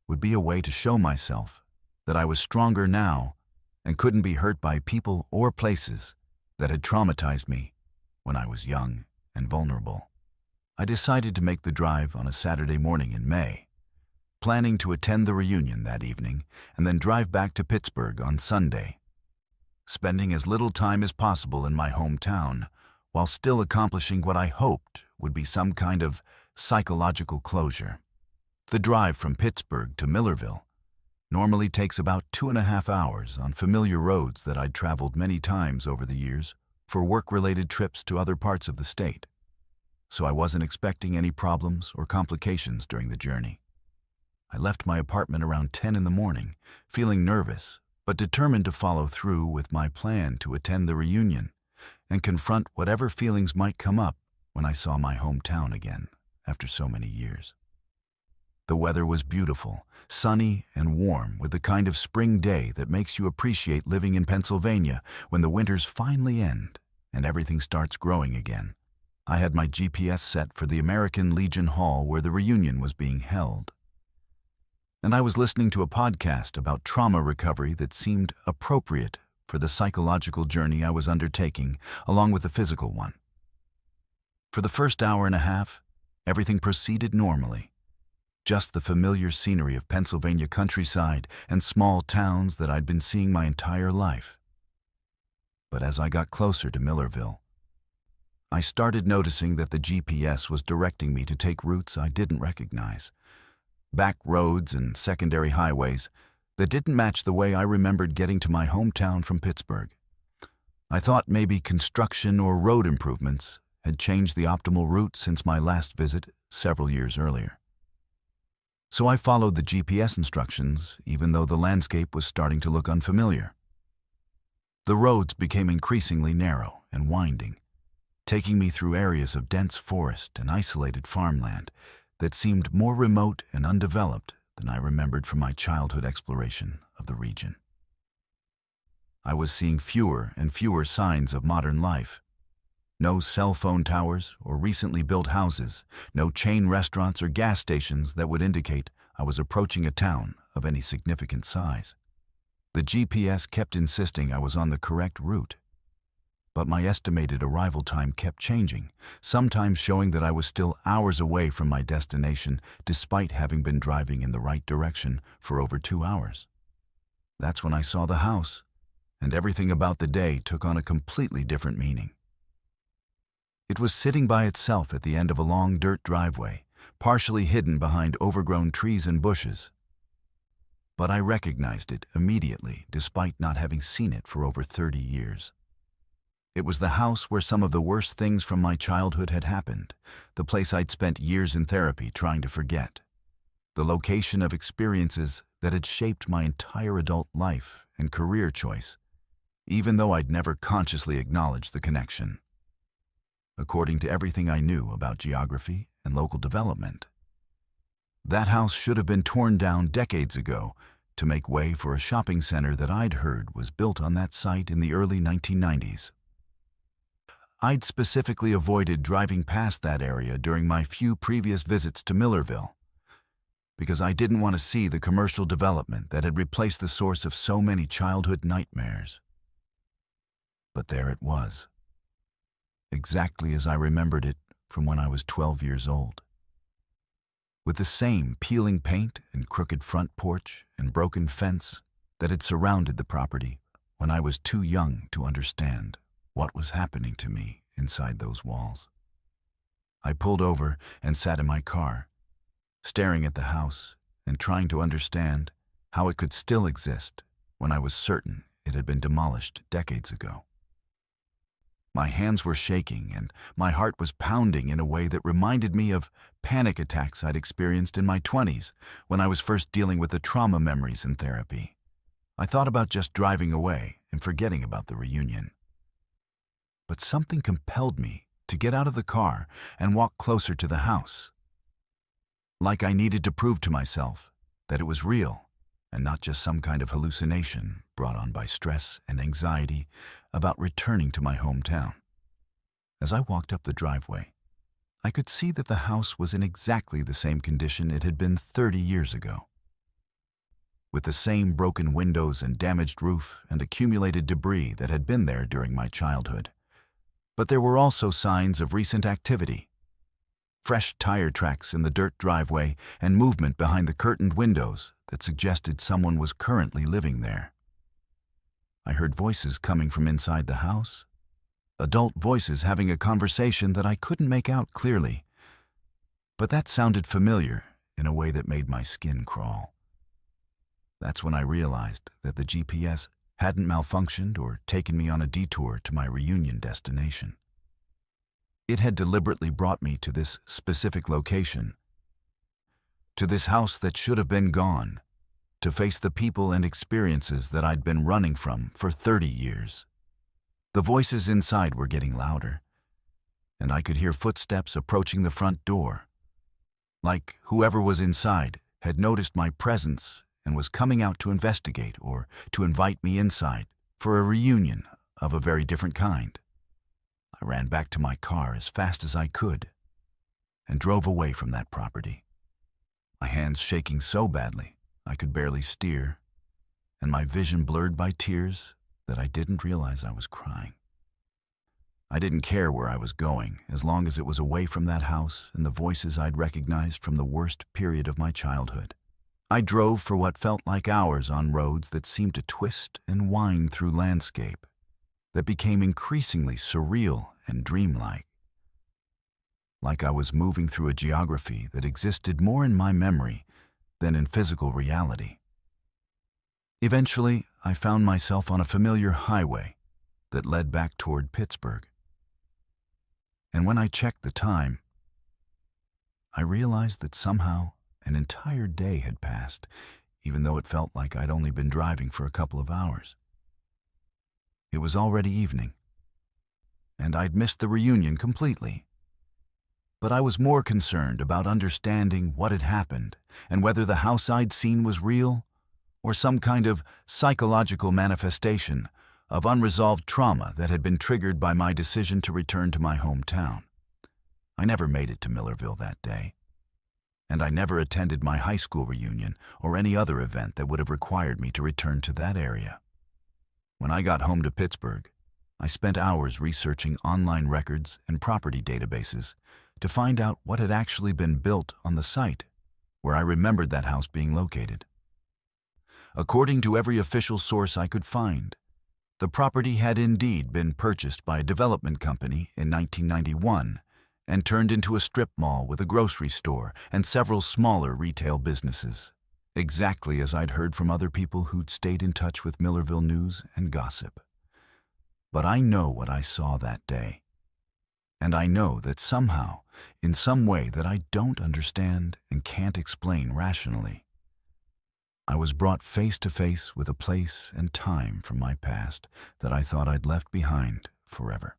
would be a way to show myself that I was stronger now and couldn't be hurt by people or places that had traumatized me when I was young and vulnerable. I decided to make the drive on a Saturday morning in May, planning to attend the reunion that evening and then drive back to Pittsburgh on Sunday, spending as little time as possible in my hometown while still accomplishing what I hoped would be some kind of psychological closure. The drive from Pittsburgh to Millerville normally takes about 2.5 hours on familiar roads that I'd traveled many times over the years for work-related trips to other parts of the state, so I wasn't expecting any problems or complications during the journey. I left my apartment around 10 in the morning, feeling nervous, but determined to follow through with my plan to attend the reunion and confront whatever feelings might come up when I saw my hometown again after so many years. The weather was beautiful, sunny and warm, with the kind of spring day that makes you appreciate living in Pennsylvania when the winters finally end and everything starts growing again. I had my GPS set for the American Legion Hall where the reunion was being held, and I was listening to a podcast about trauma recovery that seemed appropriate for the psychological journey I was undertaking, along with the physical one. For the first hour and a half, everything proceeded normally. Just the familiar scenery of Pennsylvania countryside and small towns that I'd been seeing my entire life. But as I got closer to Millerville, I started noticing that the GPS was directing me to take routes I didn't recognize. back roads and secondary highways that didn't match the way I remembered getting to my hometown from Pittsburgh. I thought maybe construction or road improvements had changed the optimal route since my last visit several years earlier. So I followed the GPS instructions, even though the landscape was starting to look unfamiliar. The roads became increasingly narrow and winding, taking me through areas of dense forest and isolated farmland that seemed more remote and undeveloped than I remembered from my childhood exploration of the region. I was seeing fewer and fewer signs of modern life. No cell phone towers or recently built houses, no chain restaurants or gas stations that would indicate I was approaching a town of any significant size. The GPS kept insisting I was on the correct route, but my estimated arrival time kept changing, sometimes showing that I was still hours away from my destination despite having been driving in the right direction for over 2 hours. That's when I saw the house, and everything about the day took on a completely different meaning. It was sitting by itself at the end of a long dirt driveway, partially hidden behind overgrown trees and bushes. But I recognized it immediately, despite not having seen it for over 30 years. It was the house where some of the worst things from my childhood had happened, the place I'd spent years in therapy trying to forget, the location of experiences that had shaped my entire adult life and career choice, even though I'd never consciously acknowledged the connection. According to everything I knew about geography and local development, that house should have been torn down decades ago to make way for a shopping center that I'd heard was built on that site in the early 1990s. I'd specifically avoided driving past that area during my few previous visits to Millerville, because I didn't want to see the commercial development that had replaced the source of so many childhood nightmares. But there it was, exactly as I remembered it from when I was 12 years old. With the same peeling paint and crooked front porch and broken fence that had surrounded the property when I was too young to understand what was happening to me inside those walls. I pulled over and sat in my car, staring at the house and trying to understand how it could still exist when I was certain it had been demolished decades ago. My hands were shaking and my heart was pounding in a way that reminded me of panic attacks I'd experienced in my 20s when I was first dealing with the trauma memories in therapy. I thought about just driving away and forgetting about the reunion. But something compelled me to get out of the car and walk closer to the house, like I needed to prove to myself that it was real and not just some kind of hallucination brought on by stress and anxiety about returning to my hometown. As I walked up the driveway, I could see that the house was in exactly the same condition it had been 30 years ago, with the same broken windows and damaged roof and accumulated debris that had been there during my childhood. But there were also signs of recent activity. Fresh tire tracks in the dirt driveway and movement behind the curtained windows that suggested someone was currently living there. I heard voices coming from inside the house, adult voices having a conversation that I couldn't make out clearly, but that sounded familiar in a way that made my skin crawl. That's when I realized that the GPS hadn't malfunctioned or taken me on a detour to my reunion destination. It had deliberately brought me to this specific location, to this house that should have been gone, to face the people and experiences that I'd been running from for 30 years. The voices inside were getting louder, and I could hear footsteps approaching the front door, like whoever was inside had noticed my presence and was coming out to investigate or to invite me inside for a reunion of a very different kind. I ran back to my car as fast as I could and drove away from that property, my hands shaking so badly I could barely steer, and my vision blurred by tears that I didn't realize I was crying. I didn't care where I was going as long as it was away from that house and the voices I'd recognized from the worst period of my childhood. I drove for what felt like hours on roads that seemed to twist and wind through landscape that became increasingly surreal and dreamlike. Like I was moving through a geography that existed more in my memory than in physical reality. Eventually, I found myself on a familiar highway that led back toward Pittsburgh. And when I checked the time, I realized that somehow an entire day had passed, even though it felt like I'd only been driving for a couple of hours. It was already evening, and I'd missed the reunion completely. But I was more concerned about understanding what had happened and whether the house I'd seen was real or some kind of psychological manifestation of unresolved trauma that had been triggered by my decision to return to my hometown. I never made it to Millerville that day, and I never attended my high school reunion or any other event that would have required me to return to that area. When I got home to Pittsburgh, I spent hours researching online records and property databases to find out what had actually been built on the site where I remembered that house being located. According to every official source I could find, the property had indeed been purchased by a development company in 1991 and turned into a strip mall with a grocery store and several smaller retail businesses, exactly as I'd heard from other people who'd stayed in touch with Millerville news and gossip. But I know what I saw that day, and I know that somehow, in some way that I don't understand and can't explain rationally, I was brought face to face with a place and time from my past that I thought I'd left behind forever.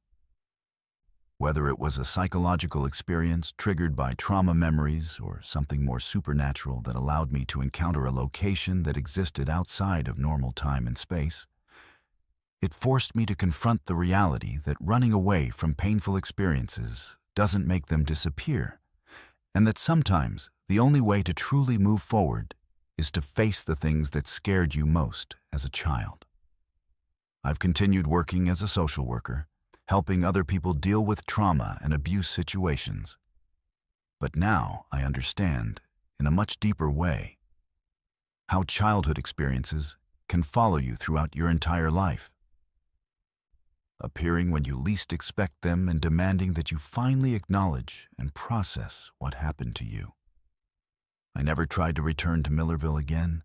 Whether it was a psychological experience triggered by trauma memories or something more supernatural that allowed me to encounter a location that existed outside of normal time and space, it forced me to confront the reality that running away from painful experiences doesn't make them disappear, and that sometimes the only way to truly move forward is to face the things that scared you most as a child. I've continued working as a social worker, helping other people deal with trauma and abuse situations. But now I understand, in a much deeper way, how childhood experiences can follow you throughout your entire life, appearing when you least expect them and demanding that you finally acknowledge and process what happened to you. I never tried to return to Millerville again,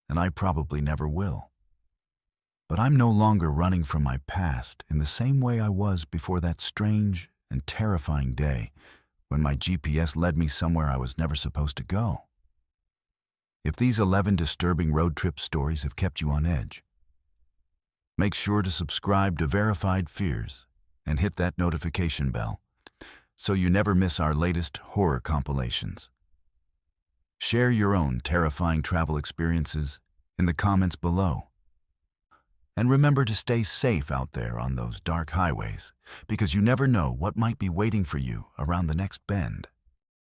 and I probably never will. But I'm no longer running from my past in the same way I was before that strange and terrifying day when my GPS led me somewhere I was never supposed to go. If these 11 disturbing road trip stories have kept you on edge, make sure to subscribe to Verified Fears and hit that notification bell so you never miss our latest horror compilations. Share your own terrifying travel experiences in the comments below. And remember to stay safe out there on those dark highways, because you never know what might be waiting for you around the next bend.